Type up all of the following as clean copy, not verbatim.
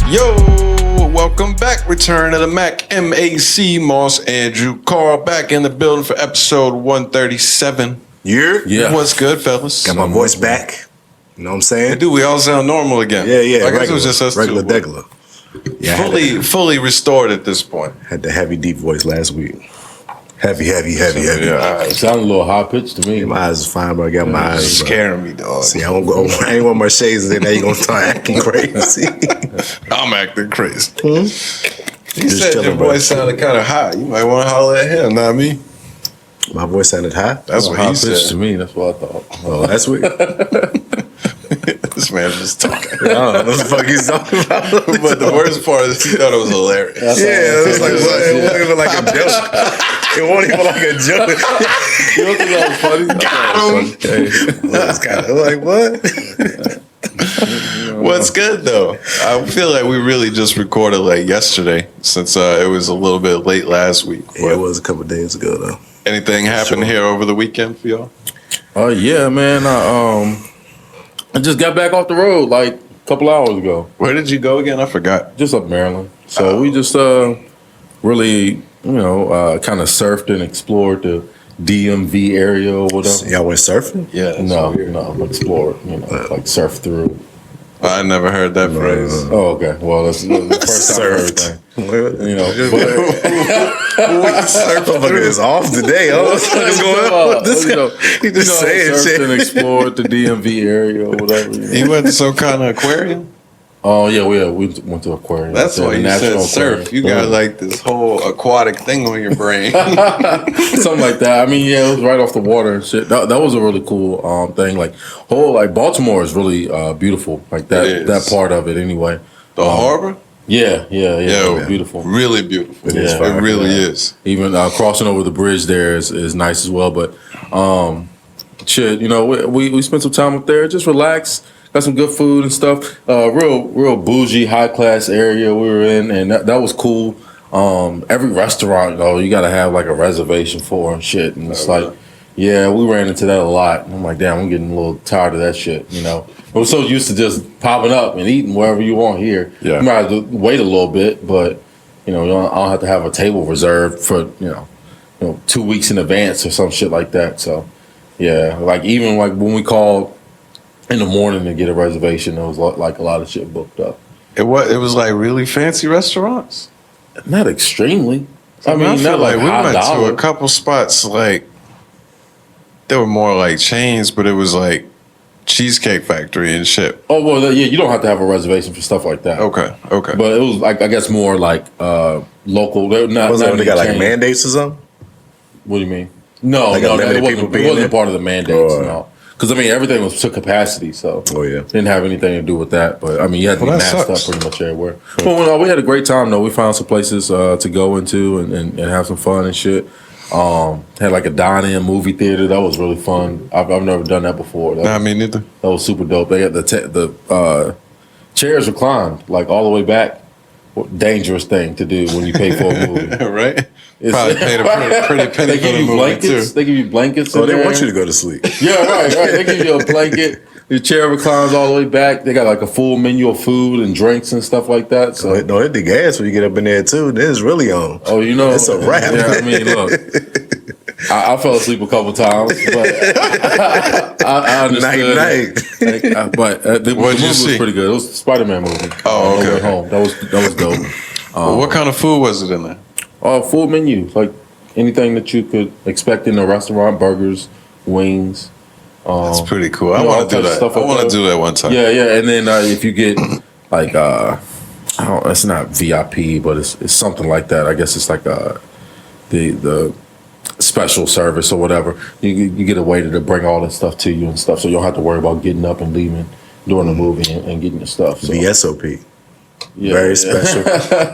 Yo, welcome back. Return of the Mac. M.A.C. Moss Andrew Carl back in the building for episode 137. Yeah. What's good, fellas? Got my voice back. You know what I'm saying? Hey, dude, we all sound normal again. Yeah. I guess regular, it was just us regular, two. degular. Yeah, Fully restored at this point. had the heavy, deep voice last week. Heavy. Yeah. It sounded a little high pitched to me. My eyes is fine, but I got my eyes. It's Bro. scaring me, dog. See, I ain't want my shades in. Now you gonna start acting crazy. I'm acting crazy. You Just said your chilling, bro. voice sounded kind of high. You might want to holler at him, not me. My voice sounded high. That's what high he pitched said. to me. That's what I thought. Oh, that's weird. This man just talking. I don't know what the fuck he's talking about. But the worst part is he thought it was hilarious. Yeah, it was like, what? It wasn't even like a joke. It wasn't even like a joke. You don't think that was funny? It's kind of like, what? What's good though? I feel like we really just recorded like yesterday since it was a little bit late last week. Yeah, it was a couple days ago, though. Anything happened here over the weekend for y'all? Oh yeah, man. I just got back off the road like a couple hours ago. Where did you go again? I forgot. Just up Maryland. So we just really, kind of surfed and explored the DMV area or whatever. Y'all went surfing? Yeah. No, explored. Like surf through. I never heard that phrase. Oh, okay. Well, that's the first time I heard that. Motherfucker is off today. Oh, what the fuck is going on? He just saying surfed shit. and explored the DMV area or whatever. You went to some kind of aquarium? Oh yeah, we went to aquarium. That's why you said National surf. You got like this whole aquatic thing on your brain. something like that. I mean, yeah, it was right off the water and shit. That was a really cool thing. Like Baltimore is really beautiful. Like that part of it anyway. The harbor? Yeah, it was beautiful. Really beautiful. It is. It really is. Even crossing over the bridge there is nice as well. But shit, we spent some time up there, just relax. Got some good food and stuff. Real bougie, high class area we were in, and that was cool. Every restaurant though, you gotta have like a reservation for and shit. And it's we ran into that a lot. And I'm like, damn, I'm getting a little tired of that shit. We're so used to just popping up and eating wherever you want here. Yeah. You might have to wait a little bit, but I don't have to have a table reserved for 2 weeks in advance or some shit like that. So yeah, like even like when we called in the morning to get a reservation, there was like a lot of shit booked up. It was like really fancy restaurants. Not extremely. I feel not like we went $5. to a couple spots like they were more like chains, but it was like Cheesecake Factory and shit. Oh well, yeah, you don't have to have a reservation for stuff like that. Okay. But it was like I guess more like local. They're not. Was not they got like chain. mandates or something? What do you mean? No, Like it unlimited people being wasn't there? part of the mandates. Oh, No, because everything was to capacity, so Oh yeah. didn't have anything to do with that. But you had to be Well, that masked sucks. up pretty much everywhere. Well, we had a great time though. We found some places to go into and have some fun and shit. Had like a dine-in movie theater. That was really fun. I've never done that before. Nah, me neither. That was super dope. They had the chairs reclined like all the way back. Dangerous thing to do when you pay for a movie. Right? Probably paid a pretty penny They for give the you movie blankets. too. They give you blankets. Oh, in they there. want you to go to sleep. Yeah, right. They give you a blanket. Your chair reclines all the way back. They got like a full menu of food and drinks and stuff like that. So, Don't hit the gas when you get up in there too. Then it's really on. It's a wrap. Yeah, I mean, look, I fell asleep a couple times, but I understood. Night. But the movie was see? pretty good. It was a Spider-Man movie. Oh, On the way okay. home. That was dope. Well, what kind of food was it in there? Full menu, like anything that you could expect in a restaurant: burgers, wings. That's pretty cool. I all want to do types of that. stuff I like want to that. do that one time. Yeah, and then if you get like it's not VIP, but it's something like that. I guess it's like the special service or whatever. You get a waiter to bring all this stuff to you and stuff, so you don't have to worry about getting up and leaving during the movie and getting your stuff. So, The SOP. yeah, Very special.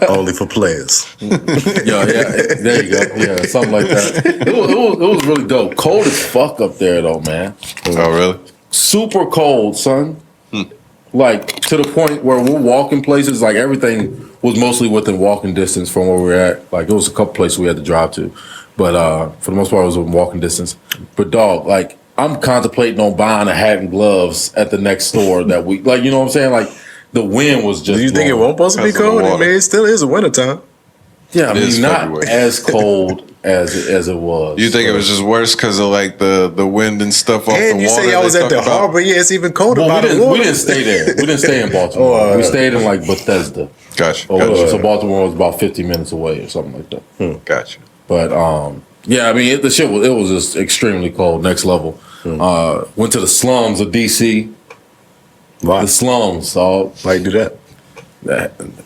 Only for players. Yeah, there you go. Yeah, something like that. It was really dope. Cold as fuck up there though, man. Oh, really? Super cold, son. Like to the point where we're walking places, like everything was mostly within walking distance from where we were at. Like it was a couple places we had to drive to, but for the most part it was within walking distance. But dog, like I'm contemplating on buying a hat and gloves at the next store that we like. You know what I'm saying? Like the wind was just. Do you think it blowing. won't supposed to be Because of the cold? I water. mean, it still is a wintertime. Yeah, I It is mean, not February. as cold as it was. You think it was just worse because of like the wind and stuff off And the you water? say y'all was they at the talk about? harbor. Yeah, it's even colder Well, by the water. we didn't stay there. We didn't stay in Baltimore. Oh, We stayed in like Bethesda. Gotcha. Or Gotcha. So Baltimore was about 50 minutes away or something like that. Gotcha. But yeah, I mean, the shit was just extremely cold, next level. Went to the slums of DC. Why? The slums, so Why you do that?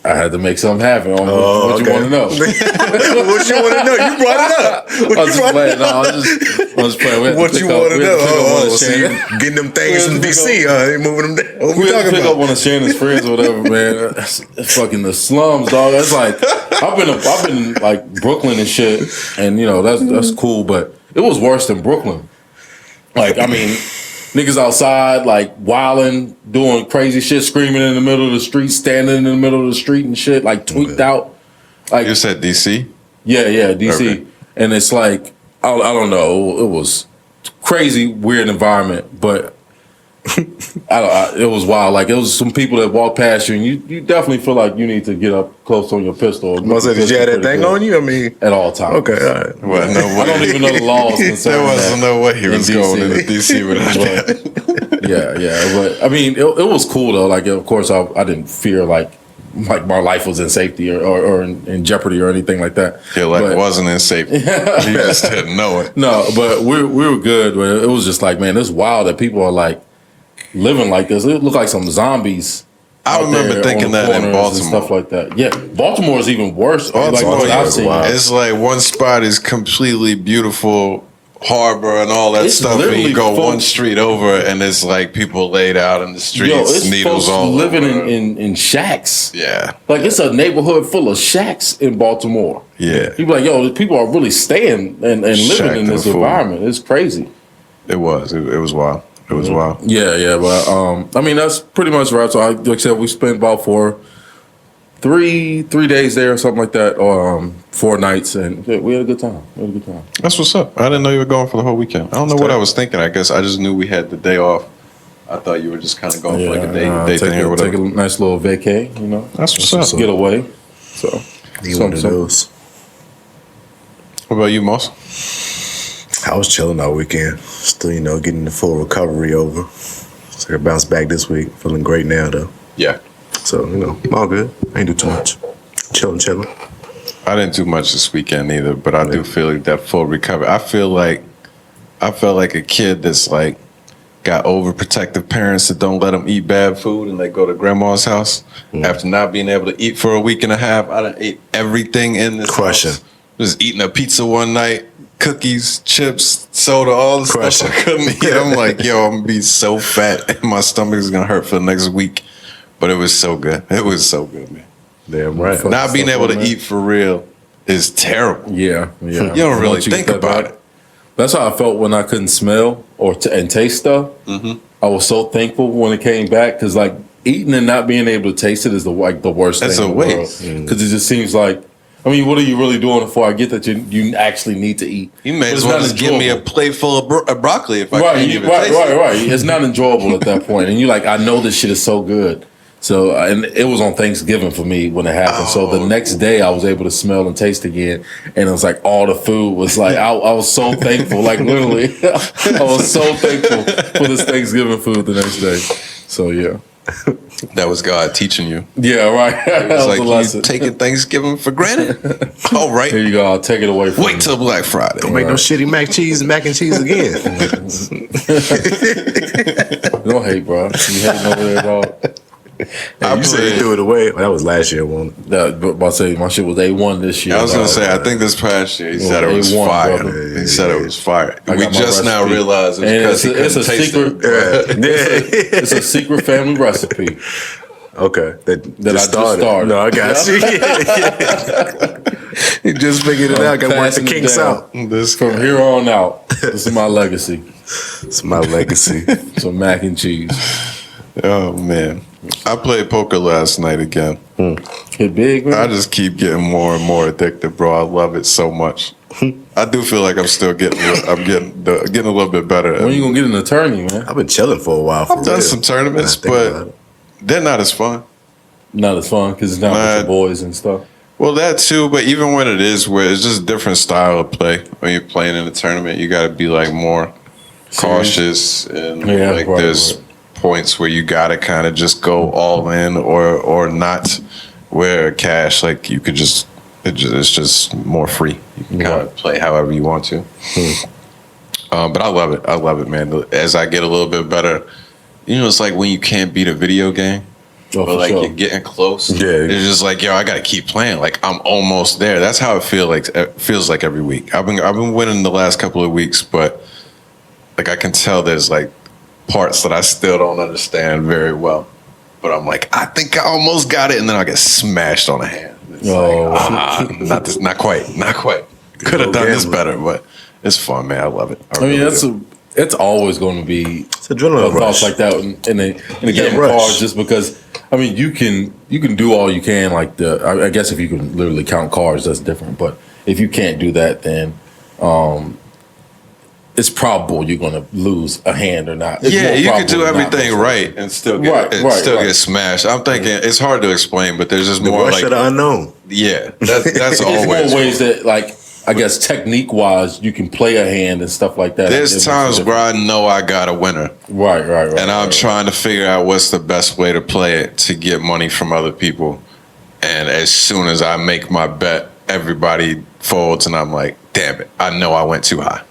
I had to make something happen. What okay. you want to know? What you want to know? You brought it up. I was just playing. No, I was just playing. We had to What pick you up- want to we had know? pick up one of Oh, so you Shannon- getting them things We from had to DC, pick You moving them down. What we We had to talking pick up about? one of Shannon's friends or whatever, man. That's fucking the slums, dog. That's like I've been like Brooklyn and shit, and you know that's cool, but it was worse than Brooklyn. Like, I mean, niggas outside like wilding, doing crazy shit, screaming in the middle of the street, standing in the middle of the street and shit, like tweaked out. Like, You said DC? yeah, DC, Okay. and it's like I don't know, it was crazy, weird environment, but. It was wild. Like, it was some people that walk past you, and you definitely feel like you need to get up close on your pistol. Must say, did you have that thing on you? I mean, at all times? okay, all right. Well, no way. I don't even know the laws There concerning wasn't that. no way he in was DC. going into DC without that. Yeah, but I mean, it was cool though. Like, of course, I didn't fear like my life was in safety or in jeopardy or anything like that. Your life But- wasn't in safety. You just didn't know it. No, but we were good. But it was just like, man, it's wild that people are like living like this. It looked like some zombies. I out remember there thinking on the that in corners and Baltimore. stuff like that. Yeah, Baltimore is even worse. Like Baltimore, what I've is seen. wild. It's like one spot is completely beautiful harbor and all that It's stuff, and literally you go folk- one street over, and it's like people laid out in the streets, Yo, it's needles folks all living over. in shacks. Yeah, Like, it's a neighborhood full of shacks in Baltimore. yeah, You be like, yo, people are really staying and Shack living in to this the full. environment. It's crazy. it was. It was wild. It was wild. Yeah, but I mean, that's pretty much right. So, like I said, we spent about three days there or something like that, or 4 nights, and yeah, we had a good time. That's what's up. I didn't know you were going for the whole weekend. I don't know what I was thinking. I guess I just knew we had the day off. I thought you were just kind of going for like a day thing or take whatever. a nice little vacay, you know. That's what's up. Get away. So, You one of those. What about you, Moss? I was chilling all weekend. Still, getting the full recovery over. So I bounced back this week. Feeling great now, though. Yeah, So, all good. I ain't do too much. Chilling. I didn't do much this weekend either, but I do feel like that full recovery. I felt like a kid that's like got overprotective parents that don't let them eat bad food, and they go to grandma's house after not being able to eat for a week and a half. I done ate everything in this Question. house. Just eating a pizza one night, cookies, chips, soda, all the Question. stuff I couldn't eat. I'm like, yo, I'm gonna be so fat, and my stomach is gonna hurt for the next week. But it was so good. It was so good, man. Damn right. Not being able to man. eat for real is terrible. yeah. You don't really Once you think get that about back- it. That's how I felt when I couldn't smell or and taste stuff. Mm-hmm. I was so thankful when it came back because like eating and not being able to taste it is the worst That's thing a in the world. waste. Because it just seems like, I mean, what are you really doing it for? I get that you actually need to eat. You may But as it's well not just give me a enjoyable. plate full of broccoli if I Right, can't even taste it. right. It's not enjoyable at that point, and you're like, I know this shit is so good. So, and it was on Thanksgiving for me when it happened. So the next day, I was able to smell and taste again, and it was like all the food was like I was so thankful, like literally, I was so thankful for this Thanksgiving food the next day. So yeah, That was God teaching you. yeah, right. It That was was like the you lesson. taking Thanksgiving for granted. All right. Here you go. I'll take it away from Wait you. till Black Friday. Don't make no shitty mac and cheese again. Don't hate, bro. You hating over there, dog. You said you threw it away. Well, that was last year, one. But I say my shit was A1 this year. I was gonna dog. say, I think this past year he Well, said it was A1, fire. brother. He said it was fire. I We got my just now recipe. realized And it's because it's a secret. It's a secret family recipe. Okay. That I just started. No, I got you. You just figured it out. Got to work the Passing it kinks down. out. This From here on out, this is my legacy. It's my legacy. Some mac and cheese. Oh man, I played poker last night again. Hit big, man. I just keep getting more and more addicted, bro. I love it so much. I do feel like I'm still getting a little bit better. When you gonna get an attorney, man? I've been chilling for a while. I've done some tournaments, but they're not as fun. Not as fun because it's not with your boys and stuff. Well, that too, but even when it is, where it's just a different style of play. When you're playing in a tournament, you got to be like more cautious, and there's points where you got to kind of just go all in or not. Where cash, like you could just it's just more free. You can kind of play however you want to. But I love it, man. As I get a little bit better, it's like when you can't beat a video game. But like you're getting close. Yeah. It's just like, yo, I gotta keep playing. Like I'm almost there. That's how it feels like every week. I've been winning the last couple of weeks, but like I can tell there's like parts that I still don't understand very well. But I'm like, I think I almost got it, and then I get smashed on the hand. It's not quite. Could have done this better, but it's fun, man. I love it. It's always going to be adrenaline thoughts like that in a game of cards, just because. I mean, you can do all you can. Like I guess if you can literally count cards, that's different. But if you can't do that, then it's probable you're going to lose a hand or not. You can do everything right and still get get smashed. I'm thinking it's hard to explain, but there's just more like the unknown. Yeah, that's always more ways that like. I guess technique-wise, you can play a hand and stuff like that. There's times where I know I got a winner. Right. And I'm trying to figure out what's the best way to play it to get money from other people. And as soon as I make my bet, everybody folds, and I'm like, damn it, I know I went too high.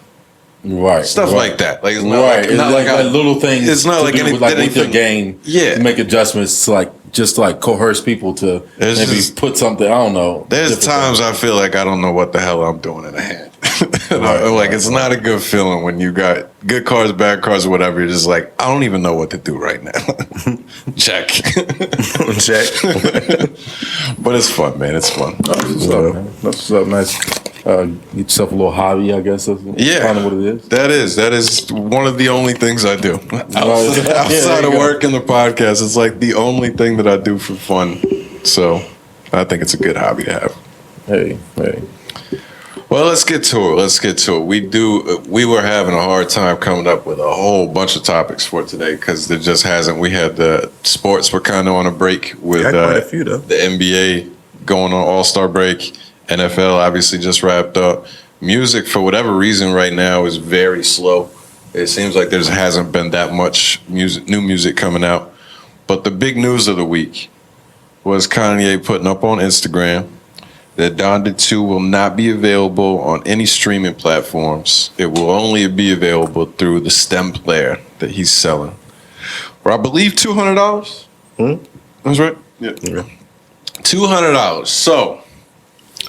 Right. Stuff like that. Like, it's not like little things. It's not like anything. With your game, to make adjustments to just coerce people to maybe put something. I don't know. There's times I feel like I don't know what the hell I'm doing in a hand. It's not a good feeling when you got good cards, bad cards, or whatever. You're just like, I don't even know what to do right now. Check. But it's fun, man. It's fun. That's what's up, Nice. Get yourself a little hobby, I guess. That's kind of what it is. That is one of the only things I do. Outside of work and the podcast, it's like the only thing that I do for fun. So I think it's a good hobby to have. Hey. Well, let's get to it. We were having a hard time coming up with a whole bunch of topics for today because there just hasn't. We had the sports were kind of on a break with quite a few, though. The NBA going on All-Star break. NFL obviously just wrapped up. Music, for whatever reason, right now is very slow. It seems like there hasn't been that much new music coming out. But the big news of the week was Kanye putting up on Instagram that Donda 2 will not be available on any streaming platforms. It will only be available through the STEM player that he's selling. For, I believe, $200? That's right? Yeah. $200. So,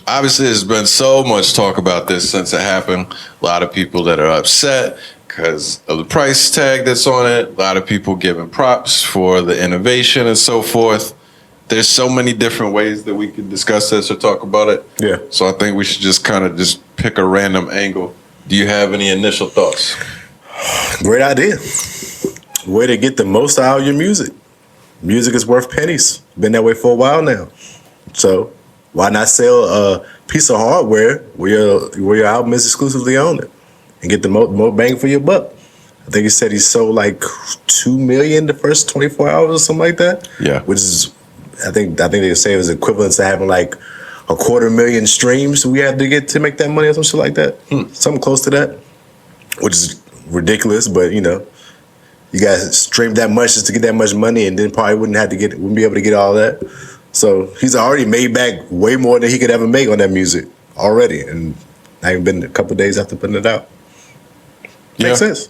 obviously, there's been so much talk about this since it happened. A lot of people that are upset because of the price tag that's on it. A lot of people giving props for the innovation and so forth. There's so many different ways that we could discuss this or talk about it. Yeah. So I think we should just kind of just pick a random angle. Do you have any initial thoughts? Great idea. Way to get the most out of your music. Music is worth pennies. Been that way for a while now. So why not sell a piece of hardware where your album is exclusively on it and get the more bang for your buck? I think he said he sold like 2 million the first 24 hours or something like that. Yeah. Which is, I think they say it was equivalent to having like 250,000 streams we had to get to make that money or some shit like that. Something close to that, which is ridiculous, but you guys stream that much just to get that much money and then probably wouldn't be able to get all that. So he's already made back way more than he could ever make on that music already. And I ain't been a couple of days after putting it out. Makes sense.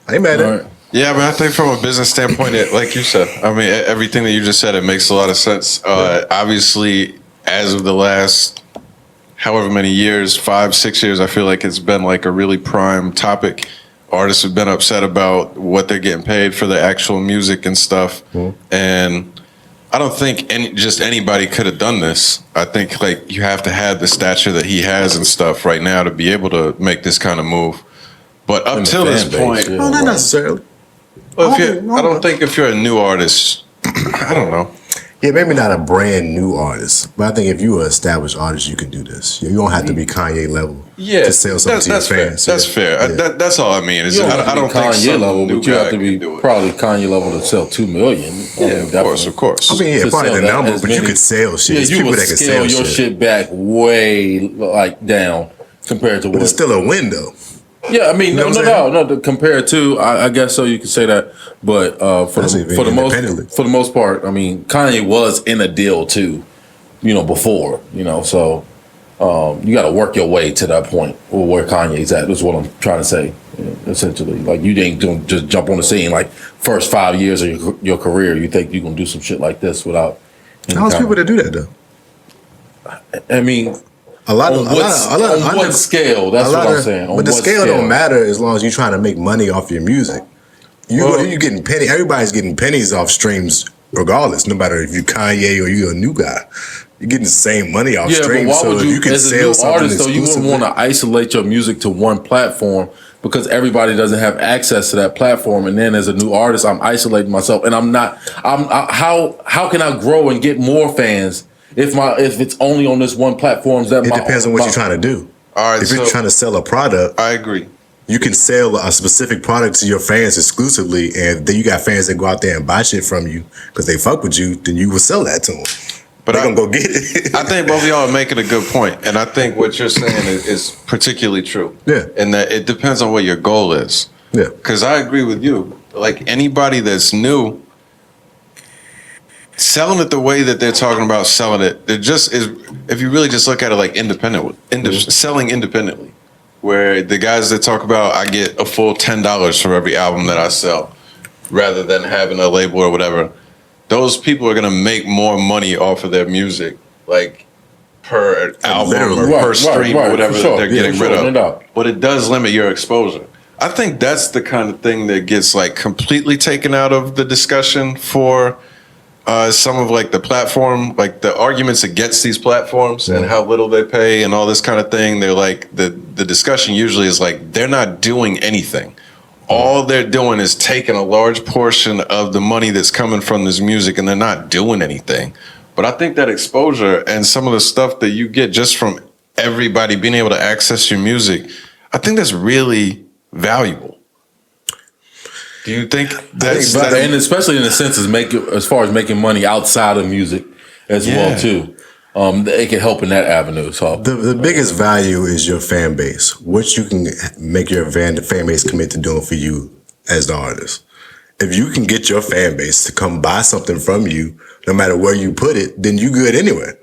I ain't mad at it. Yeah, but I think from a business standpoint, like you said, I mean, everything that you just said, it makes a lot of sense. Obviously, as of the last however many years, 5-6 years, I feel like it's been like a really prime topic. Artists have been upset about what they're getting paid for the actual music and stuff. And I don't think just anybody could have done this. I think like you have to have the stature that he has and stuff right now to be able to make this kind of move. But up till this point, no, not necessarily. Well, I don't think if you're a new artist, I don't know. Yeah, maybe not a brand new artist, but I think if you're an established artist, you can do this. You don't have to be Kanye level to sell something to your fans. That's fair. Yeah. That's all I mean. Is You don't I have to don't be think Kanye some level, new but you guy have to be can do it. probably Kanye level to sell 2 million. Yeah, of course. I mean, yeah, To probably sell the that number, as but you many- could sell shit. Yeah, There's you people would that can scale sell your shit back way like down compared to But what. it's still a win, though. Yeah, I mean, You know what I'm saying? Compared to, I guess so. You could say that, but for Especially the independently. most part, I mean, Kanye was in a deal too, before, so you got to work your way to that point where Kanye's at. Is what I'm trying to say, essentially. Like you ain't don't just jump on the scene like first 5 years of your career. You think you gonna do some shit like this without? How's people that do that though? I mean. A lot of what scale? That's what I'm saying. But the scale don't matter as long as you're trying to make money off your music. You're getting penny. Everybody's getting pennies off streams, regardless. No matter if you're Kanye or you're a new guy, you're getting the same money off streams. But why so would you, as a new artist, though, you wouldn't want to isolate your music to one platform because everybody doesn't have access to that platform. And then as a new artist, I'm isolating myself, and how can I grow and get more fans? If it's only on this one platform, It depends on what you're trying to do. All right, if you're trying to sell a product, I agree. You can sell a specific product to your fans exclusively, and then you got fans that go out there and buy shit from you because they fuck with you. Then you will sell that to them. But they're gonna go get it. I think both of y'all are making a good point, and I think what you're saying is particularly true. Yeah, and that it depends on what your goal is. Yeah, because I agree with you. Like anybody that's new. Selling it the way that they're talking about selling it, it just is. If you really just look at it like selling independently, where the guys that talk about I get a full $10 for every album that I sell, rather than having a label or whatever, those people are gonna make more money off of their music, like per album or per stream or whatever that they're getting rid of. But it does limit your exposure. I think that's the kind of thing that gets like completely taken out of the discussion for. Some of like the platform, like the arguments against these platforms and how little they pay and all this kind of thing. They're like the discussion usually is like they're not doing anything. All they're doing is taking a large portion of the money that's coming from this music and they're not doing anything. But I think that exposure and some of the stuff that you get just from everybody being able to access your music, I think that's really valuable. Do you think that's and especially in the sense as far as making money outside of music as well too, it can help in that avenue. So the biggest value is your fan base. What you can make your fan base commit to doing for you as the artist. If you can get your fan base to come buy something from you, no matter where you put it, then you good anywhere.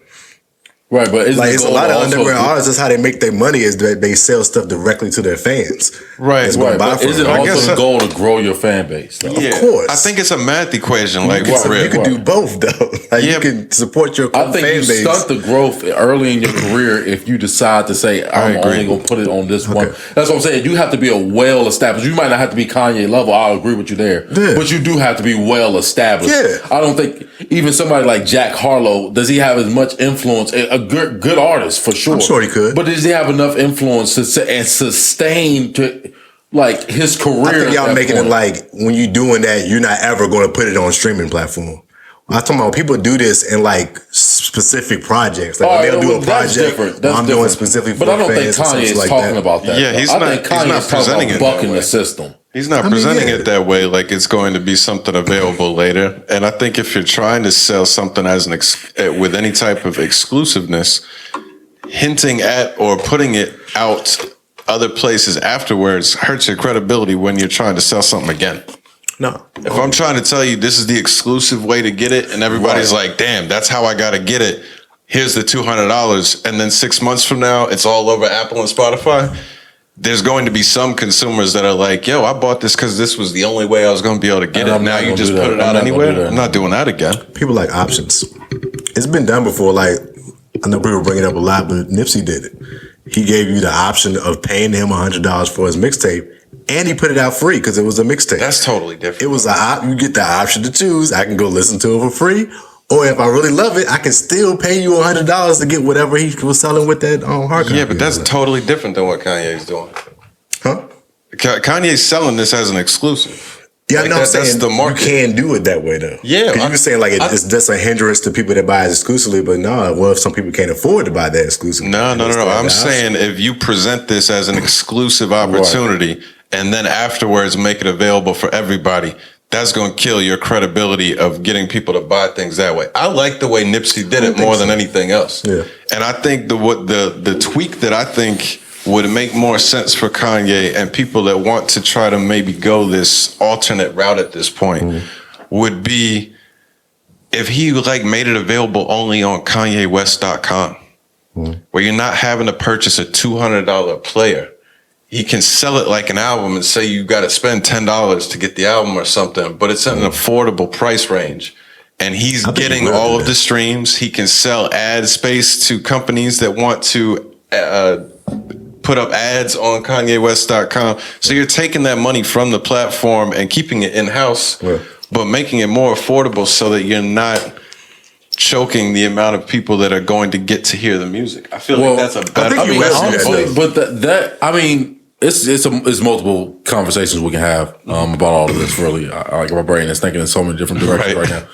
Right, but it's a lot of underground artists. That's how they make their money. Is that they sell stuff directly to their fans. Right. But is it also the goal to grow your fan base? Though? Yeah, of course. I think it's a math equation. Like you can do both though. Like you can support your fan base. I think you stunt the growth early in your career if you decide to say I'm only going to put it on this one. That's what I'm saying. You have to be a well established. You might not have to be Kanye level. I'll agree with you there. Yeah. But you do have to be well established. Yeah. I don't think even somebody like Jack Harlow, does he have as much influence? A good artist for sure. I'm sure he could. But does he have enough influence and sustain to like his career? I think y'all making it like when you're doing that, you're not ever going to put it on a streaming platform. I'm talking about people do this in like specific projects. Like when they'll do a project, I'm doing specifically for fans. But I don't think Kanye is talking about that. Yeah, I think Kanye is talking about bucking the system. He's not presenting it that way, like it's going to be something available later. And I think if you're trying to sell something as with any type of exclusiveness, hinting at or putting it out other places afterwards hurts your credibility when you're trying to sell something again. No. If I'm trying to tell you this is the exclusive way to get it, and everybody's like, damn, that's how I got to get it. Here's the $200. And then 6 months from now, it's all over Apple and Spotify. There's going to be some consumers that are like, yo, I bought this because this was the only way I was going to be able to get it. Now you just put it out anywhere. I'm not doing that again. People like options. It's been done before. Like, I know people bring it up a lot, but Nipsey did it. He gave you the option of paying him $100 for his mixtape, and he put it out free because it was a mixtape. That's totally different. It was you get the option to choose. I can go listen to it for free, or if I really love it, I can still pay you $100 to get whatever he was selling with that hard copy. Yeah, but that's totally different than what Kanye's doing. Huh? Kanye's selling this as an exclusive. Yeah, Like no, I'm saying that's the market. you can do it that way though. Yeah, 'Cause you were saying like it's just a hindrance to people that buy it exclusively, but no, well, if some people can't afford to buy that exclusively. No. and they still have I'm the option. saying if you present this as an exclusive opportunity and then afterwards make it available for everybody, that's going to kill your credibility of getting people to buy things that way. I like the way Nipsey did it more than anything else. Yeah. And I think the tweak that I think would make more sense for Kanye and people that want to try to maybe go this alternate route at this point would be if he like made it available only on KanyeWest.com, where you're not having to purchase a $200 player. He can sell it like an album and say you got to spend $10 to get the album or something, but it's at an affordable price range. And he's getting all of the streams. He can sell ad space to companies that want to put up ads on KanyeWest.com. So you're taking that money from the platform and keeping it in-house, but making it more affordable so that you're not choking the amount of people that are going to get to hear the music. I feel like that's a better. It's multiple conversations we can have about all of this. Really, like my brain is thinking in so many different directions right now.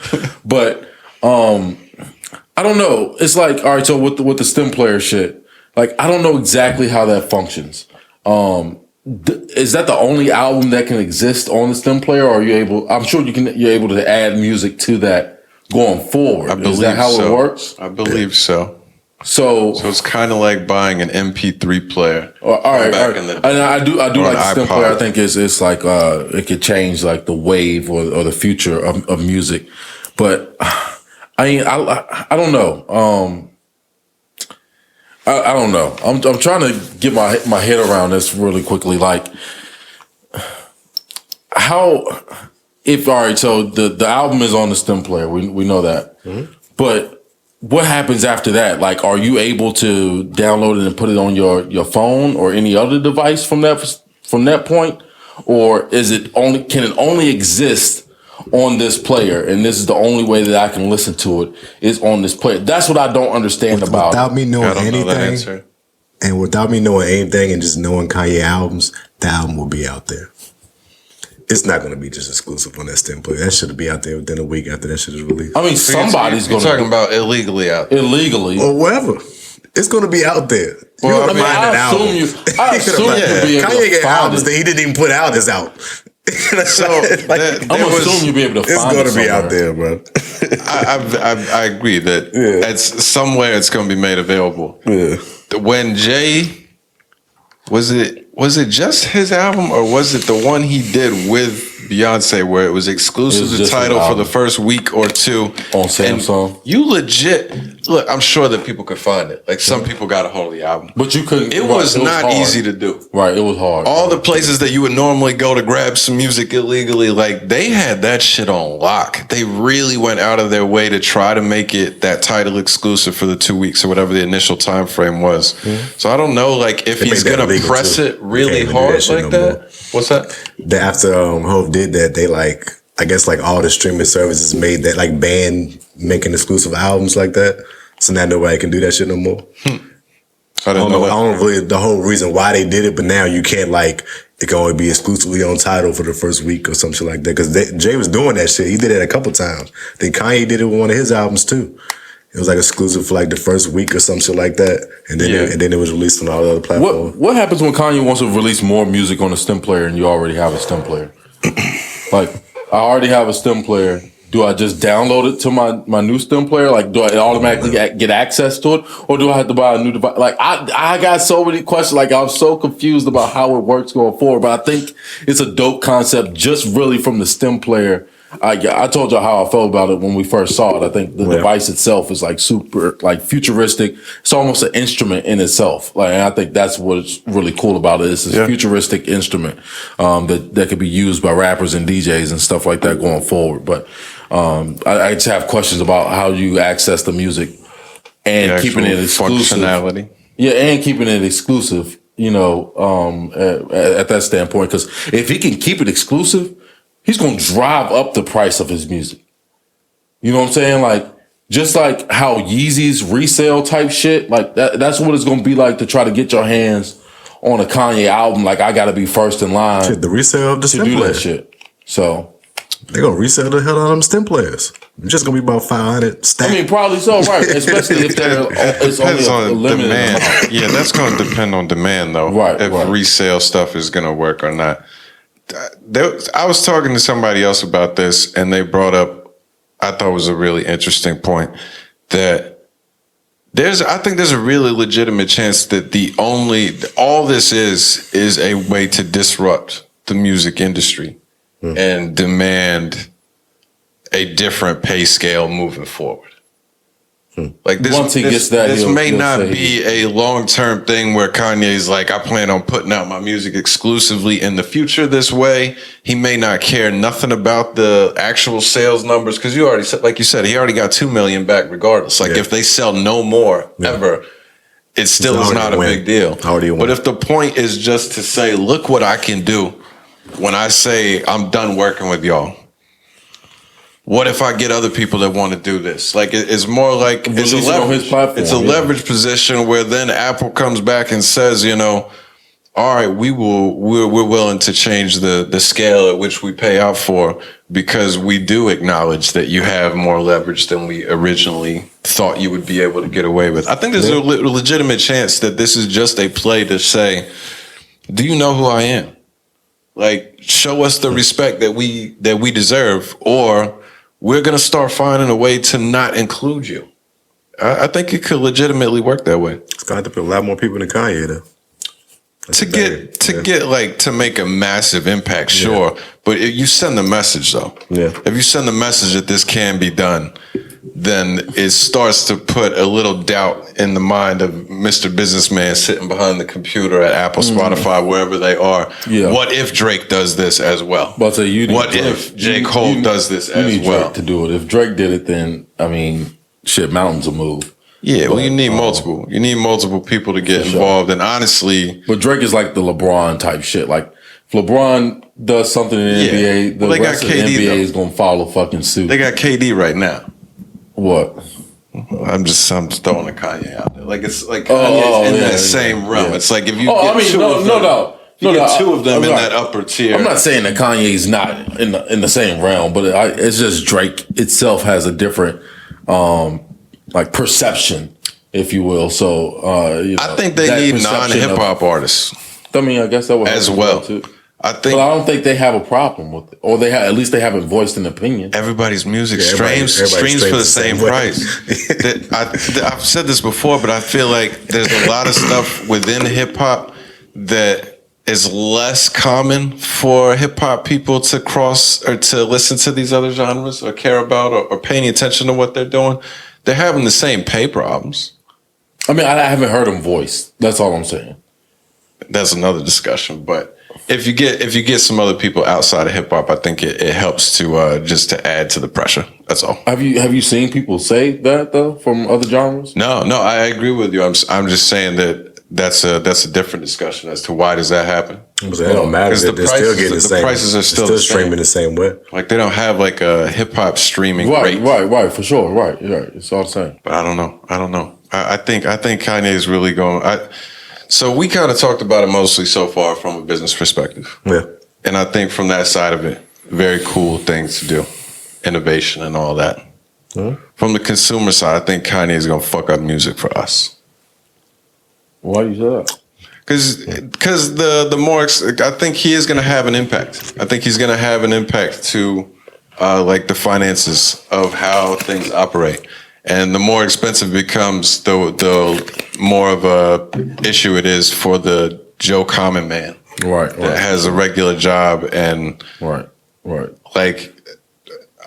But I don't know. It's like, all right. So with the stem player shit, like I don't know exactly how that functions. Is that the only album that can exist on the stem player, or are you able? I'm sure you're able to add music to that going forward. Is that how it works? I believe so. So it's kind of like buying an MP3 player. All right. And I do like the stem player. I think it's like it could change like the wave or the future of music. But I don't know. I don't know. I'm trying to get my head around this really quickly. Like how all right. So the album is on the stem player. We know that, but what happens after that? Like, are you able to download it and put it on your phone or any other device from that point, or can it only exist on this player? And this is the only way that I can listen to it is on this player. That's what I don't understand about without it. me knowing anything, and without me knowing anything, and just knowing Kanye albums, the album will be out there. It's not going to be just exclusive on that stem player. That should be out there within a week after that shit is released. I mean, somebody's going to... You're talking about illegally out there. Illegally. Or wherever. It's going to be out there. Well, I assume you'll be able to Kanye got find albums it. that he didn't even put out is out. So I'm assuming you'll be able to find it. It's going to be out there, bro. I agree that it's somewhere it's going to be made available. Yeah. When Jay... Was it just his album, or was it the one he did with Beyonce where it was exclusive to Tidal for the first week or two on Samsung? You legit look. I'm sure that people could find it. Like some people got a hold of the album, but you couldn't. It was not easy to do. Right, it was hard. All the places that you would normally go to grab some music illegally, like they had that shit on lock. They really went out of their way to try to make it that Tidal exclusive for the 2 weeks or whatever the initial time frame was. So I don't know, like if he's gonna press it really hard like that. What's that? After Hov did that, they I guess all the streaming services made that ban making exclusive albums like that. So now nobody can do that shit no more. I don't know. I don't really the whole reason why they did it, but now you can't it can only be exclusively on Tidal for the first week or some shit like that. Because Jay was doing that shit. He did it a couple times. Then Kanye did it with one of his albums too. It was exclusive for the first week or some shit like that, and then it was released on all the other platforms. What happens when Kanye wants to release more music on a stem player and you already have a stem player? I already have a stem player. Do I just download it to my new stem player? Do I automatically get access to it, or do I have to buy a new device? I got so many questions. I'm so confused about how it works going forward. But I think it's a dope concept, just really from the stem player. I told y'all how I felt about it when we first saw it. I think the device itself is super futuristic. It's almost an instrument in itself. And I think that's what's really cool about it. It's a futuristic instrument that could be used by rappers and DJs and stuff like that going forward. But I just have questions about how you access the music and keeping it exclusive. Functionality. Yeah, and keeping it exclusive. At that standpoint, because if he can keep it exclusive, he's going to drive up the price of his music. You know what I'm saying? Just like how Yeezy's resale type shit, that's what it's going to be like to try to get your hands on a Kanye album. I got to be first in line the resale of the to do that shit. So They're gonna resell the hell out of them stem players. It's just gonna be about 500 stacks. I mean, probably so, right? Especially if it's only Depends a on limited demand. amount. Yeah, that's going to depend on demand, though. Right, If right. resale stuff is going to work or not. I was talking to somebody else about this, and they brought up, I thought was a really interesting point, that I think there's a really legitimate chance that all this is a way to disrupt the music industry and demand a different pay scale moving forward. Like this, Once he gets that, this he'll may not say be a long-term thing where Kanye's like, I plan on putting out my music exclusively in the future this way. He may not care nothing about the actual sales numbers because you already said, like you said, he already got 2 million back regardless. Like if they sell no more ever, it still is not a big deal. But if the point is just to say, look what I can do when I say I'm done working with y'all. What if I get other people that want to do this? Like it's more like it's a leverage. It's a leverage position where then Apple comes back and says, all right, we're willing to change the scale at which we pay out for because we do acknowledge that you have more leverage than we originally thought you would be able to get away with. I think there's a legitimate chance that this is just a play to say, do you know who I am? Like, show us the respect that we deserve, or we're going to start finding a way to not include you. I think it could legitimately work that way. It's going to have to put a lot more people than Kanye, though. To make a massive impact, sure. Yeah. But if you send the message, though. Yeah. If you send the message that this can be done, then it starts to put a little doubt in the mind of Mr. Businessman sitting behind the computer at Apple, Spotify, wherever they are. Yeah. What if Drake does this as well? What if J. Cole does this as well? Drake to do it. If Drake did it, then, I mean, mountains will move. Yeah, well, you need multiple. You need multiple people to get involved. And honestly... But Drake is like the LeBron type shit. Like, if LeBron does something in the NBA, the rest of the NBA is going to follow fucking suit. They got KD right now. What? I'm throwing a Kanye out there. Like, it's like Kanye's in that same realm. It's like if you get two of them in that upper tier. I'm not saying that Kanye's not in the same realm, but it's just Drake itself has a different... like perception, if you will. So I think they need non-hip hop artists. I mean, I guess that would as well. Too. But I don't think they have a problem with it, or at least they haven't voiced an opinion. Everybody's music streams for the same price. I've said this before, but I feel like there's a lot of stuff within hip hop that is less common for hip hop people to cross or to listen to these other genres or care about or paying attention to what they're doing. They're having the same pay problems. I mean, I haven't heard them voice. That's all I'm saying. That's another discussion. But if you get some other people outside of hip hop, I think it helps to just to add to the pressure. That's all. Have you seen people say that though from other genres? No, I agree with you. I'm just saying that's a different discussion as to why does that happen. It don't matter because they're still getting the same. Prices are still streaming the same way. Like they don't have like a hip hop streaming rate. Right, for sure. Right. It's all the same. But I don't know. I think Kanye is really going. So we kind of talked about it mostly so far from a business perspective. Yeah. And I think from that side of it, very cool things to do, innovation and all that. Mm-hmm. From the consumer side, I think Kanye is going to fuck up music for us. Why do you say that? Because the more I think he is going to have an impact. I think he's going to have an impact to like the finances of how things operate, and the more expensive it becomes, the more of a issue it is for the Joe Common man, right, that has a regular job and right. Like,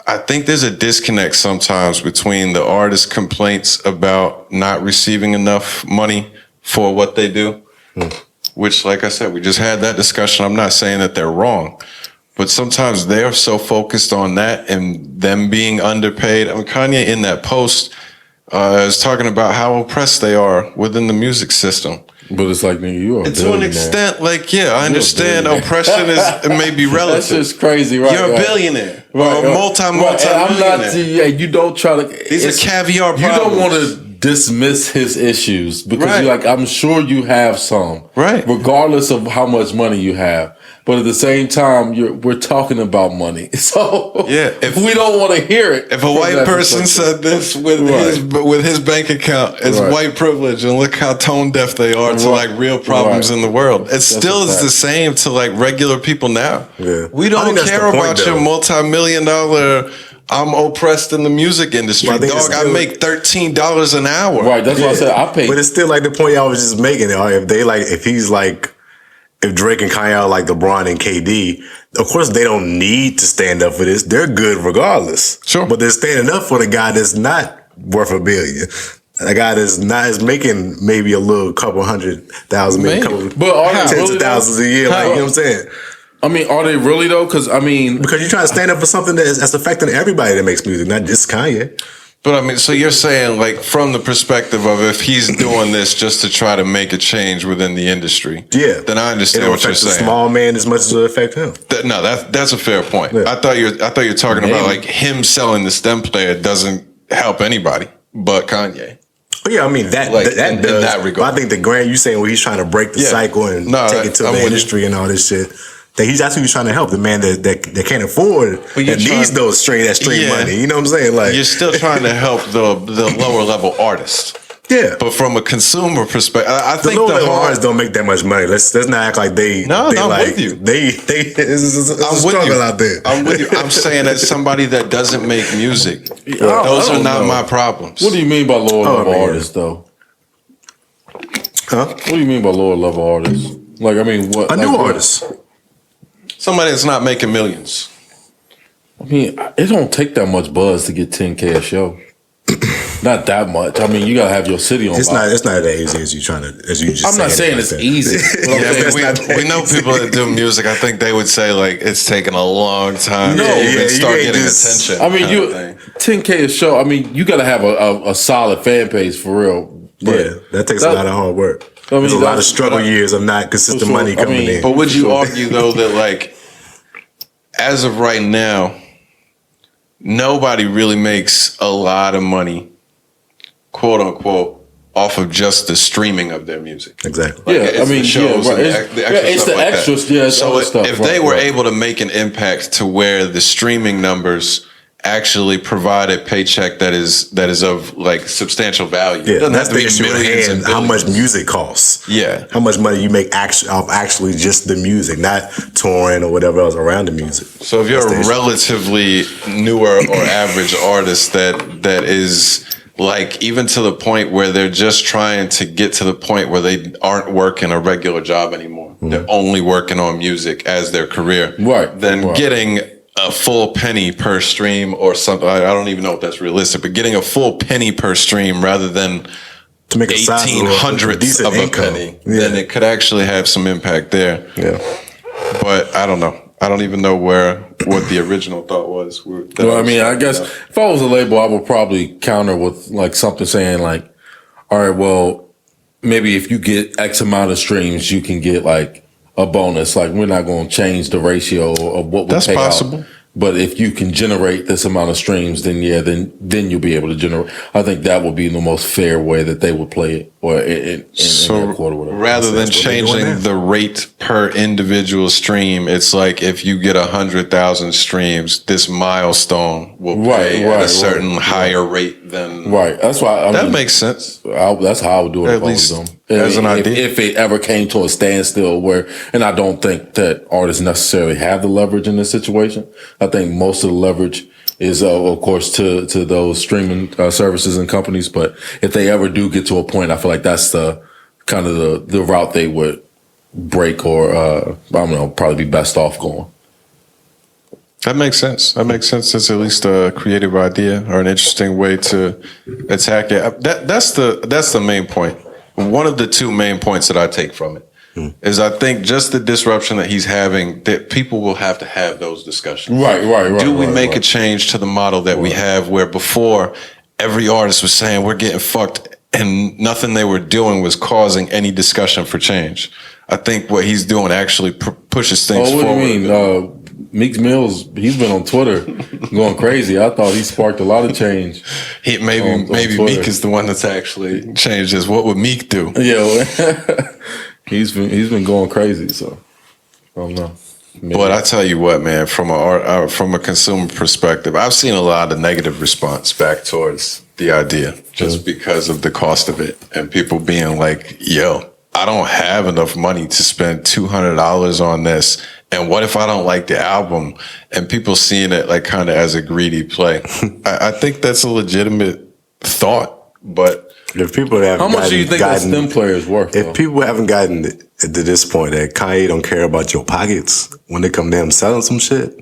I think there's a disconnect sometimes between the artist's complaints about not receiving enough money for what they do. Which, like I said, we just had that discussion. I'm not saying that they're wrong, but sometimes they're so focused on that and them being underpaid. I mean, Kanye in that post is talking about how oppressed they are within the music system. But it's like, nigga, you are to an extent, like, yeah, I understand oppression it may be relative. That's just crazy, right? You're a billionaire, or a multi-millionaire. You don't try to. These are caviar problems. You don't want to dismiss his issues because you're like, I'm sure you have some, right? Regardless of how much money you have. but at the same time, we're talking about money. So Yeah, if we don't want to hear it, If a white person said this with his bank account, it's white privilege, and look how tone deaf they are to like real problems in the world. It still is the same to like regular people now. Yeah. We don't care about your multi-million-dollar. I'm oppressed in the music industry, dog. I make $13 an hour. Right, that's what I said. I pay, but it's still like the point y'all was just making. If Drake and Kanye are like LeBron and KD, of course they don't need to stand up for this. They're good regardless. Sure, but they're standing up for the guy that's not worth $1 billion. The guy that's not is making maybe a little couple $100,000, maybe tens of thousands a year. Like, you know what I'm saying? I mean, are they really though? Because you're trying to stand up for something that's affecting everybody that makes music, not just Kanye. But I mean, so you're saying like from the perspective of if he's doing this just to try to make a change within the industry, then I understand what you're saying. The small man as much as it affect him. That's a fair point. Yeah. I thought you're talking about like him selling the stem player doesn't help anybody but Kanye. Yeah, I mean that does. In that regard. I think the grand you saying where he's trying to break the cycle and take it to the industry and all this shit. That's who he's trying to help. The man that can't afford that needs that straight money. You know what I'm saying? Like you're still trying to help the lower level artist. Yeah, but from a consumer perspective, I think the lower level artists don't make that much money. Let's not act like they. No, I'm with you. It's a struggle out there. I'm with you. I'm saying as somebody that doesn't make music, those are not my problems. What do you mean by lower level artists, though? Huh? What do you mean by lower level artists? Like, I mean, what? A new artist. Somebody that's not making millions. I mean, it don't take that much buzz to get 10K a show. Not that much. I mean, you gotta have your city on. It's not that easy as you just. I'm not saying it's easy. We know people that do music. I think they would say like it's taken a long time to even start getting attention. I mean, 10K a show. I mean, you gotta have a solid fan base for real. That takes a lot of hard work. There's a lot of struggle years of not consistent money coming in. But would you argue though that like as of right now, nobody really makes a lot of money, quote unquote, off of just the streaming of their music? Exactly. Like, I mean, shows it's the extras. So if they were able to make an impact to where the streaming numbers actually provide a paycheck that is of like substantial value. Yeah, that's the issue at hand. How much music costs? Yeah, how much money you make off actually just the music, not touring or whatever else around the music. So if you're a relatively newer or average artist that is like even to the point where they're just trying to get to the point where they aren't working a regular job anymore, they're only working on music as their career, then getting a full penny per stream or something. I don't even know if that's realistic, but getting a full penny per stream rather than to make 1800ths of a penny, then it could actually have some impact there. Yeah. But I don't know. I don't even know what the original thought was. Well, I mean, I guess if I was a label, I would probably counter with like something saying like, all right, well, maybe if you get X amount of streams, you can get like a bonus. Like we're not going to change the ratio of what we pay out. But if you can generate this amount of streams, then you'll be able to generate. I think that would be the most fair way that they would play it, or in that quarter, whatever. Rather than changing the rate per individual stream, it's like if you get 100,000 streams, this milestone will pay at a certain higher rate than. Right. That's why that makes sense. That's how I would do it. At least as an idea. If it ever came to a standstill, and I don't think that artists necessarily have the leverage in this situation. I think most of the leverage is, of course, to those streaming services and companies. But if they ever do get to a point, I feel like that's the kind of the route they would break, or I don't know, probably be best off going. That makes sense. It's at least a creative idea or an interesting way to attack it. That's the main point. One of the two main points that I take from it is I think just the disruption that he's having, that people will have to have those discussions. Right. Do we make a change to the model that we have where before every artist was saying we're getting fucked and nothing they were doing was causing any discussion for change? I think what he's doing actually pushes things forward. What do you mean? Meek Mill's, he's been on Twitter going crazy. I thought he sparked a lot of change. Maybe Meek is the one that's actually changed this. What would Meek do? Yeah, he's been going crazy. So I don't know. But I tell you what, man, from a consumer perspective, I've seen a lot of negative response back towards the idea just because of the cost of it, and people being like, "Yo, I don't have enough money to spend $200 on this, and what if I don't like the album?" And people seeing it like kind of as a greedy play. I think that's a legitimate thought, but. If people haven't How much do you think that STEM player is worth? If though? people haven't gotten to this point that Kanye don't care about your pockets when they come to him selling some shit,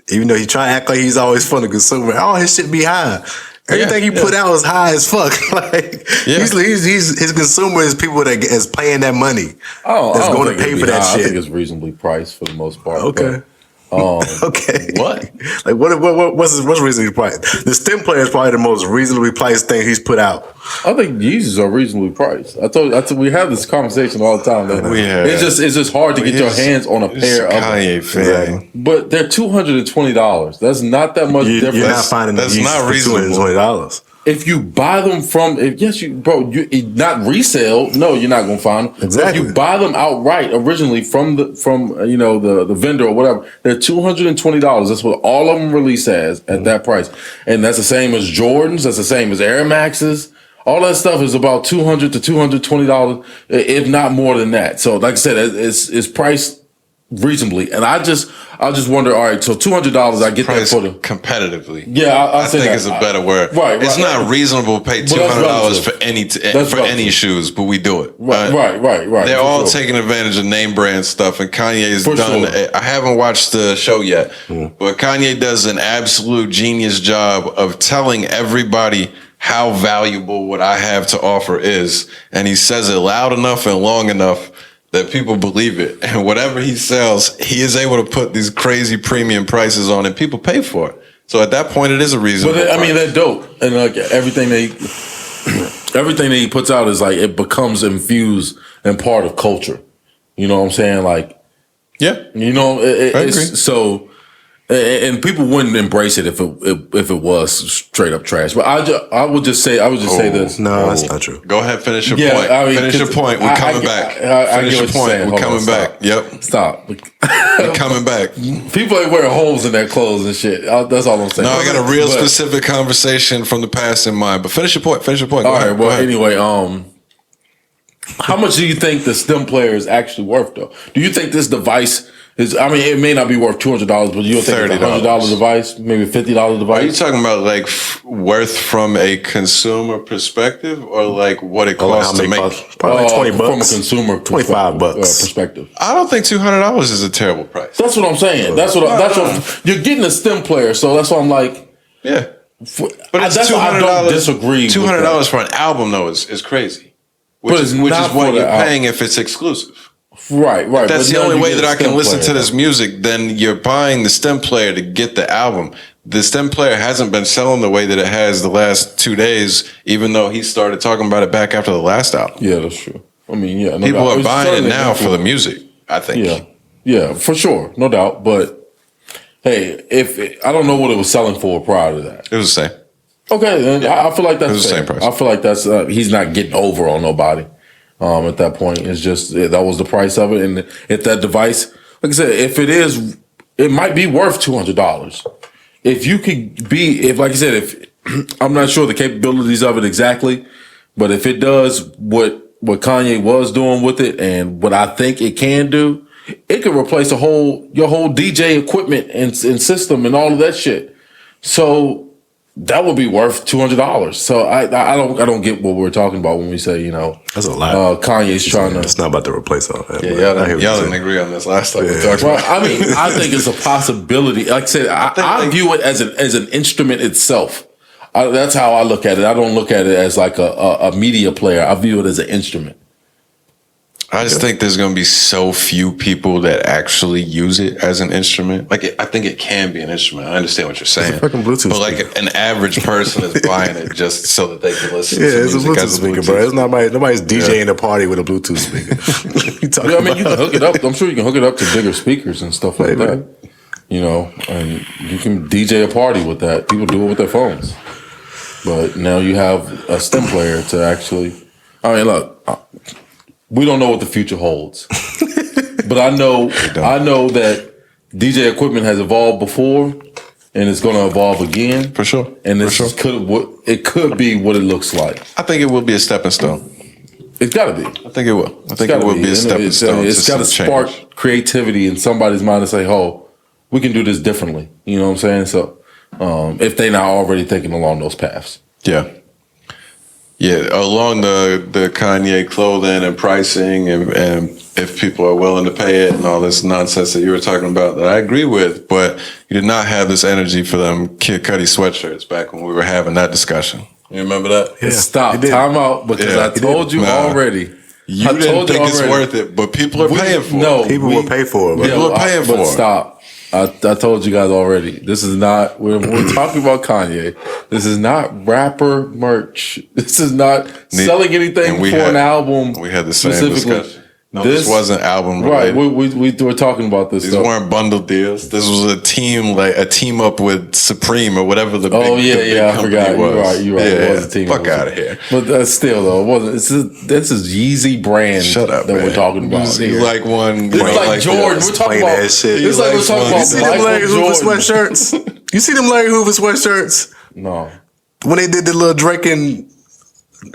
even though he try to act like he's always fun to consumer, all his shit be high. Everything he put out is high as fuck. Like he's his consumer is people that is paying that money. That's going to pay for that shit. I think it's reasonably priced for the most part. Okay. Okay. What? Like what's reasonably priced? The STEM player is probably the most reasonably priced thing he's put out. I think Yeezys are reasonably priced. I told we have this conversation all the time. It's just hard to get your hands on a pair of Kanye fan. But they're $220. That's not that much difference. You're not finding that's not reasonable. $220. If you buy them from, not resale. No, you're not gonna find them. Exactly. If you buy them outright, originally from the vendor or whatever, they're $220. That's what all of them release as at that price, and that's the same as Jordans. That's the same as Air Maxes. All that stuff is about $200 to $220, if not more than that. So, like I said, it's priced reasonably, and I just wonder. All right, so $200, I get that for the competitively. Yeah, I think it's a better word. Right, it's not reasonable to pay $200 for any shoes, but we do it. Right. They're all taking advantage of name brand stuff, and Kanye's done. Sure. I haven't watched the show yet, but Kanye does an absolute genius job of telling everybody how valuable what I have to offer is, and he says it loud enough and long enough that people believe it. And whatever he sells, he is able to put these crazy premium prices on, and people pay for it. So at that point, it is a reasonable price. I mean, they're dope, and like everything that he puts out is like it becomes infused and part of culture. You know what I'm saying? Like, yeah, I agree. So. And people wouldn't embrace it if it was straight up trash. But I would just say this. No, that's not true. Go ahead, finish your point. Finish your point. We're coming back. Finish your point. We're coming back. Yep. Stop. We're coming back. People ain't wearing holes in their clothes and shit. That's all I'm saying. No, I got a real specific conversation from the past in mind. But finish your point. Finish your point. All right. Well, anyway, how much do you think the STEM player is actually worth, though? Do you think this device it may not be worth $200, but you think it's a $100 device, maybe $50 device? Are you talking about like worth from a consumer perspective, or like what it costs to make? Probably like $20 from a consumer $25 perspective. I don't think $200 is a terrible price. That's what I'm saying. That's what you're getting a STEM player, so that's why I'm like, yeah. But it's $200. I don't disagree. $200 for an album though is crazy, which is what you're paying if it's exclusive. Right. If that's the only way that I can listen to this music, then you're buying the STEM player to get the album. The STEM player hasn't been selling the way that it has the last 2 days, even though he started talking about it back after the last album. Yeah, that's true. I mean, yeah. No People doubt. are buying it now for the music, I think. Yeah, for sure. No doubt. But, hey, I don't know what it was selling for prior to that. It was the same. Okay, then I feel like that's the same price. I feel like that's he's not getting over on nobody. At that point, it's just that was the price of it, and if that device, like I said, if it is, it might be worth $200. If you could like I said, if I'm not sure the capabilities of it exactly, but if it does what Kanye was doing with it, and what I think it can do, it could replace your whole DJ equipment and system and all of that shit. So. That would be worth $200. So I don't get what we're talking about when we say that's a lot. Kanye's trying to. It's not about to replace all that. Yeah, y'all didn't agree on this last time. Well, I mean, I think it's a possibility. Like I said, I view it as an instrument itself. That's how I look at it. I don't look at it as like a media player. I view it as an instrument. I just think there's going to be so few people that actually use it as an instrument. Like, I think it can be an instrument. I understand what you're saying. It's a fucking Bluetooth but like an average person is buying it just so that they can listen to it's music a Bluetooth speaker, bro. It's nobody's DJing a party with a Bluetooth speaker. I mean, you can hook it up. I'm sure you can hook it up to bigger speakers and stuff like that. And you can DJ a party with that. People do it with their phones. But now you have a STEM player to actually. I mean, look. We don't know what the future holds. But But I know that DJ equipment has evolved before, and it's going to evolve again For sure. And For this sure. could be what it looks like. I think it will be a stepping stone. It's got to be. I think it will. I think it will be a stepping stone. It's got to spark creativity in somebody's mind to say, "Oh, we can do this differently." You know what I'm saying? So, if they're not already thinking along those paths, Yeah. Along the Kanye clothing and pricing, and if people are willing to pay it and all this nonsense that you were talking about, that I agree with, but you did not have this energy for them Kid Cudi sweatshirts back when we were having that discussion. You remember that? Yeah, stop. he did. Time out because I told you already. You didn't think it's worth it, but people are paying for it. No, People will pay for it. Bro. People are paying for it. Stop. I told you guys already. This is not. We're talking about Kanye. This is not rapper merch. This is not selling anything for an album. We had the same specifically. discussion. No, this wasn't album Right. related. We were talking about this. These weren't bundle deals. This was a team up with Supreme or whatever the big, I company forgot. was. You're right. Yeah, It was a team. fuck out of here. But still, though, it wasn't. This is Yeezy brand. Shut up, that man. we're talking about. You like one? It's like Jordan. We're talking plain about. ass shit. It's like we're talking You about see them Larry Michael Hoover Jordan. sweatshirts? You see them Larry Hoover sweatshirts? No. When they did the little Drake and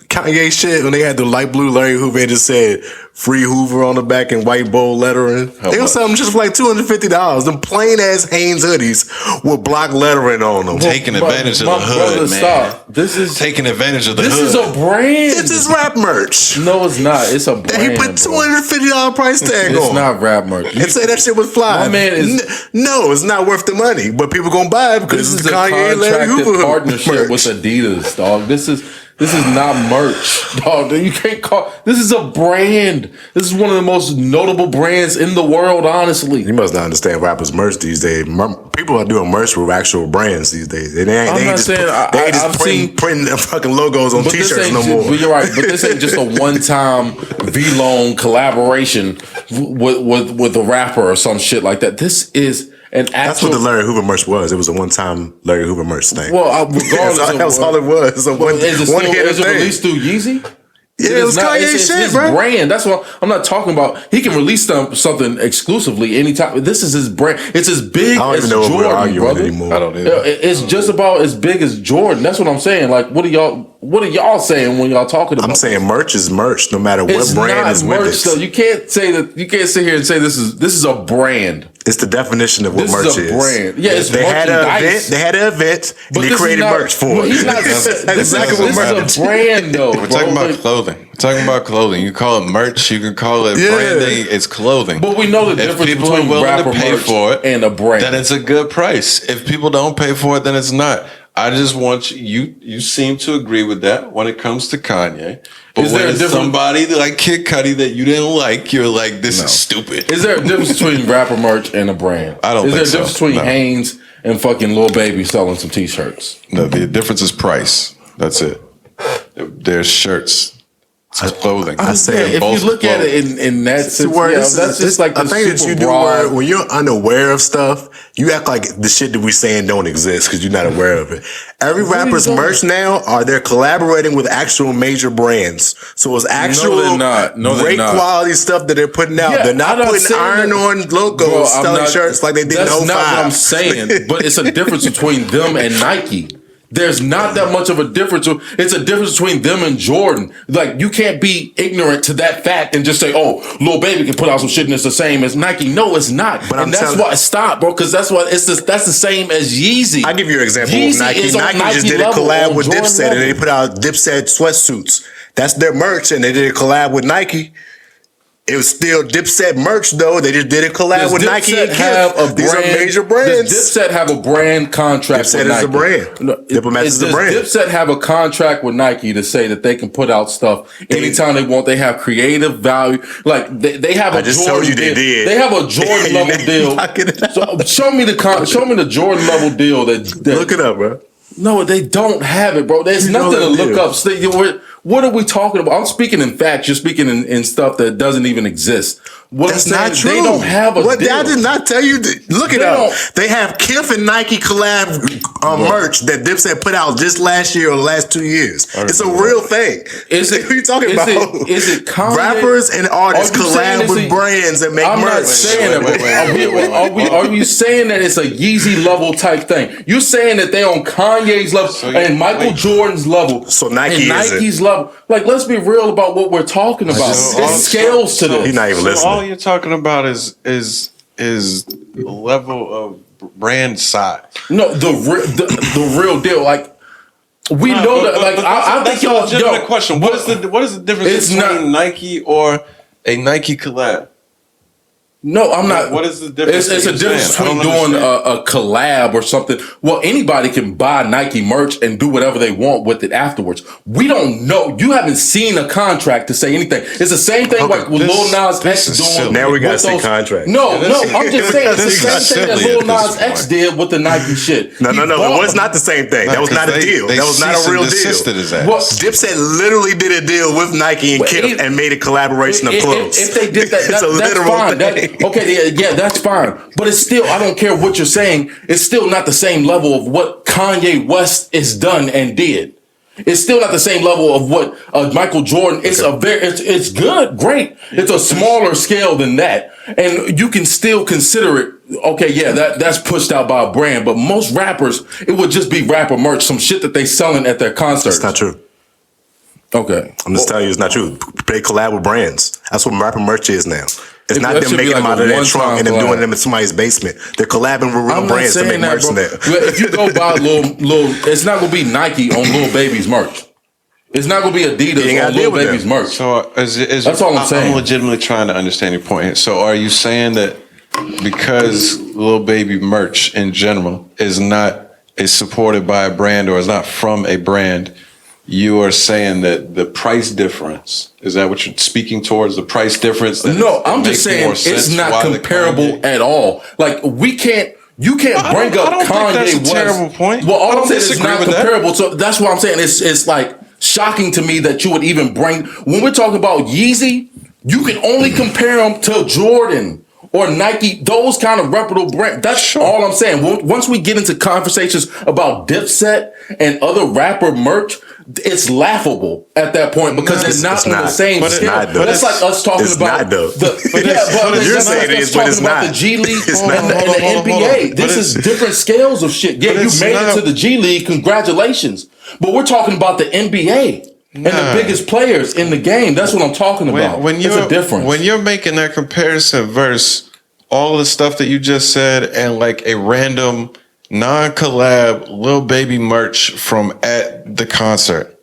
Kanye shit, when they had the light blue Larry Hoover, it just said "Free Hoover" on the back in white bold lettering. They was selling them just for like $250. Them plain ass Hanes hoodies with block lettering on them. Taking advantage of the hood, man. Stop. This is Taking advantage of the hood. This is a brand. It's just rap merch. No, it's not. It's a brand. He put $250 price tag It's on. not rap merch. And say that shit was fly. My man is- no, it's not worth the money, but people gonna buy it because This it's is a Kanye and Larry contracted Hoover partnership merch. with Adidas, dog. This is not merch, dog. You can't call. This is a brand. This is one of the most notable brands in the world, honestly. You must not understand rappers merch these days. People are doing merch with actual brands these days. They ain't I'm not just, saying- they ain't I've just seen- printing fucking logos on But this t-shirts ain't no more. But you're right. But this ain't just a one-time V-Lone collaboration with a rapper or some shit like that. This is an actual. That's what the Larry Hoover merch was. It was a one-time Larry Hoover merch thing. Well, regardless that's all it was. It's a one hit is it thing. released through Yeezy? Yeah, it was Kanye it's shit, his bro. brand. That's what I'm not talking about. He can release something exclusively anytime. This is his brand. It's as big I don't as even know if we're Jordan, arguing brother. anymore. I don't either. It's just about as big as Jordan. That's what I'm saying. Like, what are y'all saying when y'all talking about? I'm saying merch is merch, no matter what it's brand not is merch. with So it. you can't say that. You can't sit here and say this is a brand. It's the definition of what This merch is a brand. Yeah, it's they had an merchandise. event. They had an event, and they this is created not- merch for well, it. He's not. That's This exactly what merch is a brand, though. We're talking about clothing. We're talking about clothing. You call it merch. You can call it Yeah. branding. It's clothing. But we know the If difference people are between willing rapper to pay merch for it, and a brand. then it's a good price. If people don't pay for it, then it's not. I just want you seem to agree with that when it comes to Kanye. But Is when there a it's difference- somebody like Kid Cudi that you didn't like, you're like, this is stupid. Is there a difference between rapper merch and a brand? I don't Is there think a difference so. between No. Hanes and fucking Lil Baby selling some t-shirts? No, the difference is price. That's it. There's shirts. It's clothing. I say if both you look at clothes. it in that sense, Where yeah, this that's is, just like a the thing that super you do broad- when you're unaware of stuff, you act like the shit that we saying don't exist because you're not aware of it. Every rapper's you merch now they're collaborating with actual major brands. So it's actual they're not. No, they're great not. quality stuff that they're putting out. Yeah, they're not I'm not putting saying iron that- on logos Bro, I'm selling not- shirts like they did in That's 05. not what I'm saying. But it's a difference between them and Nike. There's not that much of a difference. It's a difference between them and Jordan. Like, you can't be ignorant to that fact and just say, "Oh, Lil Baby can put out some shit and it's the same as Nike." No, it's not. But and that's why stop, bro. Because that's the same as Yeezy. I'll give you an example Yeezy of Nike. is on Nike just did a level, collab on with Jordan Dipset, and level. they put out Dipset sweatsuits. That's their merch, and they did a collab with Nike. It was still Dipset merch, though. They just did a collab Does with Nike Dipset and have a Kith. These are brand- major brands. Does Dipset have a brand contract Dipset with is Nike? a brand. Diplomats is a brand. Does Dipset have a contract with Nike to say that they can put out stuff anytime they want? They have creative value. Like, they have a I just Jordan told you they deal. did. They have a Jordan You're level deal. knocking it out. So show me the Jordan level deal that Look it up, bro. no, they don't have it, bro. There's You know nothing to they look do. up. What are we talking about? I'm speaking in facts. You're speaking in stuff that doesn't even exist. What That's I'm not saying, true. they don't have a What deal. I did not tell you. Look it They up. don't- They have Kith and Nike collab merch that Dipset put out just last year or the last 2 years. It's a real thing. Is it? What are you talking about? Is it Kanye? Rappers and artists Are you saying collab it's with a- brands that make I'm merch. not saying that. wait. Are you saying that it's a Yeezy level type thing? You're saying that they're on Kanye's level and Michael Jordan's level, So Nike and isn't. Nike's level. Like, let's be real about what we're talking about. It scales to He's this. not even listening. all you're talking about is level of brand size. No, the real deal. Like, we know that. Like, I think that's a y'all. legitimate question. What is the difference It's between Nike or a Nike collab? No, I'm not. What is the difference? It's a that you're difference saying? I between don't doing understand. a collab or something. Well, anybody can buy Nike merch and do whatever they want with it afterwards. We don't know. You haven't seen a contract to say anything. It's the same thing like with this- Lil Nas this X is doing. silly. Now we gotta with see those- contract. No, Yeah, no. this- I'm just saying it's the this is same thing silly that at Lil this Nas X point. did with the Nike shit. No, He it bought- was not the same thing. That was Because not a deal. They That was not ceased a real and desisted deal. his ass. What? Dipset literally did a deal with Nike and Well, Kith and made a collaboration of clothes. If they did that, It's a that's literal fine. thing. Okay, yeah, that's fine. But it's still, I don't care what you're saying. It's still not the same level of what Kanye West has done and did. It's still not the same level of what Michael Jordan. It's it's good, great. It's a smaller scale than that, and you can still consider it. Okay, yeah, that's pushed out by a brand, but most rappers, it would just be rapper merch, some shit that they selling at their concerts. It's not true. Okay, I'm just telling you, it's not true. They collab with brands. That's what rapper merch is now. It's That not them should be making them like out a of their one-time trunk and then collab. doing them in somebody's basement. They're collabing with real I'm not brands to make saying that, merch bro. now. Well, if you go buy little, it's not gonna be Nike on Lil Baby's merch. It's not gonna be You ain't Adidas gotta on deal Lil with Baby's them. merch. So That's all I'm saying. I'm legitimately trying to understand your point here. So are you saying that because Lil Baby merch in general is supported by a brand or is not from a brand, you are saying that the price difference, is that what you're speaking towards, the price difference? That No, it I'm makes just saying more it's sense not why the comparable Kanye- at all. Like you can't bring up I don't think Kanye that's a West. terrible point. Well, I all I'm don't saying is it's disagree not with that. comparable. So that's what I'm saying. It's like shocking to me that you would even bring when we're talking about Yeezy, you can only compare them to Jordan or Nike, those kind of reputable brands. That's all I'm saying. Once we get into conversations about Dipset and other rapper merch, it's laughable at that point because No, it's not it's on the not. same But it's scale. not, though. That's like us talking It's about not, though. the But you're that's saying like it us is, but it's talking about not. the G League It's and not. the Hold on, NBA. but This is it's- different scales of shit. Yeah, but you it's made not- it to the G League. Congratulations. But we're talking about the NBA and the Nah. biggest players in the game. That's what I'm talking about. When It's you're a difference. when you're making that comparison versus all the stuff that you just said and like a random non-collab Lil Baby merch from at the concert,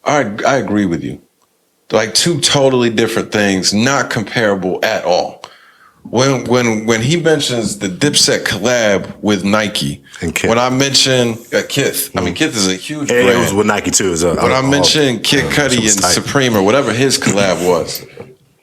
I agree with you. Like two totally different things, not comparable at all. When he mentions the Dipset collab with Nike, And Kith. when I mention Kith, I mean Kith is a huge And brand. it was with Nike too. So When I mentioned Kid Cudi and tight. Supreme or whatever his collab was,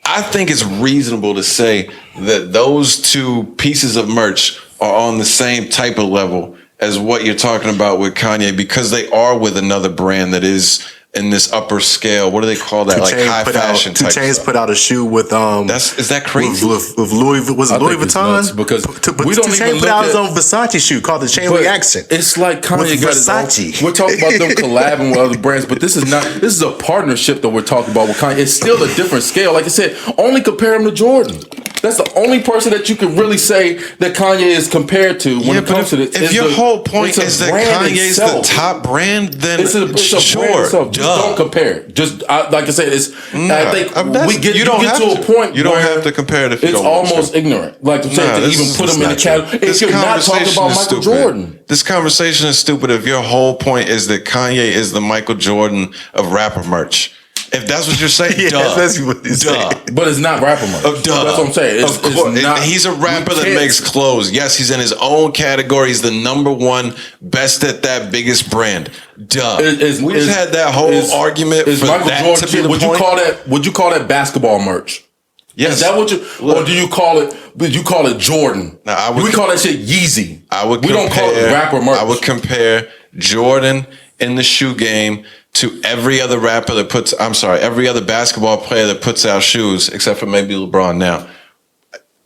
I think it's reasonable to say that those two pieces of merch are on the same type of level as what you're talking about with Kanye because they are with another brand that is in this upper scale. What do they call that? Like high fashion Two type Chainz stuff. put out a shoe with Is that crazy? with Louis was it I Louis think it's nuts Vuitton because but we don't Two even Chainz put look out his at- own Versace shoe called the Chain But Reaction. It's like Kanye With got his own. Versace. We're talking about them collabing with other brands, but this is a partnership that we're talking about with Kanye. It's still a different scale. Like I said, only compare him to Jordan. That's the only person that you can really say that Kanye is compared to when it comes to this. If your whole point is that Kanye's the top brand, then It's a brand sure, itself. Just don't compare. Just like I said, it's. I think you don't get have to a point. You don't where have to compare it if you it's don't want almost to. ignorant. Like I'm saying, Nah, to this even is put just him in the not true. category. If This you're not talking conversation about is Michael stupid. Jordan. This conversation is stupid if your whole point is that Kanye is the Michael Jordan of rapper merch. If that's what you're saying, Yeah, duh. that's what he's Duh. saying. But it's not rapper merch. Duh. That's what I'm saying. It's, Of course. it's not, He's a rapper we that can't- makes clothes. Yes, he's in his own category. He's the number one best at that biggest brand. Duh. We just had that whole argument is for Michael that Jordan, to be the would point. you call that basketball merch? Yes. Is that what you, or do you call it? Would you call it Jordan? No, I would- we call that shit Yeezy. We don't call it rapper merch. I would compare Jordan in the shoe game to every other every other basketball player that puts out shoes, except for maybe LeBron now.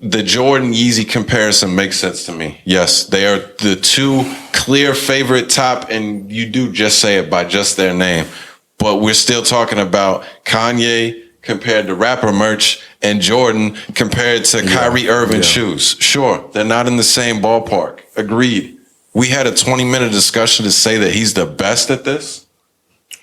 the Jordan Yeezy comparison makes sense to me. Yes, they are the two clear favorite top, and you do just say it by just their name. But we're still talking about Kanye compared to rapper merch and Jordan compared to Kyrie Irving shoes. Sure, they're not in the same ballpark. Agreed. We had a 20-minute discussion to say that he's the best at this.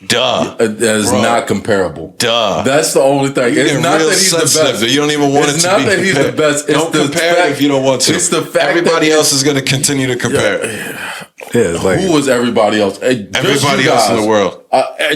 Duh. That is not comparable. Duh. That's the only thing. You're It's not real that he's the sensitive. best. You don't even want It's it to be. not that he's the best. It's Don't the compare fact, it if you don't want to. It's the fact everybody that else is going to continue to compare. Yeah, like, who was everybody else? Everybody else in the world.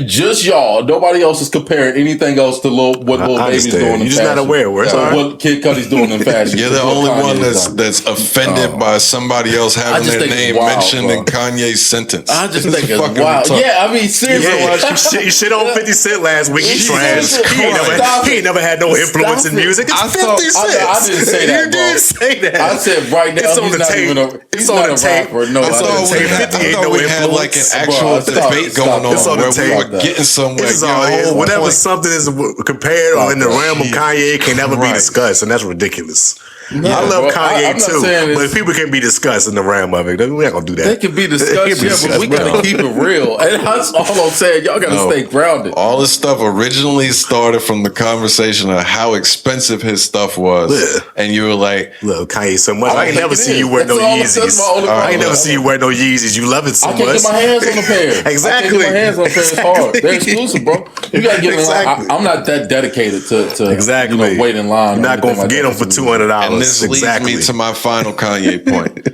Just y'all. Nobody else is comparing anything else to what Lil Baby's doing in fashion. You're just not aware. Where's what Kid Cudi's doing in fashion. You're the only one that's offended by somebody else having their name mentioned in Kanye's sentence. I just think it's wild. Yeah, I mean, seriously. You shit on 50 Cent last week. He trash. He ain't never had no influence in music. It's 50 Cent. I didn't say that, You did say that. I said right now It's on he's the not tape. even It's on the tape. No, It's on the tape. 50 ain't no we had like an actual debate going on where we were getting somewhere. This is all. Whenever something is compared or in the realm of Kanye, it can never be discussed, and that's ridiculous. Yeah, I love Kanye I'm not too, saying but if people can be discussed in the realm of it, we're not gonna do that. They can be discussed, but we gotta keep it real. And that's all I'm saying. Y'all gotta stay grounded. All this stuff originally started from the conversation of how expensive his stuff was, and you were like, "Look, Kanye, so much. I ain't never see you wear no Yeezys. I ain't never see you wear no Yeezys. You love it so much. I can't get my hands on a pair. Exactly. I can't get my hands on a pair. It's hard. They're exclusive, bro. You gotta get in line. I'm not that dedicated to wait in line. You're not gonna forget them for $200. And this leads me to my final Kanye point.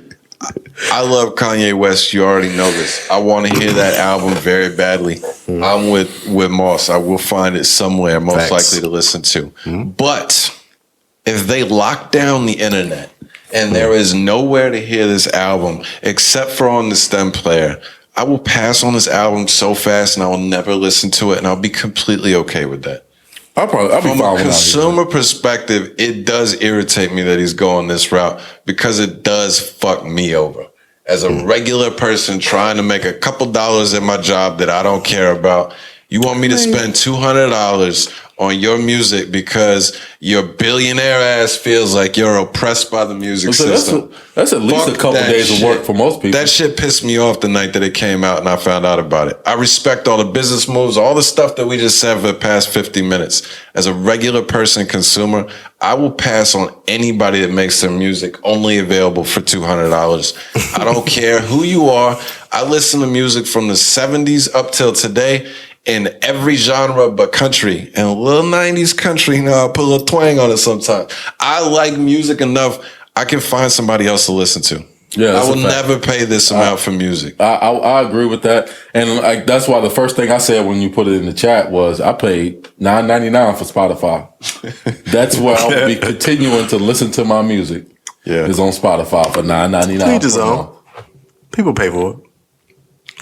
I love Kanye West. You already know this. I want to hear that album very badly. I'm with Moss. I will find it somewhere, most likely to listen to. But if they lock down the internet and there is nowhere to hear this album except for on the stem player, I will pass on this album so fast and I will never listen to it, and I'll be completely okay with that. I'll be From fine a consumer perspective, it does irritate me that he's going this route because it does fuck me over. As a regular person trying to make a couple dollars at my job that I don't care about, you want me to spend $200 on your music because your billionaire ass feels like you're oppressed by the music system. That's at least a couple days of work for most people. That shit pissed me off the night that it came out and I found out about it. I respect all the business moves, all the stuff that we just said for the past 50 minutes. As a regular person consumer, I will pass on anybody that makes their music only available for $200. I don't care who you are. I listen to music from the 70s up till today in every genre but country, and a little 90s country. You know, I'll put a little twang on it sometimes. I like music enough I can find somebody else to listen to. Yeah, I will never pay this amount for music. I agree with that, and that's why the first thing I said when you put it in the chat was I paid $9.99 for Spotify. That's where I will be continuing to listen to my music. Yeah, is on Spotify for $9.99. Each his own. People pay for it.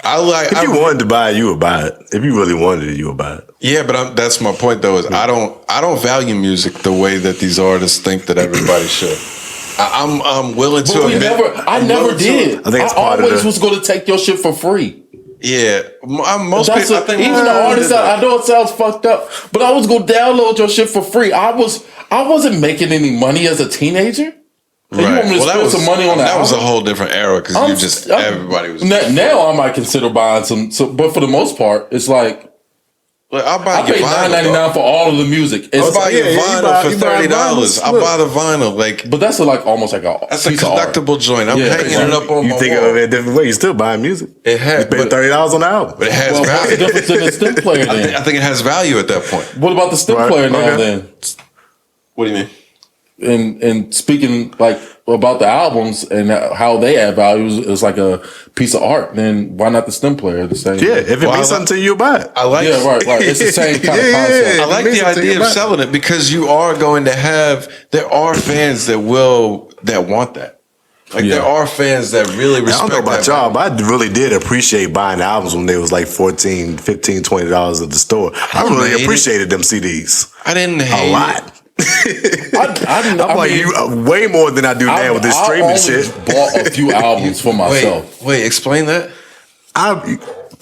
If you wanted to buy it, you would buy it. If you really wanted it, you would buy it. Yeah, but that's my point though. Is I don't value music the way that these artists think that everybody should. I'm willing to admit. I never did. I always was going to take your shit for free. Yeah, most people. I think even the artists. I know it sounds fucked up, but I was going to download your shit for free. I wasn't making any money as a teenager. Right. You want me to spend some money on that? That was a whole different era because everybody was. Now I might consider buying some, but for the most part, it's like. Look, I paid $9.99 for all of the music. I'll buy your vinyl for $30. I buy the vinyl, but that's almost like that's a collectible joint. I'm hanging it up on my wall. You think of it a different way. You're still buying music. It has. You paid $30 on the album. But it has value. What's the difference in the stem player then? I think it has value at that point. What about the stem player now then? What do you mean? And speaking like about the albums and how they add value is like a piece of art, then why not the stem player the same? Yeah, if it means something to you, buy it. I like right. It's the same kind of concept. I like the idea of selling it because you are going to there are fans that want that. Like there are fans that really respect. I don't know about y'all, but I really did appreciate buying albums when they was like $14, $15, $20 at the store. I really appreciated them CDs. I didn't hate a lot. I'm like you way more than I do now with this streaming shit. Bought a few albums for myself. Wait, explain that.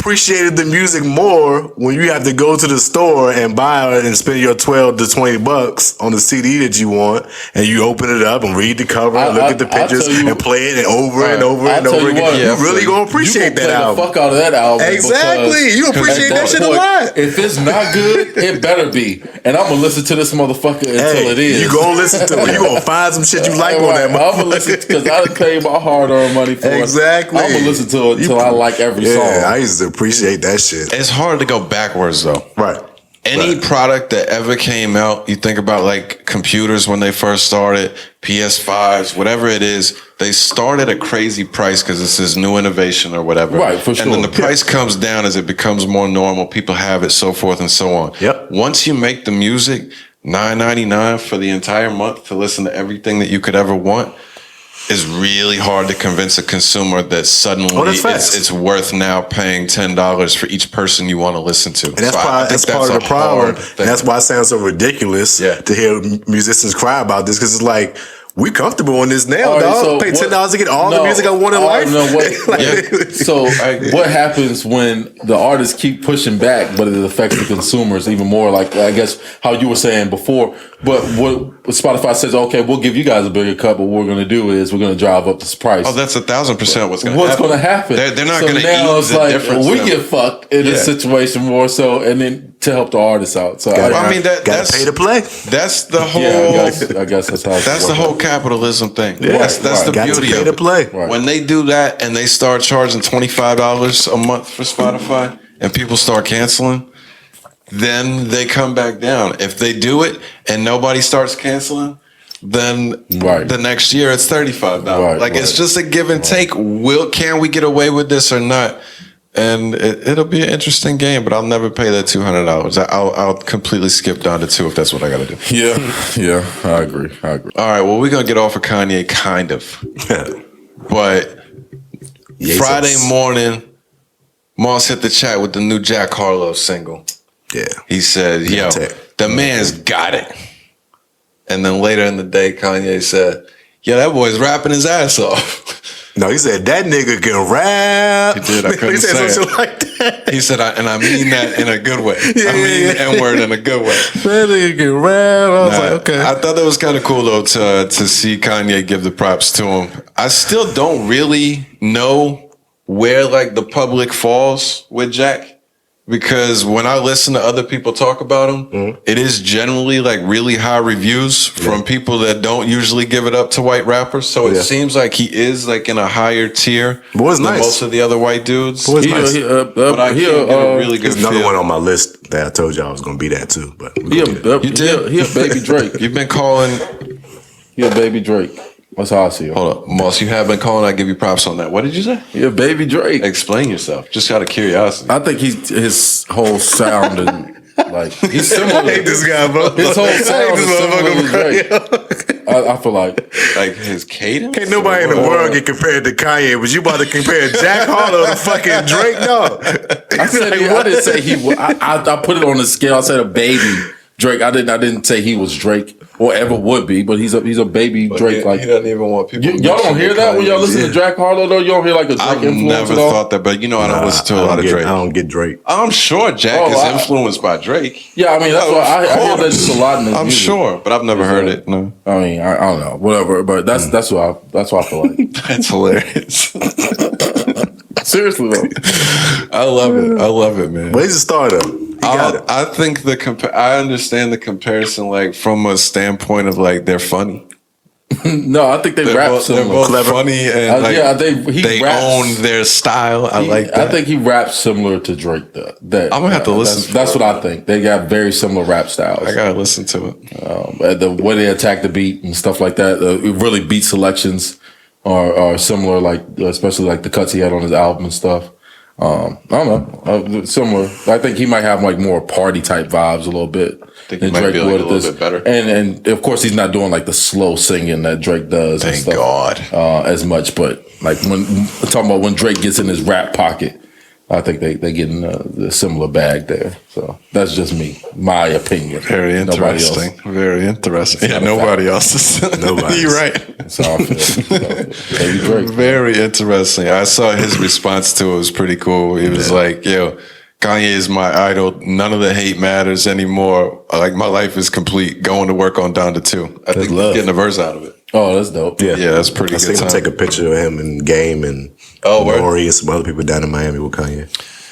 appreciated the music more when you have to go to the store and buy it and spend your $12 to $20 on the CD that you want, and you open it up and read the cover and look at the pictures and play it over and over and over again. You really gonna appreciate that album. The fuck out of that album. Exactly. You appreciate that shit a lot. If it's not good, it better be. And I'm gonna listen to this motherfucker until it is. You gonna listen to it. You gonna find some shit you like on that motherfucker. I'm gonna listen because I done paid my hard-earned money for it. Exactly. I'm gonna listen to it until I like every song. I used to appreciate that shit. It's hard to go backwards though. Right. Any product that ever came out, you think about like computers when they first started, PS5s, whatever it is, they start at a crazy price because it's this new innovation or whatever. Right, for sure. And then the price comes down as it becomes more normal. People have it, so forth and so on. Yep. Once you make the music, $9.99 for the entire month to listen to everything that you could ever want is really hard to convince a consumer that suddenly it's worth now paying $10 for each person you want to listen to. And that's part of the problem. And that's why it sounds so ridiculous to hear musicians cry about this, because it's like, we comfortable in this now, dog. So pay $10 to get all the music I want in life. So what happens when the artists keep pushing back, but it affects the consumers even more? Like, I guess how you were saying before. But what Spotify says, okay, we'll give you guys a bigger cut, but what we're going to do is we're going to drive up this price. Oh, that's 1,000% what's going to happen. They're not going to now eat it's the like, difference. We get fucked in this situation more so, and then to help the artists out. So that's pay to play. That's the whole. I guess that's how. That's the whole capitalism thing. Yeah, that's the beauty of it. Play. Right. When they do that and they start charging $25 a month for Spotify, and people start canceling, then they come back down. If they do it and nobody starts canceling, then the next year it's $35. It's just a give and take. Can we get away with this or not? And it'll be an interesting game, but I'll never pay that $200. I'll completely skip down to $2 if that's what I got to do. Yeah, I agree. All right, well, we're gonna get off of Kanye, kind of, but Friday morning, Moss hit the chat with the new Jack Harlow single. Yeah, he said, "Yo, the man's got it." And then later in the day, Kanye said, "Yeah, that boy's rapping his ass off." No, he said that nigga can rap. He did. I couldn't say something like that. He said, and I mean that in a good way. I mean the N-word in a good way. That nigga can rap. I was like, okay. I thought that was kind of cool though to see Kanye give the props to him. I still don't really know where like the public falls with Jack. Because when I listen to other people talk about him, it is generally like really high reviews from people that don't usually give it up to white rappers. So it seems like he is like in a higher tier than most of the other white dudes. But I can't get a really good there's another feel. one on my list that I told you I was going to be that too. But he a baby Drake. You've been calling. He a baby Drake. That's how I see it. Hold up, Moss, you have been calling. I give you props on that. What did you say? Yeah, baby Drake. Explain yourself. Just out of curiosity. I think his whole sound and like he's similar. I hate this guy, bro. His whole sound is similar to Drake. I feel like his cadence. Can't nobody in the world get compared to Kanye, but you about to compare Jack Harlow to fucking Drake? No, I didn't say he was. I put it on the scale. I said a baby Drake. I didn't say he was Drake or ever would be, but he's a baby Drake. He doesn't even want people. Y'all don't hear that when y'all listen to Jack Harlow though. You don't hear like a Drake influence. I've never thought that, but I don't listen to a lot of Drake. I don't get Drake. I'm sure Jack is influenced by Drake. Yeah, I mean that's why I hear that just a lot in his I'm music. sure, but I've never heard it. No, I mean I don't know, whatever. But that's what I feel like. That's hilarious. Seriously though, I love it, man. But he's a starter. I think I understand the comparison, like from a standpoint of like they're funny. No, I think they rap similar. They're both funny and they raps, own their style. I like that. I think he raps similar to Drake. Though. I'm gonna have to listen. That's what I think. They got very similar rap styles. I gotta listen to it. The way they attack the beat and stuff like that. Really, beat selections are similar. Like especially like the cuts he had on his album and stuff. I don't know. Similar. I think he might have like more party type vibes a little bit. I think he might be like a little bit better. And of course he's not doing like the slow singing that Drake does. Thank and stuff, God. as much. But like when talking about when Drake gets in his rap pocket, I think they getting a similar bag there. So that's just me, my opinion. Very interesting. Very interesting. Yeah, nobody else is. Nobody. You're right. That's how I feel. Baby Drake. Very interesting. I saw his response to it. It was pretty cool. He was like, yo, Kanye is my idol. None of the hate matters anymore. Like, my life is complete. Going to work on Donda 2. I think he's getting a verse out of it. Oh, that's dope. Yeah, that's pretty I good. seen him take a picture of him in Game and word? Nori and some other people down in Miami with Kanye.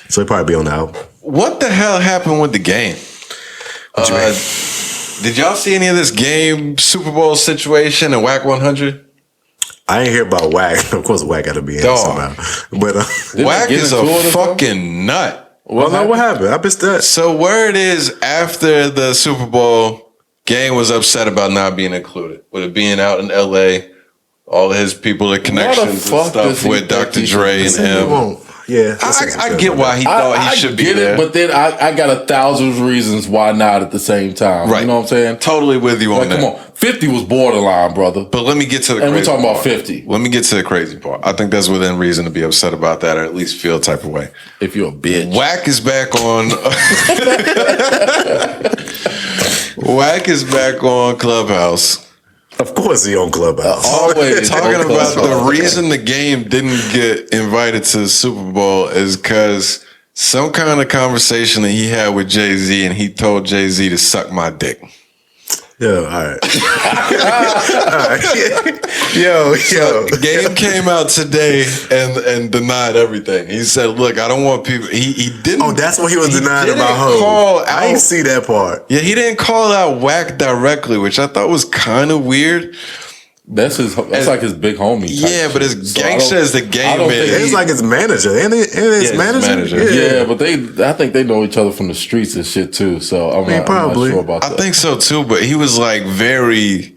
So he'll probably be on the album. What the hell happened with the Game? Did y'all see any of this Game Super Bowl situation and Whack 100? I ain't hear about Whack. Of course, Whack got to be in it somehow. But Whack is a fucking nut. what happened? I missed that. So word is, after the Super Bowl, Game was upset about not being included. With it being out in LA, all of his people, the connections and stuff with Dr. Dre and him. Yeah, I get why he thought he should be there. But then I got 1,000 reasons why not at the same time. Right. You know what I'm saying? Totally with you on that. Come on. 50 was borderline, brother. But let me get to the And we're crazy talking about part. 50. Let me get to the crazy part. I think that's within reason to be upset about that, or at least feel type of way. If you're a bitch. Whack is back on. Whack is back on Clubhouse. Of course he on Clubhouse. Always Talking on about Clubhouse. the reason the Game didn't get invited to the Super Bowl is because some kind of conversation that he had with Jay-Z, and he told Jay-Z to suck my dick. Yeah, all right. All right. Yo. Game came out today and denied everything. He said, "Look, I don't want people." He didn't. Oh, that's what he was denying didn't about call Hov. I out- didn't see that part. Yeah, he didn't call out Whack directly, which I thought was kind of weird. That's like his big homie. type Yeah, but shit. his So I gangsta don't- is the I Game don't man. think It's like his manager. Ain't it his his manager? manager. Yeah, but I think they know each other from the streets and shit too. So I'm not probably. sure about I that. think so too, but he was like very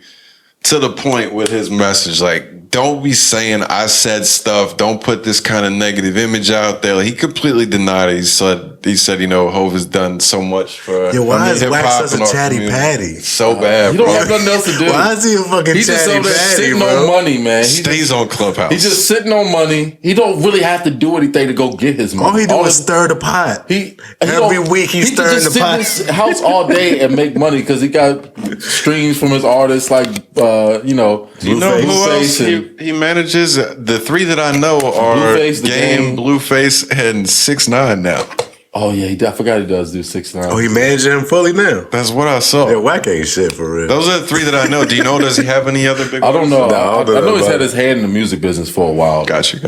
to the point with his message. Like, don't be saying I said stuff. Don't put this kind of negative image out there. Like, he completely denied it. He said, you know, Hov has done so much for Why is hip-hop Wax such and a our chatty community. patty? So bad, You don't bro. have nothing else to do. Why is he a fucking He's just chatty over there patty, sitting bro? on money, man. Stays on Clubhouse. He's just sitting on money. He don't really have to do anything to go get his money. All he do is his- stir the pot. Every don't- week he's he can stirring just the sit pot. in his house all day and make money because he got streams from his artists like You know Blueface. who else and- he manages? The three that I know are Blueface, The Game, Game. Blueface, and 6ix9ine now. Oh yeah, I forgot he does do 6ix9ine. Oh, he managing him fully now. That's what I saw. Yeah, Whack ain't shit for real. Those are the three that I know. Do you know? Does he have any other big? I don't know. No, I don't I know know he's about had it. his hand in the music business for a while. Gotcha.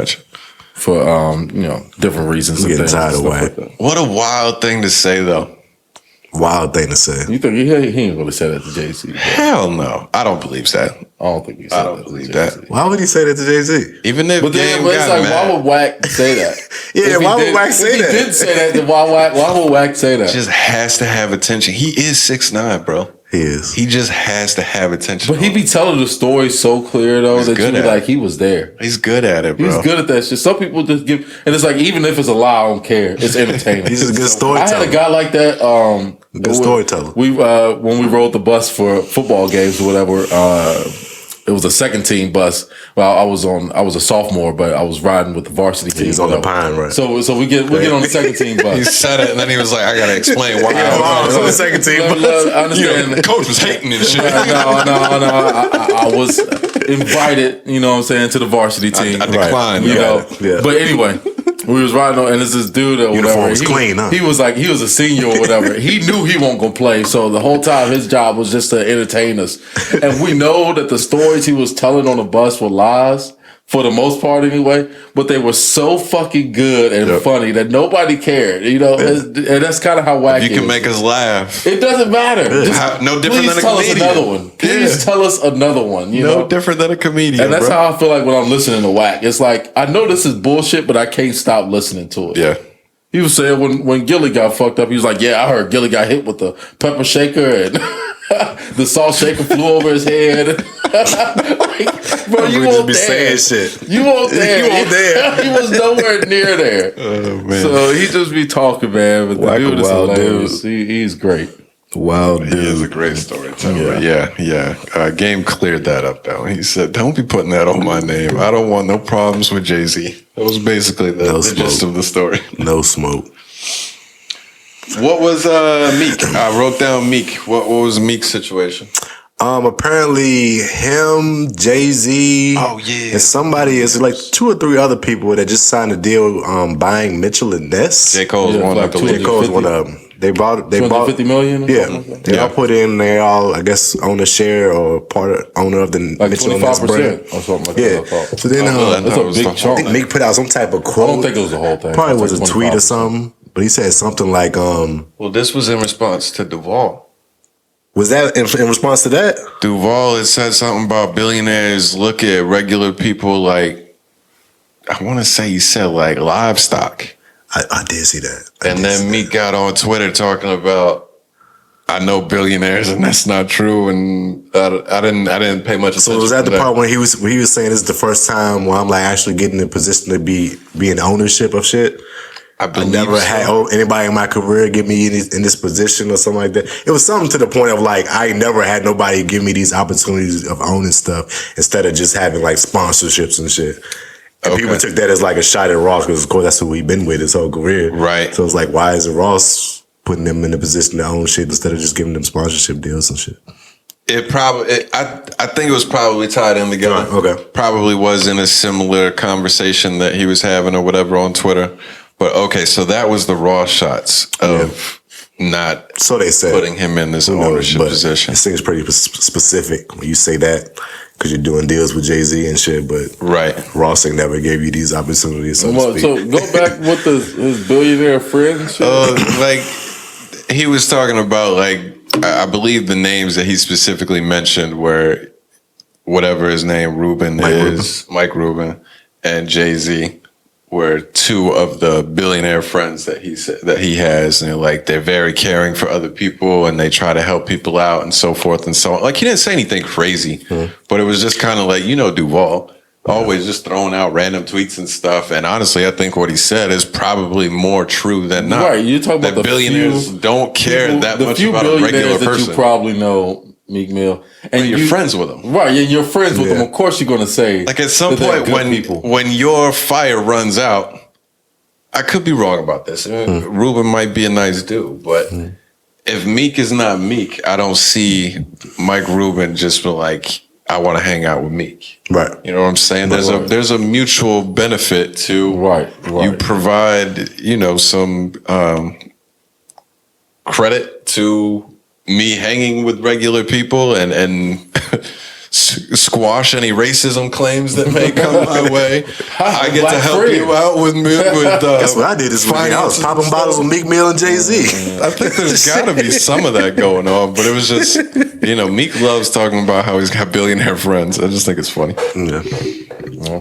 For different reasons. I'm and getting things tired and of stuff Whack. like that. What a wild thing to say, though. Wild thing to say. You think he ain't really said that to Jay-Z? Hell no. I don't believe that. I don't think he said I don't that to believe Jay-Z. that. Why would he say that to Jay-Z? Even if But then Game but it's got like, mad, why would Wack say that? Yeah, If he why would did- Wack say if that? He did say that. Then why would Wack say that? just has to have attention. He is 6ix9ine, bro. He is. He just has to have attention. But he be telling the story so clear though He's that you good be at like it. he was there. He's good at it, bro. He's good at that shit. Some people just give, and it's like even if it's a lie, I don't care. It's entertaining. He's a good I storyteller. had a guy like that. Good storyteller. We when we rode the bus for football games or whatever. It was a second team bus. Well, I was a sophomore, but I was riding with the varsity team. He's on the whatever. pine, right? So we get on the second team He bus. said it, and then he was like, "I gotta explain why." I was on the second team. I understand. the coach was hating and shit. No. I was invited, you know what I'm saying, to the varsity team. I declined. You Yeah. know. Yeah. But anyway, we was riding on, and it's this dude or whatever. Uniform was clean, huh? He was a senior or whatever. He knew he wasn't gonna play, so the whole time his job was just to entertain us. And we know that the stories he was telling on the bus were lies. For the most part, anyway, but they were so fucking good and funny that nobody cared, you know. And that's kind of how Wack You can is. make us laugh. It doesn't matter. Just No different please than a tell us comedian. another one. Please tell us another one. You No know, different than a comedian, and that's bro. how I feel like when I'm listening to Wack. It's like I know this is bullshit, but I can't stop listening to it. Yeah. He was saying when Gilly got fucked up, he was like, "Yeah, I heard Gilly got hit with the pepper shaker and the salt shaker flew over his head." Like, bro, you We won't just be there. saying shit. You won't there. You won't there. He was nowhere near there. Oh man. So he just be talking, man. But the Wack a dude is wild hilarious. He's great. Wild He is a dude. great storyteller. Yeah. Game cleared that up though. He said, "Don't be putting that on my name. I don't want no problems with Jay-Z." That was basically the gist of the story. No smoke. What was Meek? I wrote down Meek. What was Meek's situation? Apparently him, Jay-Z, and somebody is like 2 or 3 other people that just signed a deal buying Mitchell and Ness. J. Cole's one like of the J. Cole's one of them. They bought 250 million? Or Yeah, something like that? they all put in. They all, I guess, own a share or owner of the Like Mitchell and Ness 25% brand. or something like Yeah. that. I thought. So then, That's a big I chunk. think Meek put out some type of I quote. don't think it was the whole thing. Probably was a Like tweet or 25%. something, but he said something like, Well, this was in response to Duvall. was that in response to that? Duvall had said something about billionaires look at regular people like, I want to say he said like livestock. I did see that. And then Meek got on Twitter talking about, I know billionaires and that's not true. And I didn't pay much attention. So was that to the part when he was saying this is the first time where I'm like actually getting in a position to be in ownership of shit? I I never had anybody in my career give me in this position or something like that. It was something to the point of like, I never had nobody give me these opportunities of owning stuff instead of just having like sponsorships and shit. And people took that as like a shot at Ross because, of course, that's who we've been with his whole career. Right. So it's like, why isn't Ross putting them in a position to own shit instead of just giving them sponsorship deals and shit? I think it was probably tied in together. Okay. Probably was in a similar conversation that he was having or whatever on Twitter. But okay, so that was the raw shots of not So they said. putting him in this Who knows, ownership but position. It seems pretty specific when you say that because you're doing deals with Jay-Z and shit, but Right. Ross ain't never gave you these opportunities, so to Well, speak. so go back with his billionaire friends. Like he was talking about like I believe the names that he specifically mentioned were whatever his name Mike Rubin and Jay-Z were 2 of the billionaire friends that he said that he has, and they're very caring for other people and they try to help people out and so forth and so on. Like he didn't say anything crazy, but it was just kind of like, Duvall always just throwing out random tweets and stuff. And honestly, I think what he said is probably more true than not. Right, you're talking about that the billionaires few don't care people- that the much few about a regular billionaires that person. you probably know, Meek Mill, and You're friends with them. right? And you're friends with Yeah. them. Of course, you're going to say Like at some that they're point good when your fire runs out, I could be wrong about this. Ruben might be a nice dude, but if Meek is not Meek, I don't see Mike Rubin just be like, I want to hang out with Meek. Right. You know what I'm saying? There's a mutual benefit to Right. you provide, some credit to me hanging with regular people and squash any racism claims that may come my way. I get to help you out with That's what I did this weekend. I was finances popping and bottles stuff. with Meek Mill and Jay-Z. I think there's got to be some of that going on, but it was just, Meek loves talking about how he's got billionaire friends. I just think it's funny. Yeah.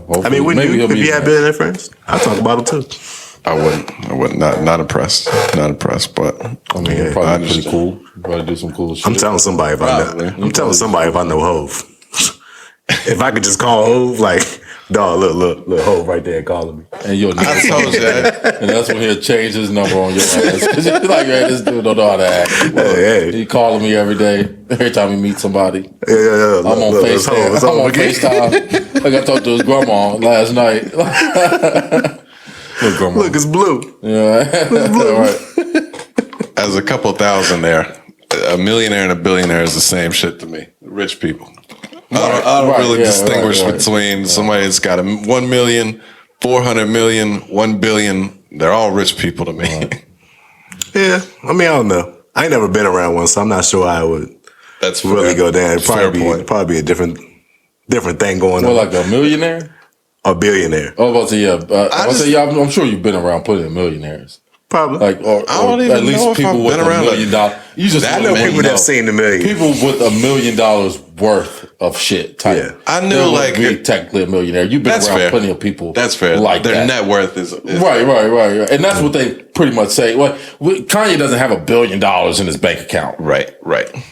Well, I mean, maybe if he'll be you had billionaire friends, I'd talk about them too. I wouldn't, not impressed, but I mean, it'd probably be pretty cool. Probably do some cool shit. I'm telling somebody if I Probably. know. I'm telling somebody if I know Hove. If I could just call Hove, like, dog, look, Hove right there calling me. and you'll never I told you that. and that's when he'll change his number on your ass. Because you're like, man, this dude don't know how to act. Hey. He calling me every day, every time he meets somebody. Yeah. I'm on it's Hove, FaceTime. it's I'm Hove on again. FaceTime. Like I talked to his grandma last night. Look, grandma. Look, it's blue. Yeah. All right. As a couple thousand there, a millionaire and a billionaire is the same shit to me. Rich people. I don't Right, really yeah, distinguish right. between somebody that's got 1 million, 400 million, 1 billion. They're all rich people to me. Yeah, I mean, I don't know. I ain't never been around one, so I'm not sure I would That's really fair. go down. It'd Fair probably point. be a different thing going Well, on. like a millionaire? A billionaire, Oh, I was about to say, yeah. I was just- say, yeah, I'm sure you've been around plenty of millionaires. probably. Like, or I don't or even at least know if people I've with been $1 around million. You just I know wouldn't people that've seen the million. People with $1 million worth of shit. Type. Yeah. I knew, They like, wouldn't be technically a millionaire. You've been That's around fair. plenty of people. That's fair. Like Their that. net worth is Right, and that's what they pretty much say. Well, Kanye doesn't have $1 billion in his bank account. right.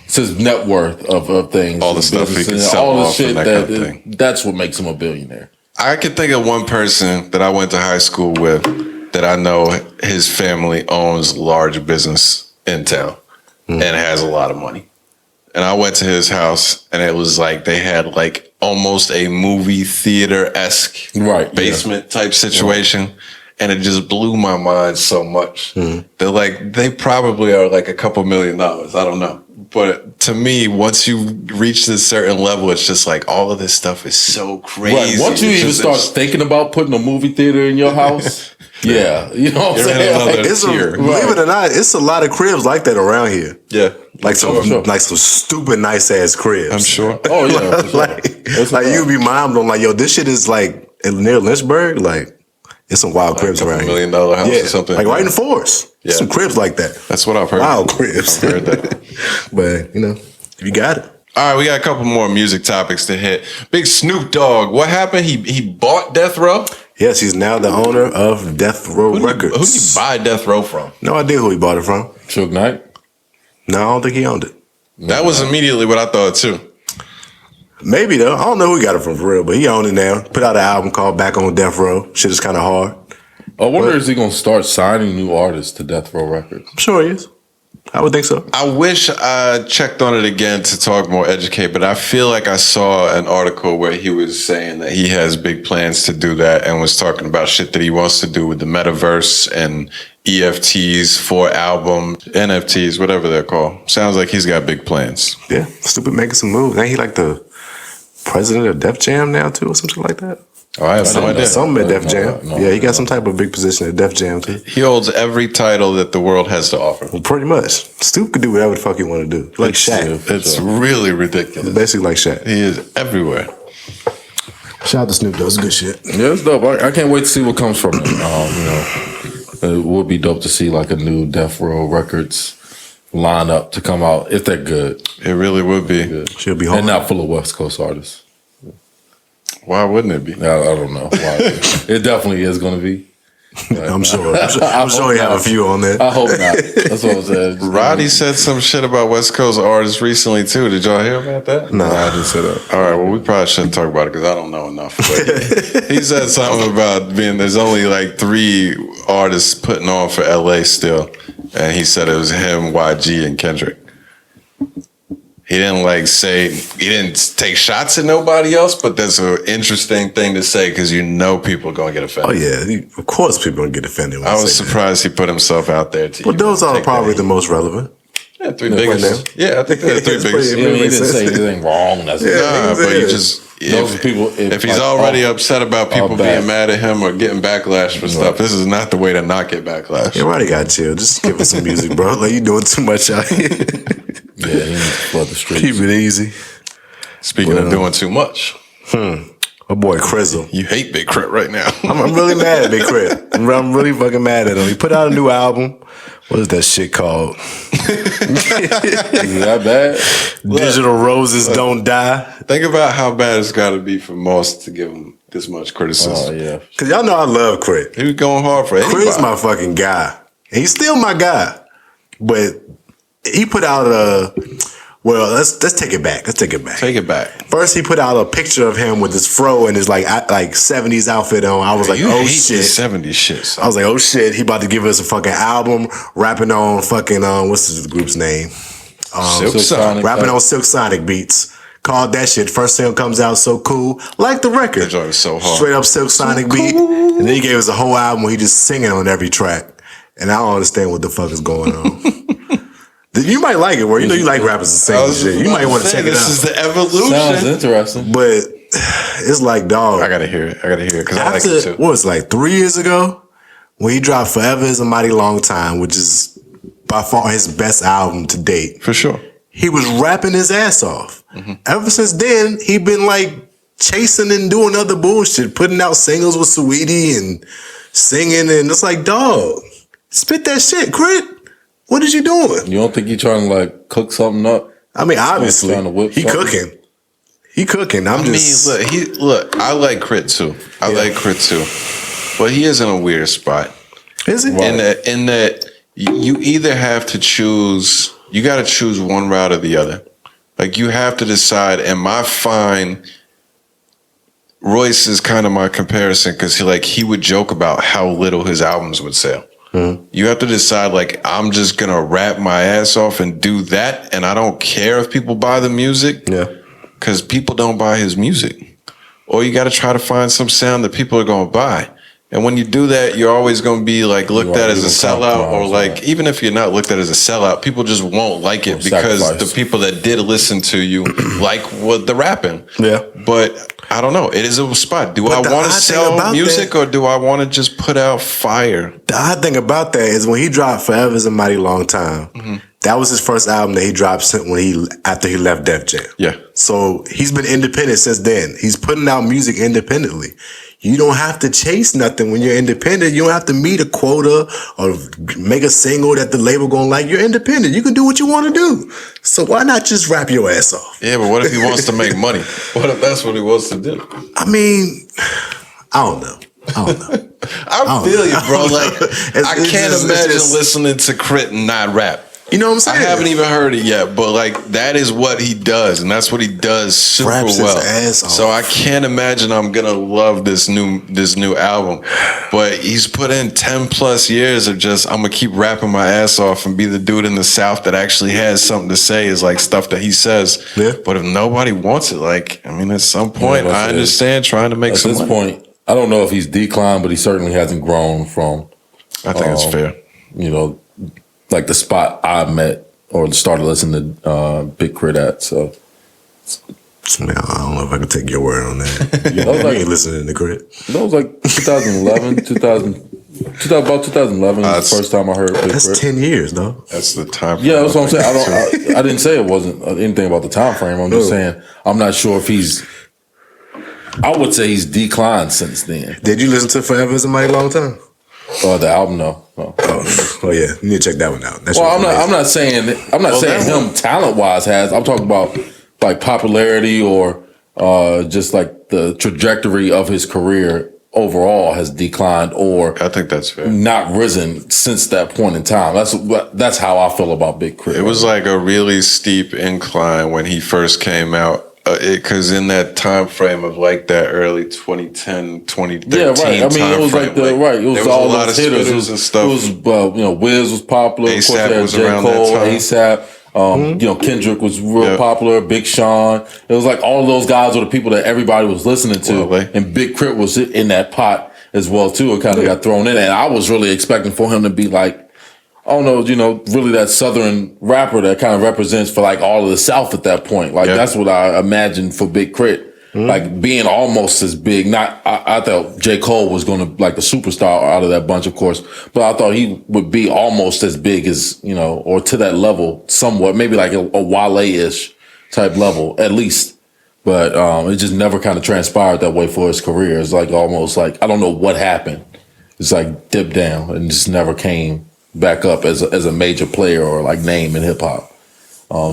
It's his net worth of things, All the stuff he business, can and sell all the off shit and that kind of thing. That's what makes him a billionaire. I could think of one person that I went to high school with that I know his family owns large business in town. and has a lot of money. And I went to his house, and it was like they had like almost a movie theater-esque basement type situation. And it just blew my mind so much. They're like, they probably are like a couple $1 million. I don't know. But to me, once you reach this certain level, it's just like all of this stuff is so crazy. Right. Once you even start thinking about putting a movie theater in your house, you know what I'm saying? Believe it or not, it's a lot of cribs like that around here. Yeah. Like some stupid nice ass cribs. I'm sure. Oh yeah. For sure. like you'd be mind blown. Like, yo, this shit is like near Lynchburg. Like, it's some wild cribs around here. $1 million house or something. Like right in the forest. Yeah. Some cribs like that. That's what I've heard. Wild cribs. I've heard that. But, you know, you got it. All right, we got a couple more music topics to hit. Big Snoop Dogg. What happened? He bought Death Row? Yes, he's now the owner of Death Row Records. Who did he buy Death Row from? No idea who he bought it from. Suge Knight? No, I don't think he owned it. That was immediately what I thought too. Maybe though. I don't know who he got it from for real, but he owned it now. Put out an album called Back on Death Row. Shit is kind of hard. I wonder is he going to start signing new artists to Death Row Records? I'm sure he is. I would think so. I wish I checked on it again to talk more educate, but I feel like I saw an article where he was saying that he has big plans to do that and was talking about shit that he wants to do with the metaverse and EFTs for album, NFTs, whatever they're called. Sounds like he's got big plans. Yeah, Stupid making some moves. Ain't he like the president of Def Jam now too or something like that? Oh, I have no idea. Something at Def Jam. Yeah, he got some type of big position at Def Jam too. He holds every title that the world has to offer. Well, pretty much. Stoop could do whatever the fuck he want to do. Like Shaq. It's really ridiculous. Basically like Shaq. He is everywhere. Shout out to Snoop, though. It's good shit. Yeah, it's dope. I can't wait to see what comes from it. It would be dope to see like a new Death Row Records lineup to come out if they're good. It really would be. She'll be hard. And not full of West Coast artists. Why wouldn't it be? I don't know why. It definitely is going to be. I'm sure. I'm sure you have a few on there. I hope not. That's what I'm saying. Roddy said some shit about West Coast artists recently too. Did y'all hear about that? No, I didn't say that. All right, well, we probably shouldn't talk about it because I don't know enough. But he said something about there's only like 3 artists putting on for LA still. And he said it was him, YG, and Kendrick. He didn't he didn't take shots at nobody else, but that's an interesting thing to say because people are going to get offended. Oh, yeah. Of course people are going to get offended. I was surprised he put himself out there. But those are probably the most relevant. Yeah, 3 biggest. Yeah, I think they're 3 biggest. He didn't say anything wrong. But you just if he's already upset about people being mad at him or getting backlash for stuff, this is not the way to not get backlash. Yeah, Roddy got chill. Just give us some music, bro. Like you doing too much out here. Yeah, he needs to flood the streets. Keep it easy. Speaking of doing too much. My boy Crizzle. You hate Big Crit right now. I'm really mad at Big Crit. I'm really fucking mad at him. He put out a new album. What is that shit called? Is that bad? Digital Roses Don't Die. Think about how bad it's got to be for Moss to give him this much criticism. Oh, yeah. Because y'all know I love Crit. He was going hard for anybody. Crit's my fucking guy. And he's still my guy. But he put out let's take it back. Let's take it back. Take it back. First, he put out a picture of him with his fro and his like 70s outfit on. I was like, you oh hate shit. 70s shit. So. I was like, oh shit. He about to give us a fucking album rapping on fucking, what's the group's name? Silk Sonic. Rapping on Silk Sonic beats. Called that shit. First single comes out so cool. Like the record. That joint was so hard. Straight up Silk Sonic beat. And then he gave us a whole album where he just singing on every track. And I don't understand what the fuck is going on. You might like it, where you like rappers and singing shit. You might want to check it out. This is the evolution. Sounds interesting. But it's like, dog. I gotta hear it because I like it too. What was it, like 3 years ago? When he dropped Forever Is a Mighty Long Time, which is by far his best album to date. For sure. He was rapping his ass off. Mm-hmm. Ever since then, he been like chasing and doing other bullshit, putting out singles with Saweetie and singing, and it's like, dog, spit that shit, Crit. What is you doing? You don't think he's trying to like cook something up? I mean, obviously, he something? cooking. He cooking. Look, I like Crit too. I like Crit too. But he is in a weird spot. Is he? In that you either have to choose, you got to choose one route or the other. Like you have to decide, am I fine? Royce is kind of my comparison because he would joke about how little his albums would sell. You have to decide, like, I'm just gonna rap my ass off and do that, and I don't care if people buy the music. Yeah. Because people don't buy his music. Or you got to try to find some sound that people are going to buy. And when you do that, you're always going to be like looked at as a sellout, or like, even if you're not looked at as a sellout, people just won't like it because the people that did listen to you like what the rapping. Yeah. But I don't know. It is a spot. Do I want to sell music or do I want to just put out fire? The odd thing about that is when he dropped Forever's a Mighty Long Time, that was his first album that he dropped after he left Def Jam. Yeah. So he's been independent since then. He's putting out music independently. You don't have to chase nothing when you're independent. You don't have to meet a quota or make a single that the label gonna like. You're independent. You can do what you want to do. So why not just rap your ass off? Yeah, but what if he wants to make money? What if that's what he wants to do? I mean, I don't know. I feel you, bro. Like, I can't imagine listening to Crit and not rap. You know what I'm saying? I haven't even heard it yet, but like that is what he does, and that's what he does super Raps well. his ass off. So I can't imagine I'm gonna love this new album. But he's put in 10+ years of just I'm gonna keep rapping my ass off and be the dude in the South that actually has something to say, is like stuff that he says. Yeah. But if nobody wants it, like, I mean, at some point, I understand trying to make some money. At this point, I don't know if he's declined, but he certainly hasn't grown from. I think it's fair. You know, like the spot I met or started listening to Big Crit at. So, man, I don't know if I can take your word on that. you ain't listening to Crit. That was like 2011, 2011 was the first time I heard Big Crit. That's 10 years, though. That's the time. Yeah, that's what I'm saying. I didn't say it wasn't anything about the time frame. I'm just saying I'm not sure if he's. I would say he's declined since then. Did you listen to Forever's a Mighty Long Time? The album, no. Oh yeah, you need to check that one out. That's I'm not saying him talent wise has. I'm talking about like popularity or just like the trajectory of his career overall has declined, or I think that's fair. Not risen since that point in time. That's how I feel about Big Crit. It was like a really steep incline when he first came out. Because in that time frame of like that early 2010, 2013 yeah, right. I mean, it was frame, like it was there all was a lot those of hitters. Spitters and stuff. It was, Wiz was popular. A$AP of course, was J. around Cole, that time. A$AP. Kendrick was real popular. Big Sean. It was like all of those guys were the people that everybody was listening to, and Big Crit was in that pot as well too. It kind of got thrown in, and I was really expecting for him to be like, I don't know, really that Southern rapper that kind of represents for like all of the South at that point. Like that's what I imagined for Big Crit. Like being almost as big. I thought J. Cole was going to like the superstar out of that bunch, of course, but I thought he would be almost as big as, or to that level somewhat, maybe like a Wale-ish type level at least. But it just never kind of transpired that way for his career. It's like almost like, I don't know what happened. It's like dipped down and just never came back up as a major player or like name in hip hop.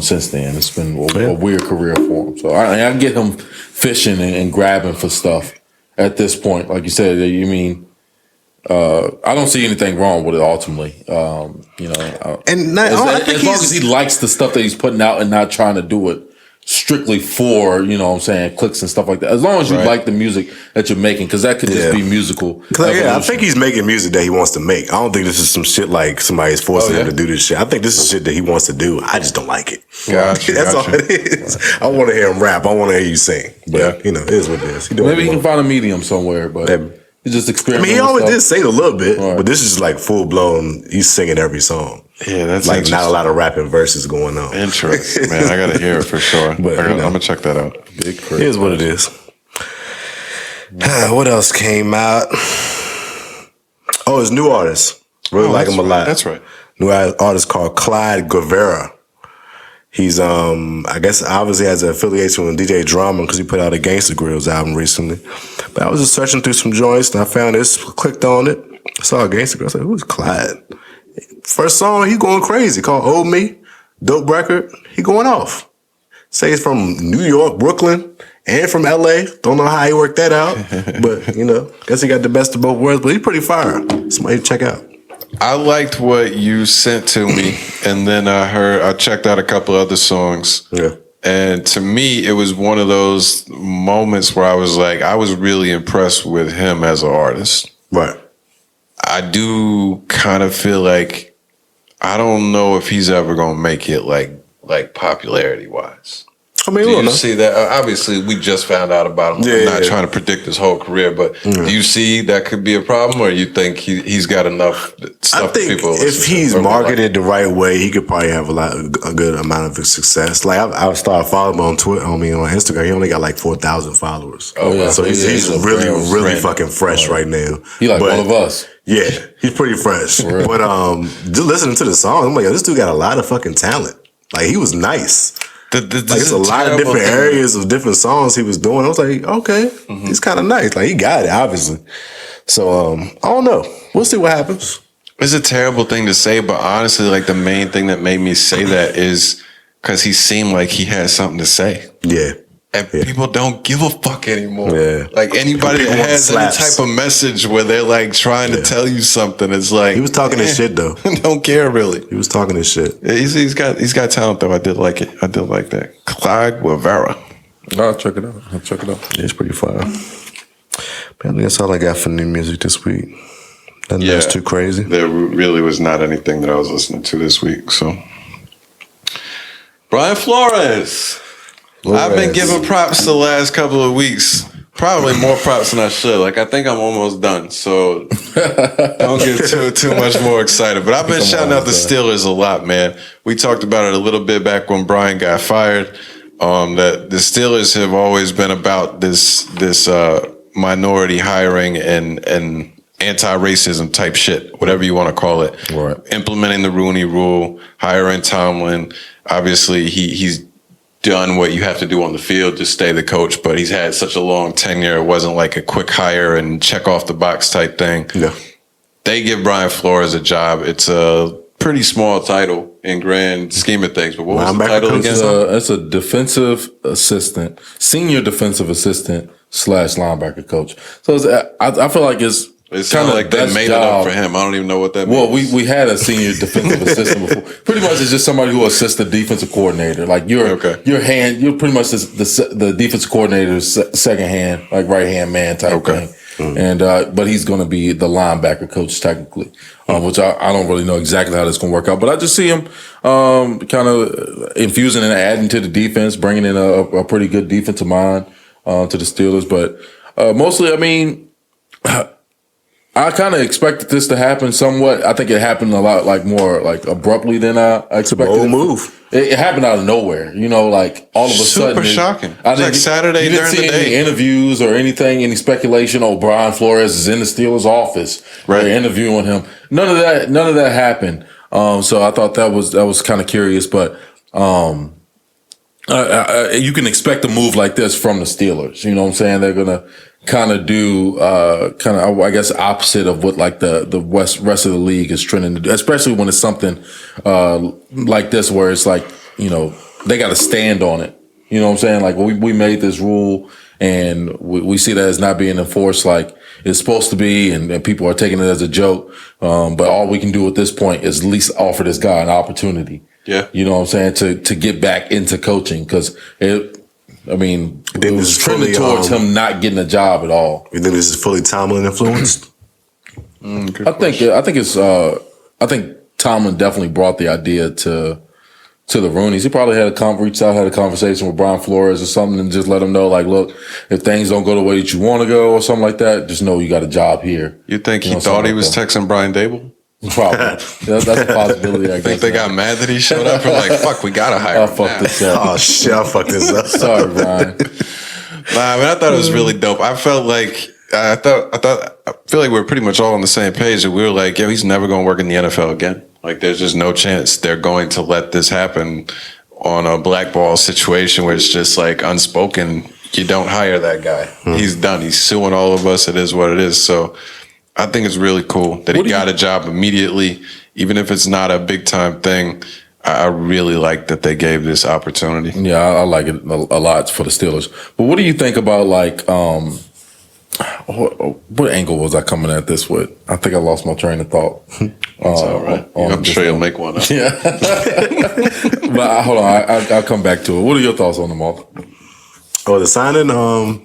Since then, it's been a weird career for him. So I get him fishing and grabbing for stuff at this point. Like you said, I don't see anything wrong with it ultimately. And as long as he likes the stuff that he's putting out and not trying to do it strictly for, clicks and stuff like that. As long as you like the music that you're making, because that could just be musical. I think he's making music that he wants to make. I don't think this is some shit like somebody's forcing him to do this shit. I think this is shit that he wants to do. I just don't like it. That's all it is. I want to hear him rap. I want to hear you sing. But, it is what it is. Maybe he can find a medium somewhere, but he's just experimenting. He always did sing a little bit, but this is like full blown. He's singing every song. Yeah, that's like not a lot of rapping verses going on. Interesting, man. I gotta hear it for sure. But I'm gonna check that out. Big Crit. Here's what it is. What else came out? Oh, it's new artist. Really like him a lot. That's right. New artist called Clyde Guevara. He's I guess obviously has an affiliation with DJ Drama because he put out a Gangsta Grillz album recently. But I was just searching through some joints and I found this, clicked on it, saw a Gangsta Grillz. I was like, who's Clyde? First song, he going crazy, called Old Me, dope record. He going off. Say he's from New York, Brooklyn, and from LA. Don't know how he worked that out, but guess he got the best of both worlds. But he's pretty fire. Somebody check out. I liked what you sent to me, and then I checked out a couple other songs. Yeah. And to me, it was one of those moments where I was like, I was really impressed with him as an artist. Right. I do kind of feel like I don't know if he's ever gonna make it like popularity wise. I mean, Do we'll you know. see that? Obviously, we just found out about him. Yeah, I'm not yeah. trying to predict his whole career, but do you see that could be a problem, or you think he's got enough stuff I think people if he's marketed the right way, he could probably have a good amount of success. Like I started following him on Twitter, on Instagram. He only got like 4,000 followers. Oh, yeah. So he's a really brand really friend. fucking fresh right now. He like But, one of us. Yeah, he's pretty fresh. But just listening to the song, I'm like, yo, this dude got a lot of fucking talent. Like he was nice. Like it's a lot of different areas of different songs he was doing. I was like, okay, he's kind of nice. Like he got it, obviously. So I don't know. We'll see what happens. It's a terrible thing to say, but honestly, like the main thing that made me say that is because he seemed like he had something to say. Yeah. And people don't give a fuck anymore. Yeah. Like anybody People that want has any slaps. type of message where they're like trying to tell you something, it's like He was talking his shit though. Don't care really. He was talking his shit. He's got talent though. I did like it. I did like that. Clyde Guevara. I'll check it out. Yeah, it's pretty fire. But I think that's all I got for new music this week. Nothing else too crazy. There really was not anything that I was listening to this week. So, Brian Flores. I've been giving props the last couple of weeks. Probably more props than I should. Like I think I'm almost done. So don't get too much more excited. But I've been shouting out the Steelers a lot, man. We talked about it a little bit back when Brian got fired. That the Steelers have always been about this minority hiring and anti-racism type shit, whatever you want to call it. Right. Implementing the Rooney Rule, hiring Tomlin. Obviously, he's done what you have to do on the field to stay the coach, but he's had such a long tenure. It wasn't like a quick hire and check off the box type thing. Yeah. They give Brian Flores a job. It's a pretty small title in grand scheme of things. But what was the title again? It's a defensive assistant, senior defensive assistant / linebacker coach. So I feel like it's kind of like they made it up for him. I don't even know what that means. Well, we had a senior defensive assistant before. Pretty much, it's just somebody who assists the defensive coordinator. Like you're pretty much the defensive coordinator's second hand, like right hand man type thing. Mm-hmm. And but he's going to be the linebacker coach technically, which I don't really know exactly how that's going to work out. But I just see him kind of infusing and adding to the defense, bringing in a pretty good defensive mind to the Steelers. But mostly, I mean. I kind of expected this to happen somewhat. I think it happened a lot more abruptly than I expected. Bold move. It happened out of nowhere. Like all of a sudden. Super shocking. I It's like Saturday you didn't during see the any day. interviews or anything, any speculation. Oh, Brian Flores is in the Steelers' office. Right. They're interviewing him. None of that happened. So I thought that was kind of curious, but you can expect a move like this from the Steelers. You know what I'm saying? They're gonna kind of do I guess opposite of what like the rest of the league is trending to do, especially when it's something like this where it's like, they got to stand on it. You know what I'm saying? Like we made this rule and we see that it's not being enforced like it's supposed to be, and people are taking it as a joke. But all we can do at this point is at least offer this guy an opportunity. Yeah. You know what I'm saying? To get back into coaching, because it was trending towards him not getting a job at all. You think this is fully Tomlin influenced? I think Tomlin definitely brought the idea to the Rooneys. He probably had a conversation with Brian Flores or something, and just let him know, like, look, if things don't go the way that you want to go or something like that, just know you got a job here. You think he thought he was texting Brian Dable? Probably. That's a possibility, I guess. Think they got mad that he showed up and like, fuck, we gotta hire him. I fucked this up. Oh shit, I fucked this up. Sorry, Brian. Nah, I thought it was really dope. I felt like I feel like we're pretty much all on the same page. And we were like, yo, he's never going to work in the NFL again. Like, there's just no chance they're going to let this happen on a blackball situation where it's just like unspoken. You don't hire that guy. He's done. He's suing all of us. It is what it is. So I think it's really cool that he got a job immediately, even if it's not a big time thing. I really like that they gave this opportunity. Yeah, I like it a lot for the Steelers. But what do you think about like what angle was I coming at this with? I think I lost my train of thought. That's all right. I'm sure you'll make one up. Yeah. But hold on, I'll come back to it. What are your thoughts on the Mark? Oh, the signing, that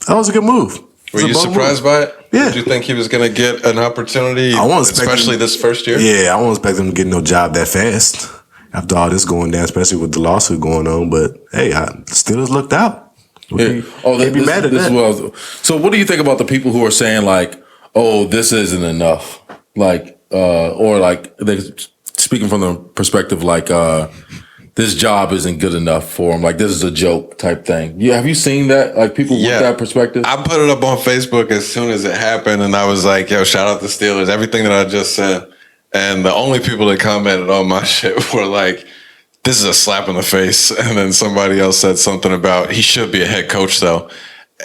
was a good move. Were you surprised by it? Yeah. Did you think he was going to get an opportunity, especially this first year? Yeah, I won't expect him to get no job that fast after all this going down, especially with the lawsuit going on. But hey, Steelers looked out. Yeah. They'd be mad at that. So what do you think about the people who are saying like, oh, this isn't enough? Like, or like they speaking from the perspective like, this job isn't good enough for him. Like, this is a joke type thing. Have you seen that? Like, people with that perspective? I put it up on Facebook as soon as it happened, and I was like, yo, shout out the Steelers, everything that I just said. And the only people that commented on my shit were like, this is a slap in the face. And then somebody else said something about, he should be a head coach, though.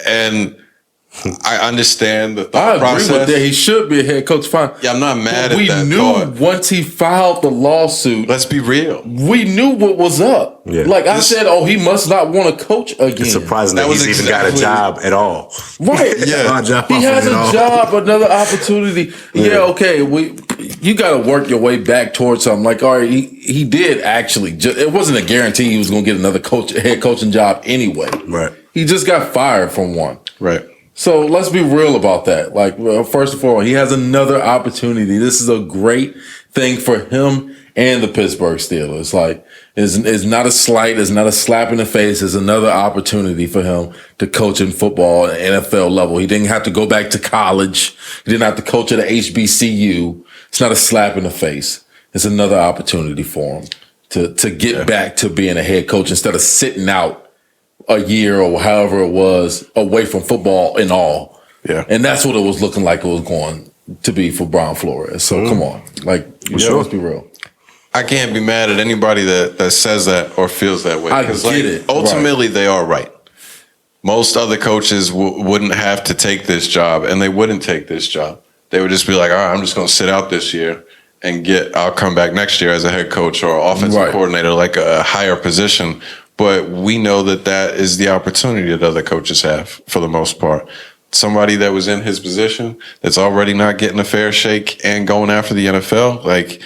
And I understand the thought process. I agree with that. He should be a head coach. Fine. Yeah, I'm not mad at that We knew thought. once he filed the lawsuit. Let's be real. We knew what was up. Yeah. Like I said, oh, he must not want to coach again. It's surprising that he's even got a job at all. Right. Yeah. He has a job, another opportunity. Yeah, okay. You got to work your way back towards something. Like, all right, he did actually. It wasn't a guarantee he was going to get another head coaching job anyway. Right. He just got fired from one. Right. So let's be real about that. Like, well, first of all, he has another opportunity. This is a great thing for him and the Pittsburgh Steelers. Like, it's not a slight, it's not a slap in the face. It's another opportunity for him to coach in football at NFL level. He didn't have to go back to college. He didn't have to coach at a HBCU. It's not a slap in the face. It's another opportunity for him to get back to being a head coach instead of sitting out a year or however it was away from football and all. Yeah. And that's what it was looking like it was going to be for Brian Flores. So come on. Like, let's be real. I can't be mad at anybody that says that or feels that way. I get it. Ultimately, they are right. Most other coaches wouldn't have to take this job, and they wouldn't take this job. They would just be like, all right, I'm just going to sit out this year and I'll come back next year as a head coach or offensive coordinator, like a higher position. But we know that is the opportunity that other coaches have for the most part. Somebody that was in his position that's already not getting a fair shake and going after the NFL, like,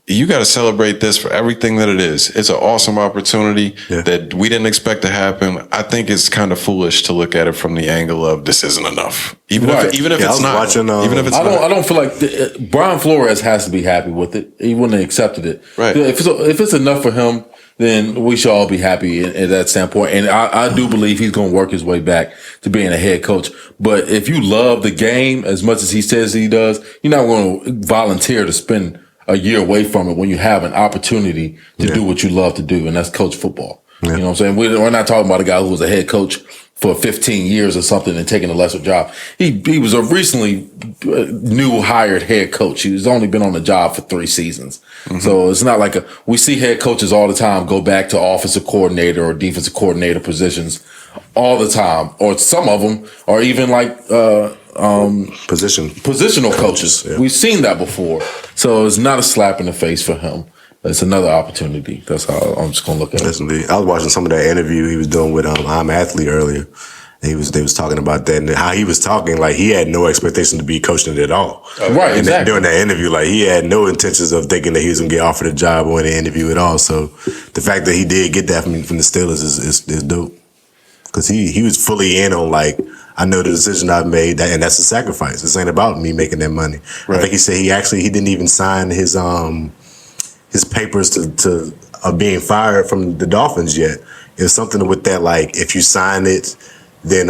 you got to celebrate this for everything that it is. It's an awesome opportunity that we didn't expect to happen. I think it's kind of foolish to look at it from the angle of this isn't enough. Even if it's not. I don't feel like Brian Flores has to be happy with it. He wouldn't have accepted it. Right. If it's enough for him, then we should all be happy at that standpoint. And I do believe he's going to work his way back to being a head coach. But if you love the game as much as he says he does, you're not going to volunteer to spend a year away from it when you have an opportunity to do what you love to do, and that's coach football. You know what I'm saying? We're not talking about a guy who was a head coach for 15 years or something and taking a lesser job. He was a recently new hired head coach. He's only been on the job for 3 seasons. So it's not like we see head coaches all the time go back to offensive coordinator or defensive coordinator positions all the time, or some of them are even like positional coaches. Yeah. We've seen that before. So it's not a slap in the face for him. It's another opportunity. That's how I'm just gonna look at it. Indeed. I was watching some of that interview he was doing with M.A.C earlier. They was talking about that and how he was talking like he had no expectation to be coaching it at all. Right, and exactly. During that interview, like he had no intentions of thinking that he was gonna get offered a job or in the interview at all. So the fact that he did get that from the Steelers is dope. Because he was fully in on like, I know the decision I've made, and that's a sacrifice. This ain't about me making that money. Right. I think he said he didn't even sign his papers to being fired from the Dolphins yet. It was something with that, like if you sign it, then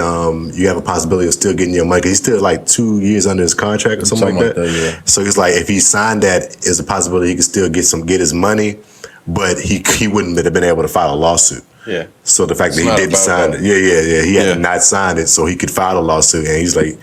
you have a possibility of still getting your money. 'Cause he's still like 2 years under his contract or something like that. Yeah. So it's like if he signed that, there's a possibility he could still get his money, but he wouldn't have been able to file a lawsuit. Yeah. So the fact that he didn't sign it, he had to not sign it so he could file a lawsuit, and he's like,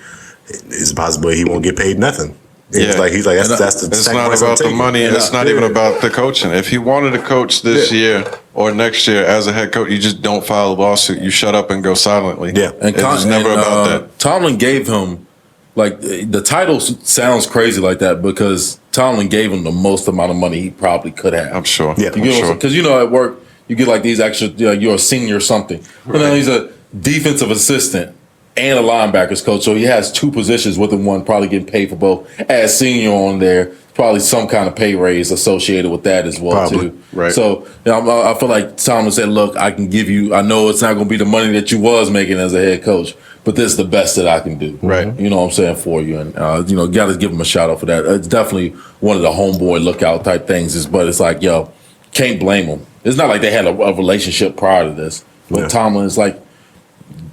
it's a possibility he won't get paid nothing. He's like that's the. It's not about the money, and it's not even about the coaching. If he wanted to coach this year or next year as a head coach, you just don't file a lawsuit. You shut up and go silently. Yeah, and it's never about that. Tomlin gave him, like, the title sounds crazy like that because Tomlin gave him the most amount of money he probably could have. I'm sure. Yeah, because at work you get like these extra. You're a senior or something. Right. He's a defensive assistant and a linebackers coach, so he has 2 positions within one, probably getting paid for both. As senior on there, probably some kind of pay raise associated with that as well, too. Right. So I feel like Tomlin said, look, I can give you, I know it's not going to be the money that you was making as a head coach, but this is the best that I can do. Right. You know what I'm saying, for you. And, got to give him a shout out for that. It's definitely one of the homeboy lookout type things. But it's like, yo, can't blame him. It's not like they had a relationship prior to this. But Tomlin is like,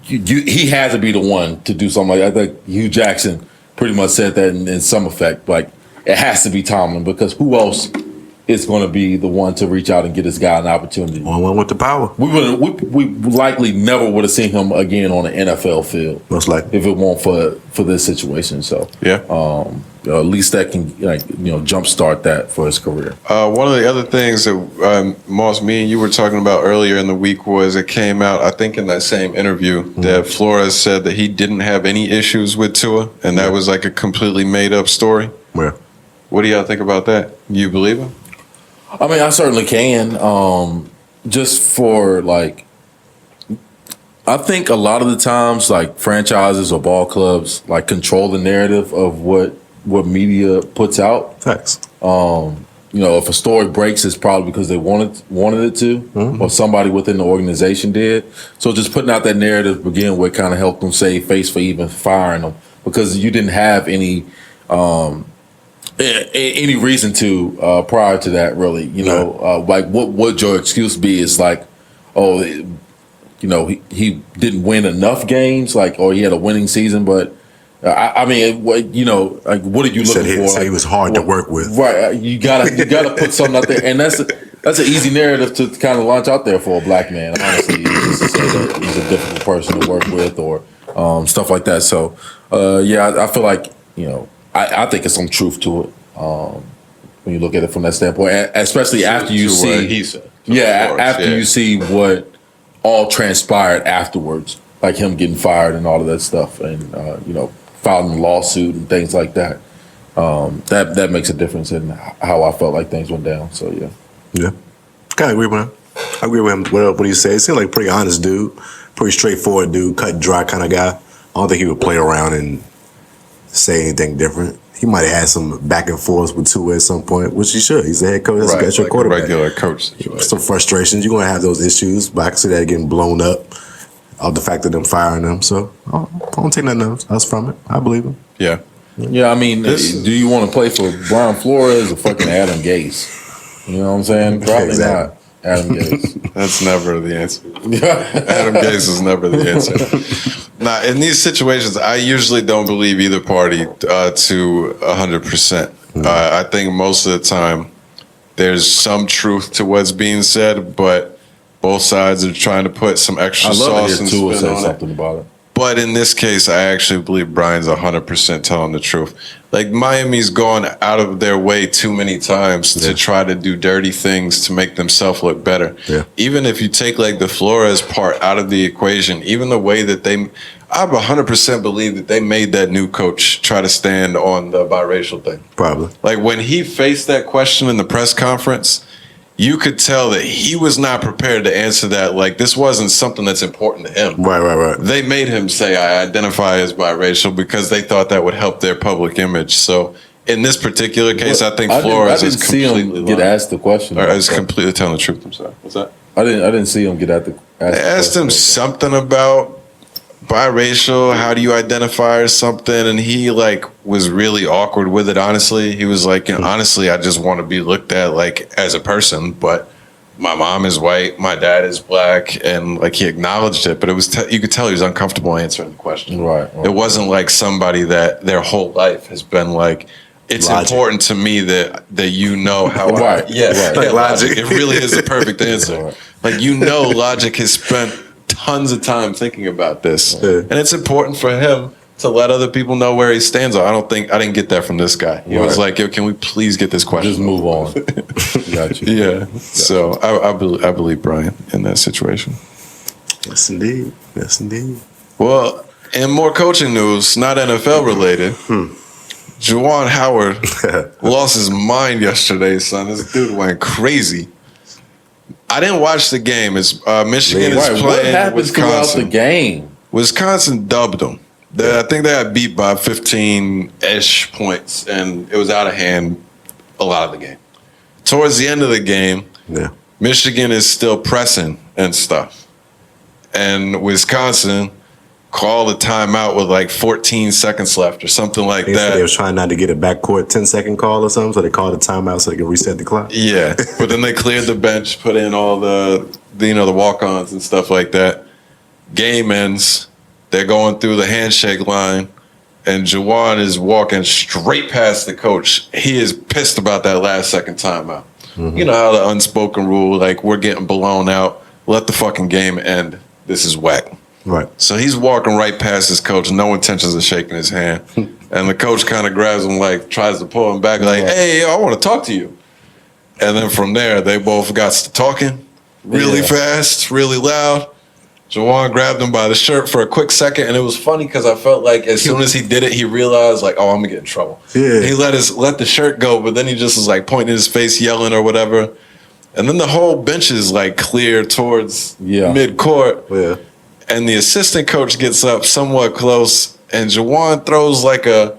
he had to be the one to do something like that. I think Hugh Jackson pretty much said that in some effect. Like, it has to be Tomlin, because who else is going to be the one to reach out and get this guy an opportunity? One with the power. We likely never would have seen him again on an NFL field. Most likely. If it weren't for this situation. So, at least that can jumpstart that for his career. One of the other things that Moss, me and you were talking about earlier in the week was it came out, I think in that same interview, that Flores said that he didn't have any issues with Tua, and that was like a completely made up story. Yeah. What do y'all think about that? You believe him? I mean, I certainly can. Just for like, I think a lot of the times, like franchises or ball clubs, like control the narrative of what media puts out. Facts. If a story breaks, it's probably because they wanted it to, or somebody within the organization did. So just putting out that narrative to begin with kind of helped them save face for even firing them, because you didn't have any reason to prior to that, really. Like what would your excuse be? Is like, he didn't win enough games, like, or he had a winning season, but. Like, what are you looking for? Said he was hard to work with. Right, you gotta put something out there, and that's an easy narrative to kind of launch out there for a black man. Honestly, just to say that he's a difficult person to work with, or stuff like that. So, I feel like I think it's some truth to it when you look at it from that standpoint, especially after you see you see what all transpired afterwards, like him getting fired and all of that stuff, and filing a lawsuit and things like that. That makes a difference in how I felt like things went down. So yeah, kind of agree with him. I agree with him. What he said, he seemed like a pretty honest dude, pretty straightforward dude, cut and dry kind of guy. I don't think he would play around and say anything different. He might have had some back and forth with Tua at some point, which he should. He's a head coach. He's your quarterback. A regular coach. Some frustrations. You're going to have those issues, but I can see that getting blown up of the fact of them firing them. So I don't take nothing else from it. I believe him. Yeah. Yeah, I mean, do you want to play for Brian Flores or fucking Adam Gase? You know what I'm saying? Probably Exactly. not Adam Gase. That's never the answer. Adam Gase is never the answer. Now, in these situations, I usually don't believe either party to 100%. I think most of the time there's some truth to what's being said, but both sides are trying to put some extra sauce and spin on something about it. But in this case, I actually believe Brian's 100% telling the truth. Like, Miami's gone out of their way too many times to try to do dirty things to make themselves look better. Yeah. Even if you take, like, the Flores part out of the equation, even the way that I 100% believe that they made that new coach try to stand on the biracial thing. Probably. Like, when he faced that question in the press conference, you could tell that he was not prepared to answer that. Like, this wasn't something that's important to him. Right. They made him say, I identify as biracial, because they thought that would help their public image. So in this particular case, I think Flores is completely see him get asked the question. Or is completely telling the truth. I'm sorry. What's that? I didn't see him get asked the They asked him something about biracial, how do you identify or something, and he was really awkward with it. Honestly, he was like, honestly, I just want to be looked at like as a person, but my mom is white, my dad is black, and like he acknowledged it, but it was you could tell he was uncomfortable answering the question. Right. It wasn't like somebody that their whole life has been like, it's logic. Important to me that you know how right. Logic. It really is the perfect answer. Right. Like, Logic has spent tons of time thinking about this, and it's important for him to let other people know where he stands on. I didn't get that from this guy. He was like, yo, can we please get this question? Just move on. Got you. Yeah. So I believe Brian in that situation. Yes, indeed. Well, in more coaching news, not NFL related, Juwan Howard lost his mind yesterday, son. This dude went crazy. I didn't watch the game. It's Michigan is playing what happened Wisconsin. Throughout the game? Wisconsin dubbed them. I think they got beat by 15-ish points, and it was out of hand a lot of the game. Towards the end of the game, Michigan is still pressing and stuff. And Wisconsin, call a timeout with like 14 seconds left or something like They said that. they was trying not to get a backcourt 10-second call or something, so they called a timeout so they could reset the clock. Yeah, but then they cleared the bench, put in all the walk-ons and stuff like that. Game ends. They're going through the handshake line, and Juwan is walking straight past the coach. He is pissed about that last second timeout. Mm-hmm. You know how the unspoken rule, like, we're getting blown out. Let the fucking game end. This is whack. Right. So he's walking right past his coach, no intentions of shaking his hand. And the coach kind of grabs him, like, tries to pull him back, like, hey, I want to talk to you. And then from there, they both got to talking really fast, really loud. Juwan grabbed him by the shirt for a quick second, and it was funny because I felt like as soon as he did it, he realized, like, oh, I'm going to get in trouble. Yeah. He let the shirt go, but then he just was, like, pointing his face, yelling or whatever. And then the whole bench is, like, clear towards mid-court. Yeah. And the assistant coach gets up somewhat close, and Juwan throws like an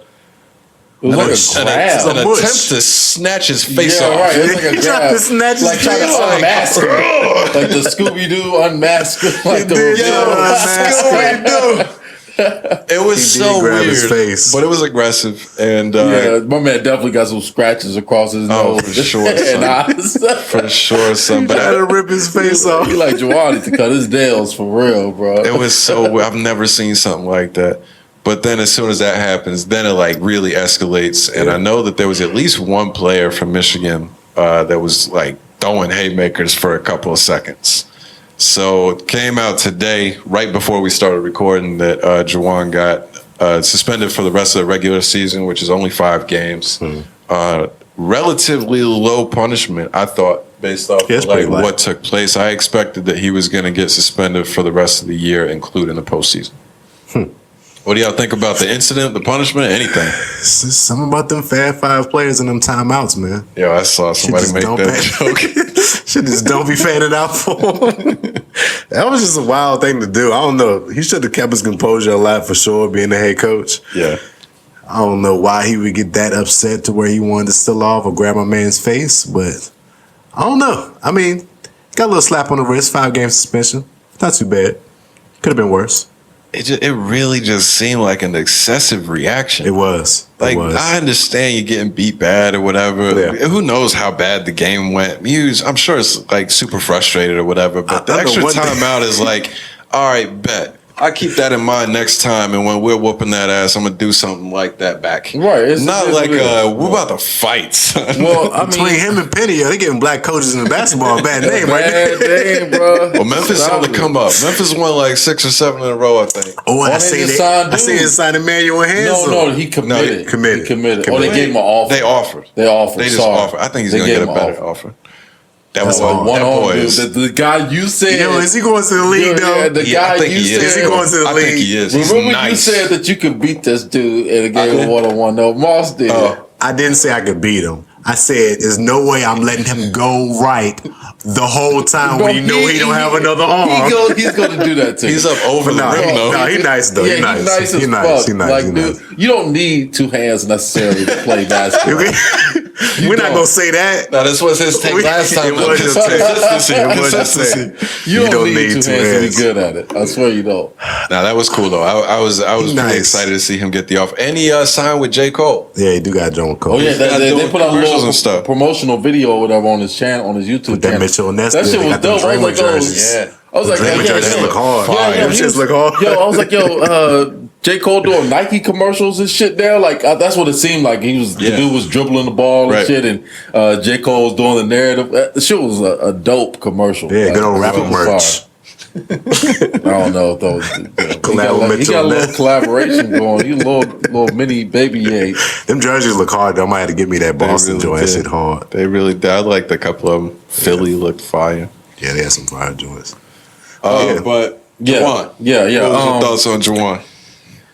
attempt to snatch his face off. Right. It's like a grab. Like trying to unmask him. Like the Scooby-Doo unmask. Like It was so weird, his face. But it was aggressive. And my man definitely got some scratches across his nose. For sure, son. For sure, son. But I had to rip his face off. He like Juwan to cut his nails for real, bro. It was so I've never seen something like that. But then as soon as that happens, then it like really escalates. And I know that there was at least one player from Michigan that was like throwing haymakers for a couple of seconds. So it came out today, right before we started recording, that Juwan got suspended for the rest of the regular season, which is only 5 games. Relatively low punishment, I thought, based off of like what took place. I expected that he was going to get suspended for the rest of the year, including the postseason. What do y'all think about the incident, the punishment, anything? It's just something about them Fab 5 players and them timeouts, man. Yo, I saw somebody make that joke. Should just don't be fanning out for him. That was just a wild thing to do. I don't know. He should have kept his composure a lot for sure, being the head coach. Yeah. I don't know why he would get that upset to where he wanted to still off or grab my man's face, but I don't know. I mean, got a little slap on the wrist, 5-game suspension. Not too bad. Could have been worse. It really just seemed like an excessive reaction. It was. Like, I understand you're getting beat bad or whatever. Yeah. Who knows how bad the game went. I'm sure it's like super frustrated or whatever. But the extra timeout is like, all right, bet. I keep that in mind next time, and when we're whooping that ass, I'm gonna do something like that back. Right. It's not like we're about to fight. Well, I mean, between him and Penny, they giving black coaches in the basketball a bad name, right? Bad name, bro. Well, Memphis on the come up. Memphis won like 6 or 7 in a row, I think. Oh, I see it signed Emmanuel Hanson. No, he committed. He committed. Oh, they gave him an offer. They offered. They just offered. I think he's gonna get a better offer. That was one the guy you said. Yo, is he going to the league though? Yeah, the guy you said. Is he going to the league? I think he is. Remember you said that you could beat this dude in a game of 1-on-1. No, Moss did. I didn't say I could beat him. I said there's no way I'm letting him go right the whole time when you know he don't have another arm. He's going to do that too. He's up over the rim though. No, he's nice though. Yeah, he's nice as fuck. Like, dude, you don't need 2 hands necessarily to play basketball. We're not gonna say that. No, this was his take last time. Consistency. You don't need 2 hands to be good at it. I swear you don't. Nah, that was cool though. I was pretty excited to see him get the offer. And he signed with J. Cole. Yeah, he do got John Cole. Oh yeah, they put out a little promotional video or whatever on his channel, on his YouTube channel. Mitchell and that shit was dope. I was like, I was like, jerseys look hard. Look hard. Yo, I was like, J. Cole doing Nike commercials and shit there. Like, that's what it seemed like. The dude was dribbling the ball and shit, and J. Cole was doing the narrative. The shit was a dope commercial. Yeah, good old rapper merch. I don't know if those. He got a little collaboration going. You little mini baby Ye. Them jerseys look hard. Though. I might have to give me that Boston joint. That shit hard. They really did. I liked a couple of them. Philly looked fire. Yeah, they had some fire joints. But Juwan. Yeah. What was your thoughts on Juwan?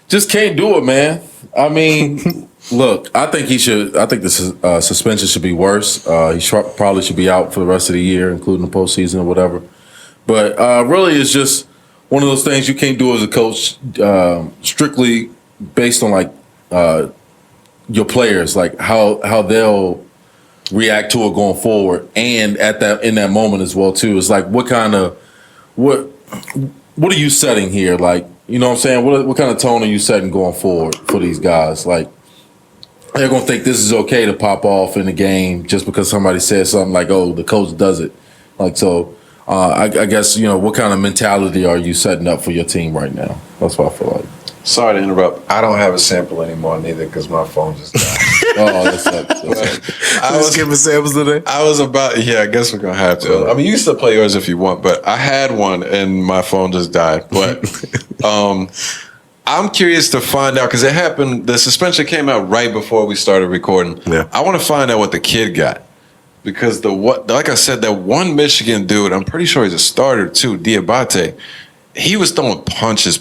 Just can't do it, man. I mean, look, I think he should. I think the suspension should be worse. He probably should be out for the rest of the year, including the postseason or whatever. But really, it's just one of those things you can't do as a coach, strictly based on like your players, like how they'll react to it going forward, and in that moment as well too. It's like what are you setting here? Like, You know what I'm saying? What kind of tone are you setting going forward for these guys? Like, they're going to think this is okay to pop off in the game just because somebody says something like, oh, the coach does it. Like, so I guess, what kind of mentality are you setting up for your team right now? That's what I feel like. Sorry to interrupt. I don't have a sample anymore neither because my phone just died. Oh, that's I was giving samples today. I was about, I guess we're going to have to. I mean, you can still play yours if you want, but I had one and my phone just died. But I'm curious to find out because it happened, the suspension came out right before we started recording. Yeah. I want to find out what the kid got. Because like I said, that one Michigan dude, I'm pretty sure he's a starter too, Diabate. He was throwing punches.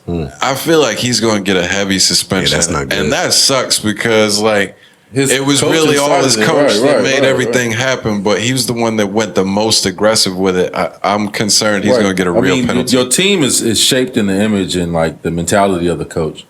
I feel like he's going to get a heavy suspension. Yeah, that's not good. And that sucks because, like, His it was coach really all his coach that made everything right. happen, but he was the one that went the most aggressive with it. I'm concerned he's going to get a real penalty. Your team is shaped in the image and, like, the mentality of the coach.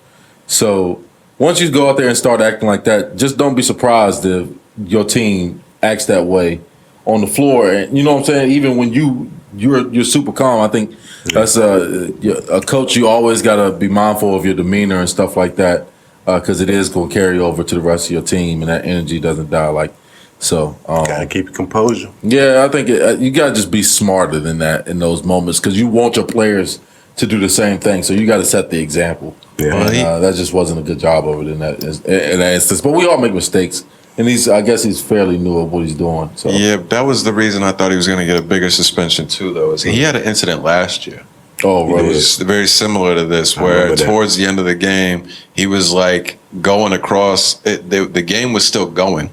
So once you go out there and start acting like that, just don't be surprised if your team acts that way on the floor. And you know what I'm saying? Even when you're super calm, I think that's a coach. You always got to be mindful of your demeanor and stuff like that because it is going to carry over to the rest of your team, and that energy doesn't die. Like so, Gotta keep your composure. Yeah, I think you got to just be smarter than that in those moments because you want your players to do the same thing. So you got to set the example. Yeah, And, that just wasn't a good job of it in that instance. But we all make mistakes. And I guess he's fairly new at what he's doing. So. Yeah, that was the reason I thought he was going to get a bigger suspension too, though. Is he had an incident last year. Oh, really? It was very similar to this, where towards the end of the game, he was like going across. The game was still going,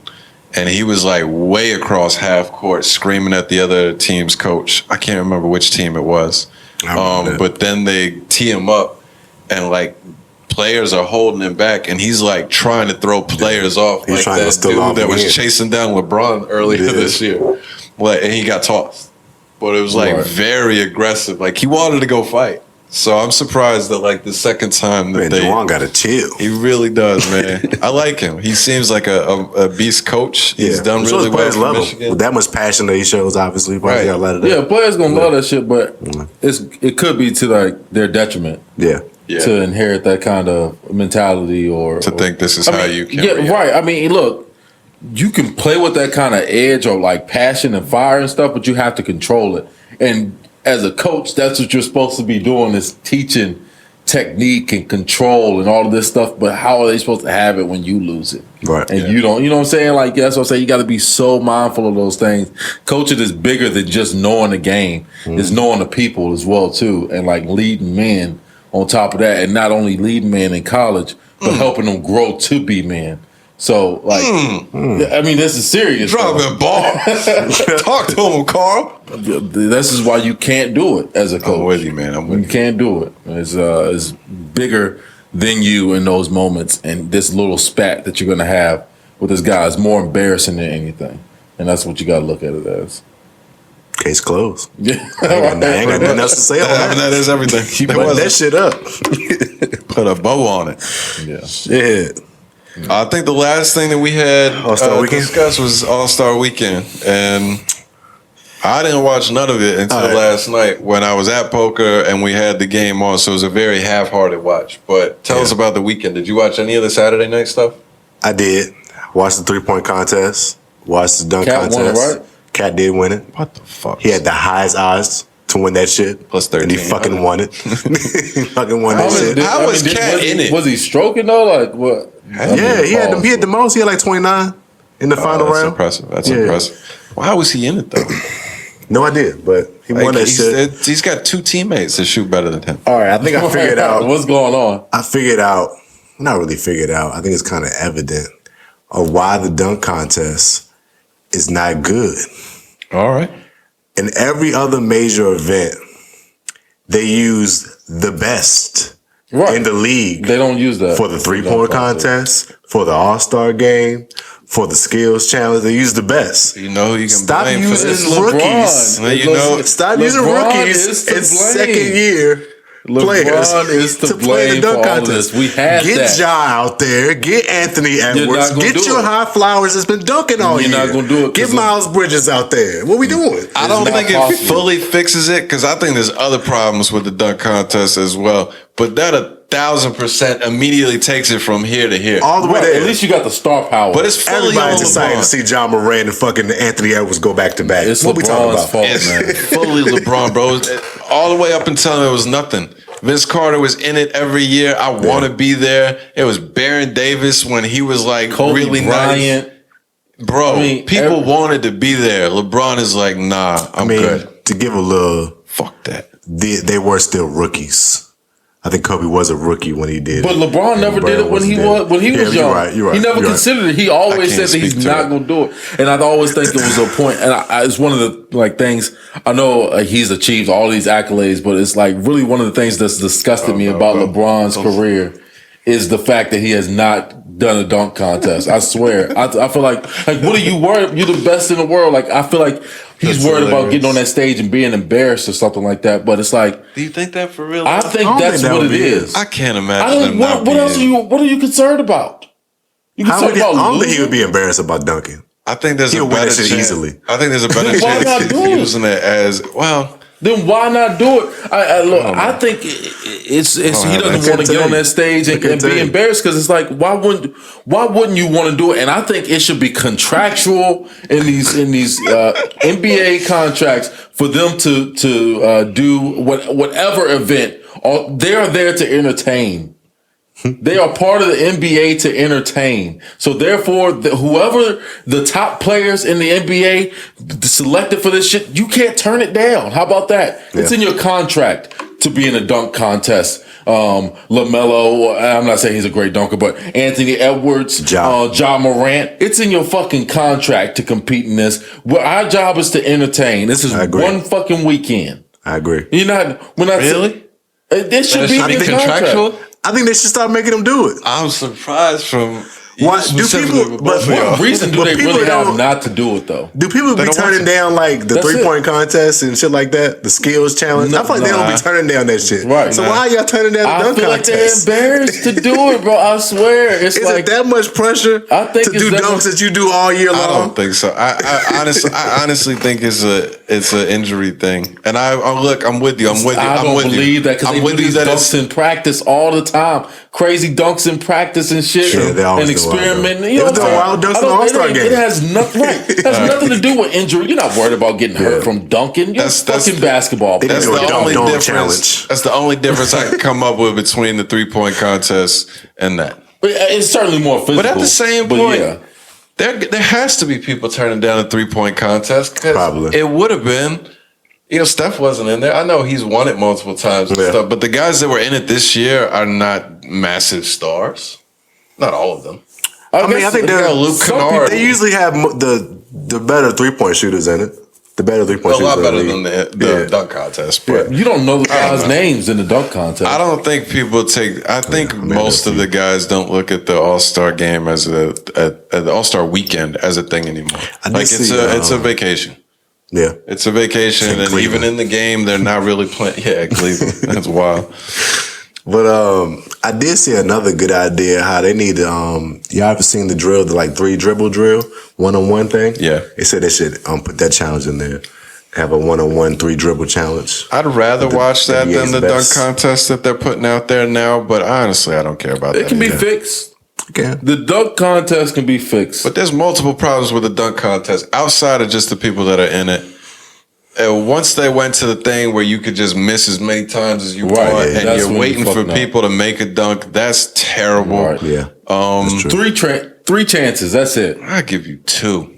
and he was like way across half court, screaming at the other team's coach. I can't remember which team it was, but then they tee him up, and like. Players are holding him back, and he's like trying to throw players off. He's like that dude that was chasing down LeBron earlier this year. And he got tossed. But it was like very aggressive. Like he wanted to go fight. So I'm surprised that like the second time that Juwan got to chill. He really does, man. I like him. He seems like a beast coach. He's done really well for Michigan. With that much passion that he shows, obviously, right? Yeah, players gonna love that shit, but it could be to like their detriment. Yeah. To inherit that kind of mentality or think this is how you can react. Right. I mean, look, you can play with that kind of edge or like passion and fire and stuff, but you have to control it. And as a coach, that's what you're supposed to be doing is teaching technique and control and all of this stuff, but how are they supposed to have it when you lose it? Right. And you don't, you know what I'm saying? Like, that's what I'm saying. You got to be so mindful of those things. Coaching is bigger than just knowing the game. It's knowing the people as well, too, and like leading men on top of that, and not only leading men in college, but helping them grow to be men. So, like, I mean, this is serious. Dropping bars. Talk to him, Carl. This is why you can't do it as a coach. I'm with you, man. You can't do it. It's bigger than you in those moments, and this little spat that you're going to have with this guy is more embarrassing than anything. And that's what you got to look at it as. Case closed. Yeah. I ain't got nothing else to say on that. That is everything. Keep that shit up. Put a bow on it. Yeah. Shit. I think the last thing that we had discussed was All-Star Weekend. And I didn't watch none of it until last night when I was at poker and we had the game on. So it was a very half-hearted watch. But tell us about the weekend. Did you watch any of the Saturday night stuff? I did. Watched the 3-point contest. Watched the dunk contest. Won it, right? Cat did win it. What the fuck? He had the highest odds to win that shit. Plus 13. And he fucking won it. He fucking won that shit. How was Cat in it? Was he stroking though? Like what? Yeah, he had the most. He had like 29 in the final round. Impressive. That's impressive. Why was he in it though? No idea, but he won that shit. He's got two teammates that shoot better than him. All right, I think I figured out what's going on. I figured out, not really figured out. I think it's kind of evident of why the dunk contest is not good. All right. In every other major event, they use the best in the league. They don't use that for the 3-point contest, for the All-Star game, for the skills challenge. They use the best. You know who you can Stop blame using for this? rookies. You know, Stop using rookies in second year players LeBron is to play blame the dunk for all of contest. this. We had get that. Ja out there. Get Anthony Edwards. not gonna Get do your it. High Flowers that's been dunking all You're year. not gonna do it Get 'cause Miles Bridges out there. What we doing? I don't not think it possible. fully fixes it because I think there's other problems with the dunk contest as well. But that 1,000% immediately takes it from here to here. All the way Right, there. at least you got the star power. But it's fully on Everybody's excited to LeBron. see John Moran and fucking Anthony Edwards go back to back. it's What we talking LeBron's about? fault, It's man. fully LeBron, bro. All the way up until it was nothing. Vince Carter was in it every year. I want to be there. It was Baron Davis when he was like Kobe really Bryant. nice. Bro, I mean, people wanted to be there. LeBron is like, nah, I'm good. To give a little, Fuck that. they were still rookies. I think Kobe was a rookie when he did But it. LeBron And never did it when he wasn't was there. young. You're right. He never you're considered it. He I always can't said that he's speak to not it. going to do it. And I always think it was a point. And it's one of the things I know he's achieved all these accolades, but it's like really one of the things that's disgusted me about LeBron's career is the fact that he has not done a dunk contest. I swear. I feel like what are you worried? You're the best in the world. Like I feel like he's That's worried about hilarious. getting on that stage and being embarrassed or something like that. But it's like Do you think that for real? I think don't that's think that what would it be it. is. I can't I imagine don't. him not What else are being- you? What are you concerned about? You I concerned about don't think he losing? would be embarrassed about dunking. I think there's He'll a win better that shit chance. easily. I think there's a better Why not chance do of it? using it as well. Then why not do it? I think it's he doesn't want to get on that stage and be embarrassed because it's like why wouldn't you want to do it? And I think it should be contractual in these NBA contracts for them to do whatever event. They are there to entertain. They are part of the NBA to entertain. So therefore, whoever the top players in the NBA selected for this shit, you can't turn it down. How about that? Yeah. It's in your contract to be in a dunk contest. LaMelo, I'm not saying he's a great dunker, but Anthony Edwards, Ja Morant, it's in your fucking contract to compete in this. Well, our job is to entertain. This is one fucking weekend. I agree. We're not Really? This should be in contractual. I think they should start making them do it. I'm surprised from What reason do they really have not to do it though? Do people be turning down like the 3-point contest and shit like that? The skills challenge? I feel like they don't be turning down that shit. Right. So why are y'all turning down the dunk contest? I feel like they're embarrassed to do it, bro. I swear. It's Is like it that much pressure I think to do dunks that you do all year long? I don't think so. I honestly think it's an injury thing. And I'm with you. I don't believe that because they do these dunks in practice all the time. Crazy dunks in practice and shit. Sure, and experimenting. You know what I'm saying? All-Star game. It has nothing. Right. It has nothing to do with injury. You're not worried about getting hurt from dunking. You're fucking basketball player. That's the only difference. That's the only difference I can come up with between the 3-point contest and that. It's certainly more physical. But at the same point, there has to be people turning down a 3-point contest because it would have been. Steph wasn't in there. I know he's won it multiple times and stuff, but the guys that were in it this year are not massive stars. Not all of them. I think they're Luke Kennard. They usually have the better 3-point shooters in it. The better 3-point shooters. A lot better than the dunk contest. But you don't know the guys' names in the dunk contest. I don't think people take. I think most of the guys don't look at the All-Star game as the All-Star weekend as a thing anymore. Like it's a vacation. Yeah, it's a vacation, and even in the game, they're not really playing. Yeah, Cleveland. That's wild. But I did see another good idea how they need to. Y'all ever seen the drill, the 3 dribble drill, 1-on-1 thing? Yeah, they said they should put that challenge in there. Have a 1-on-1 3 dribble challenge. I'd rather watch that than the dunk contest that they're putting out there now. But honestly, I don't care about that. It can be fixed. Okay. The dunk contest can be fixed. But there's multiple problems with the dunk contest outside of just the people that are in it. And once they went to the thing where you could just miss as many times as you want, and you're waiting for people to make a dunk, that's terrible. Right. Yeah. Three chances. That's it. I give you 2.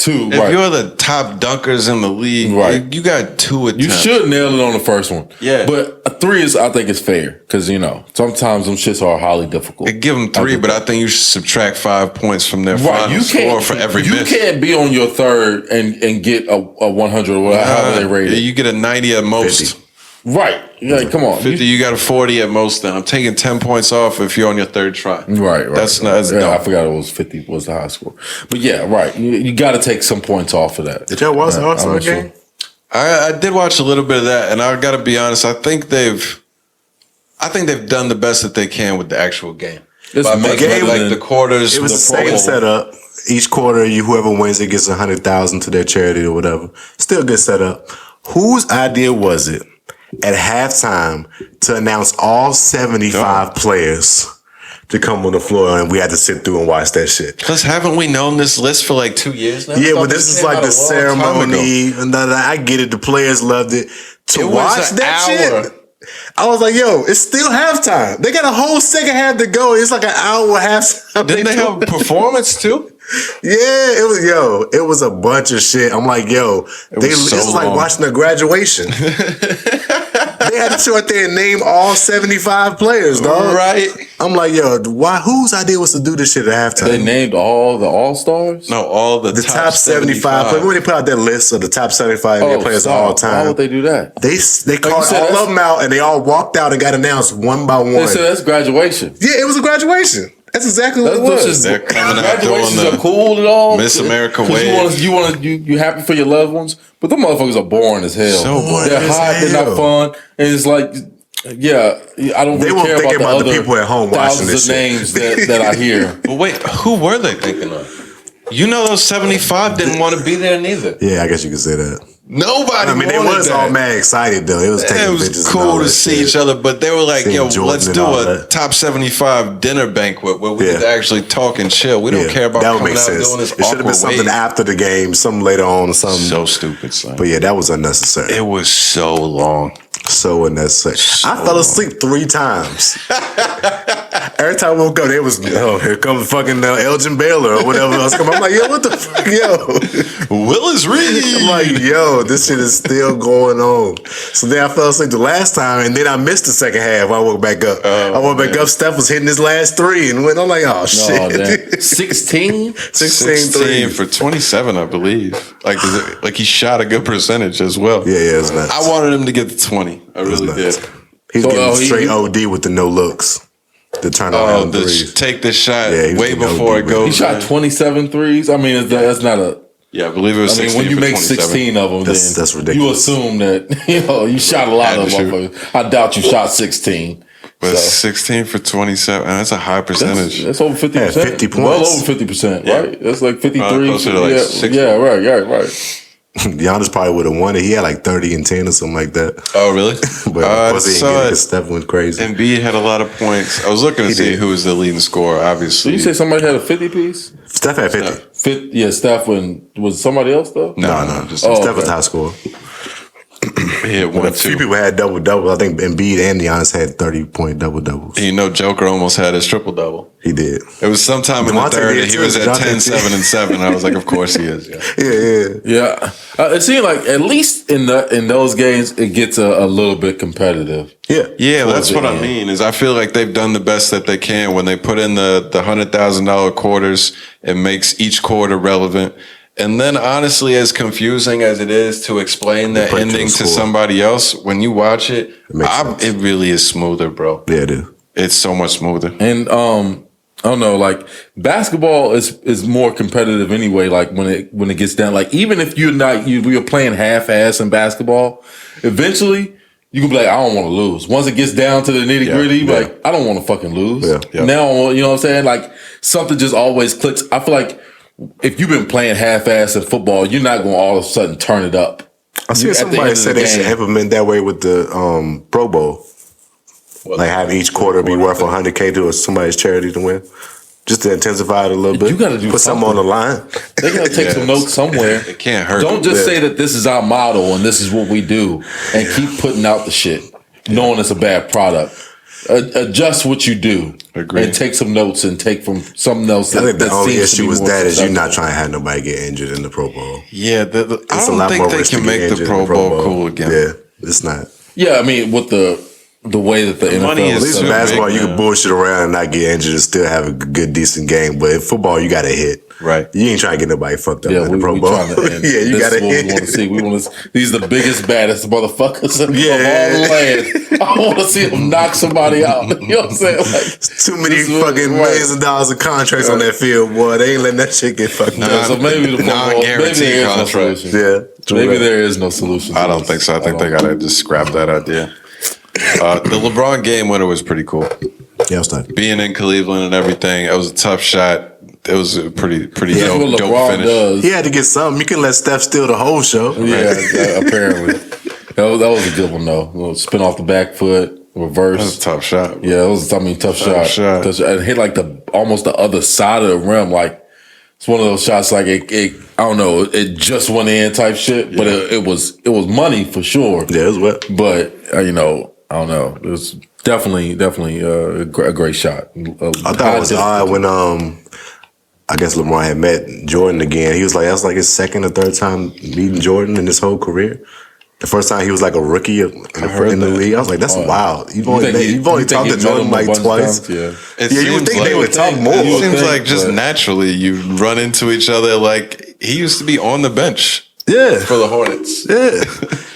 If you're the top dunkers in the league, you got 2 attempts. You should nail it on the first one. Yeah. But a 3 I think is fair because, sometimes them shits are highly difficult. Give them 3, but I think you should subtract 5 points from their final score for every miss. You can't be on your third and get a 100 or whatever, however they rate it. You get a 90 at most. 50. Right. Like, come on. 50, you got a 40 at most then. I'm taking 10 points off if you're on your third try. Right. That's dumb. I forgot it was 50 was the high score. But yeah, right. You got to take some points off of that. Did y'all watch the All-Star game? I did watch a little bit of that, and I got to be honest, I think they've I think they've done the best that they can with the actual game. It's By much making better like than- the quarters. It was the same Pro Bowl. setup. Each quarter, whoever wins it gets 100,000 to their charity or whatever. Still good setup. Whose idea was it at halftime to announce all 75 players to come on the floor, and we had to sit through and watch that shit? Because haven't we known this list for like 2 years now? Yeah, I thought but this is came like out the a long time ago. ceremony. And I get it. The players loved it. To It was watch an that hour. shit, I was like, yo, it's still halftime. They got a whole second half to go. It's like an hour halftime. Didn't they have a performance too? Yeah, it was a bunch of shit. I'm like, yo, was so it's like long. watching a graduation. They had to show up there and name all 75 players, dog. Right. I'm like, yo, whose idea was to do this shit at halftime? They named all the All-Stars? No, all the top 75 players. When they put out that list of the top 75 NBA players of all Why would time, they do that? they called said, all that's- of them out and they all walked out and got announced one by one. They said that's graduation. Yeah, it was a graduation. That's exactly what it That's was. just They're coming out graduations doing the are cool and all. Miss America 'Cause wave. You happy for your loved ones, but them motherfuckers are boring as hell. So boring They're as hot, they're hell. not fun, and it's like, yeah, I don't They really weren't care thinking about about the other people at home watching thousands this of shit. names that I hear. But wait, who were they thinking of? You know, those 75 didn't want to be there neither. Yeah, I guess you could say that. Nobody. I mean, they wanted was that. all mad excited though. It was taking It was pictures. and cool all to that see shit. each other, but they were like, Seeing "Yo, Jordan let's and do all a that. top 75 dinner banquet where we Yeah. get to actually talk and chill. We don't Yeah, care about that would coming make out sense. doing this It should have been awkward something wave." after the game, something later on, or something. So stupid, son. But yeah, that was unnecessary. It was so long. So unnecessary. I fell asleep 3 times. Every time I woke up, it was, oh, here comes fucking Elgin Baylor or whatever else. I'm like, yo, what the fuck, yo? Willis Reed. I'm like, yo, this shit is still going on. So then I fell asleep the last time, and then I missed the second half. I woke back up. I woke back up. Steph was hitting his last 3, and I'm like, oh, Oh, shit. damn. 16? 16 for 27, I believe. Like he shot a good percentage as well. Yeah, it's nuts. I wanted him to get to 20. I really nuts. did. He's So, getting he- straight OD with the no looks. The turn Oh, around threes. take the shot Yeah, he was way getting before OD it with it. goes. He shot 27 threes. I mean, that's not a. Yeah, I believe it was I mean, 16 when you for make 27. 16 of them, That's then ridiculous. you assume that you shot a lot Had of to them. shoot. Motherfuckers. I doubt you shot 16. But So, 16 for 27, that's a high percentage. that's over 50%. Yeah, 50 Well points. over 50%, Yeah. right? That's like 53. closer to like yeah, 60. yeah, right. Giannis probably would have won it. He had like 30 and 10 or something like that. Oh, really? But I plus he didn't saw get it it. because Steph went crazy. Embiid had a lot of points. I was looking to He see did. who was the leading scorer, Did obviously. you say somebody had a 50 piece? Steph had 50. Yeah, Steph was somebody else though? No. Just Oh, Steph was okay. the high scorer. he hit But one, a few two. people had double. I think Embiid and Giannis had 30-point doubles. You know, Joker almost had his triple double. He did. It was sometime in the Devontae third, did and he too. was at Devontae 10, did. 7, and 7. I was like, of course he is. Yeah. Yeah. Yeah, it seemed like at least in those games it gets a little bit competitive. Yeah, that's what I Yeah. mean. Is I feel like they've done the best that they can when they put in the $100,000 quarters. It makes each quarter relevant. And then, honestly, as confusing as it is to explain that put it to ending a to score. somebody else, when you watch it, makes sense. it really is smoother, bro. Yeah, it is. It's so much smoother. And I don't know, like basketball is more competitive anyway. Like when it gets down, like even if we are playing half ass in basketball, eventually you can be like, I don't want to lose. Once it gets down to the nitty gritty, yeah. like I don't want to fucking lose. Yeah. Now you know what I'm saying? Like something just always clicks. I feel like if you've been playing half ass in football, you're not going to all of a sudden turn it up. I seen At the end somebody of say the they should game. implement that way with the Pro Bowl. Like have each quarter be worth $100K to somebody's charity to win. Just to intensify it a little bit. You gotta do put something on the line. They got to take some notes somewhere. It can't hurt. Don't just Yeah. say that this is our model and this is what we do and keep putting out the shit, knowing it's a bad product. Adjust what you do. Agreed. And take some notes and take from something else. I think the only seems to issue be with more that is you're not successful. trying to have nobody get injured in the Pro Bowl. Yeah, I It's a don't lot think more they risk to can get make the injured in Pro Bowl cool again. Yeah, it's not. Yeah, I mean, with the way that the NFL money At is least so in basketball, big you can now. bullshit around and not get injured and still have a good, decent game. But in football, you got to hit. Right. You ain't trying to get nobody fucked up Yeah, in the we Pro Bowl. trying to end. Yeah, you This got is to what we hit. want to see. We want to. These are the biggest, baddest motherfuckers of all Yeah. the land. I want to see them knock somebody out. You know what I'm saying? Like, Too many this is what- fucking right. millions of dollars of contracts on that field, boy. They ain't letting that shit get fucked up. So maybe the football, maybe Non-guaranteed there is no contract. solution. Yeah. Maybe there is no solution. to I don't this. think so. I think they got to just scrap that idea. The LeBron game winner was pretty cool. Yeah, it's not. Being in Cleveland and everything, it was a tough shot. It was a pretty That's what dope LeBron finish. does. He had to get something. You can let Steph steal the whole show. Yeah, apparently. That was a good one though. A little spin off the back foot, reverse. That was a tough shot. Yeah, it was. I mean, tough shot. shot. And hit like almost the other side of the rim. Like it's one of those shots. Like it I don't know. It just went in type shit. But it was money for sure. Yeah, it was wet. But I don't know. It was definitely a great shot. I thought it was odd when I guess LeBron had met Jordan again. He was like, that was like his second or third time meeting Jordan in his whole career. The first time he was like a rookie in the league. I was like, that's wild. You've only talked to Jordan like twice. Yeah. You would think they would talk more. It seems like just naturally you run into each other. Like he used to be on the bench. Yeah. For the Hornets. Yeah.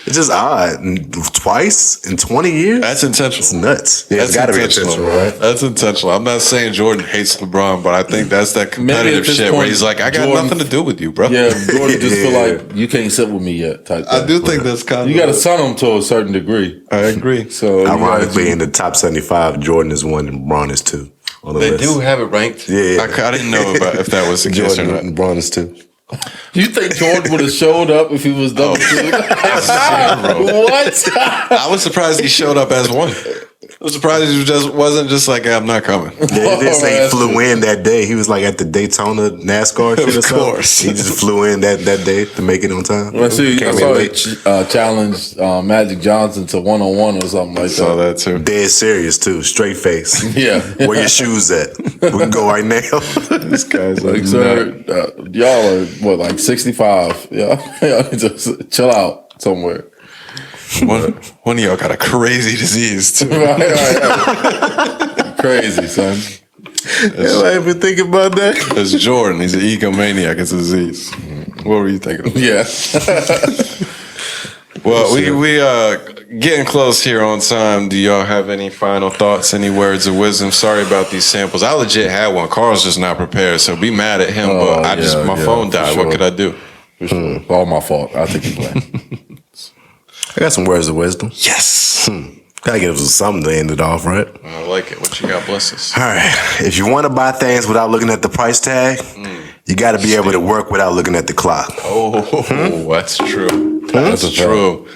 It's just odd. And twice in 20 years? That's intentional. It's nuts. Yeah, That's it's gotta be intentional, right? That's intentional. I'm not saying Jordan hates LeBron, but I think that's that competitive shit where he's like, I got nothing to do with you, bro. Yeah, Jordan just feel like you can't sit with me yet. Type I do thing. think that's kind of. You got to son him to a certain degree. I agree. So Ironically, in the top 75, Jordan is 1 and LeBron is 2 on the They list. do have it ranked. Yeah. I didn't know if that was the case or Jordan not. and LeBron is 2. you think Jordan would have showed up if he was double two? What? I was surprised he showed up as one. I was surprised he wasn't just like, I'm not coming. Yeah, they did say he flew in that day. He was like at the Daytona NASCAR shit or something. course. He just flew in that day to make it on time. I saw Came in late. it challenged Magic Johnson to 1-on-1 or something like Saw that. that too. Dead serious too, straight face. Yeah. Where your shoes at? We can go right now. This guy's Like, sir, y'all are what, like 65? Yeah, y'all need to chill out somewhere. one of y'all got a crazy disease too. Right. Crazy, son. I ain't been thinking about that. It's Jordan. He's an egomaniac. It's a disease. What were you thinking of? Yeah. Well, we getting close here on time. Do y'all have any final thoughts, any words of wisdom? Sorry about these samples. I legit had one. Carl's just not prepared, so be mad at him. But my phone died. sure. What could I do? For sure. All my fault. I think he's playing. I got some words of wisdom. Yes. Gotta give us something to end it off, right? I like it. What you got? Bless us. All right. If you want to buy things without looking at the price tag, you got to be able to work without looking at the clock. Oh, that's true. That's true.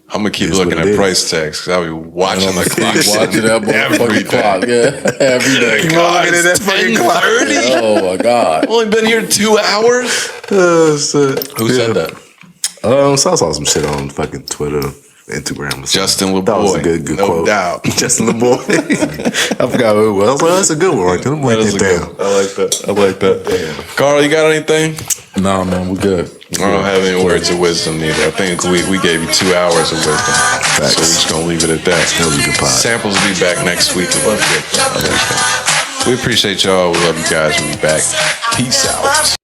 I'm gonna keep looking at price tags because I'll be watching the clock. Watching that motherfucking clock. Yeah. Every day. You want to look at that fucking clock? Oh my God. Only been here 2 hours. Oh, shit. Who said that? So I saw some shit on fucking Twitter, Instagram. Justin LeBoy. That was a good no quote. doubt. Justin LeBoy. I forgot who it was. I was like, that's a good one right there. I'm That writing is it a down. good. I like that. I like that. Carl, you got anything? Nah, man, we're good. I don't have any words of wisdom neither. I think we gave you 2 hours of wisdom. So we're just gonna leave it at that. That was a good pod. Samples will be back next week. I like that. We appreciate y'all. We love you guys. We'll be back. Peace out.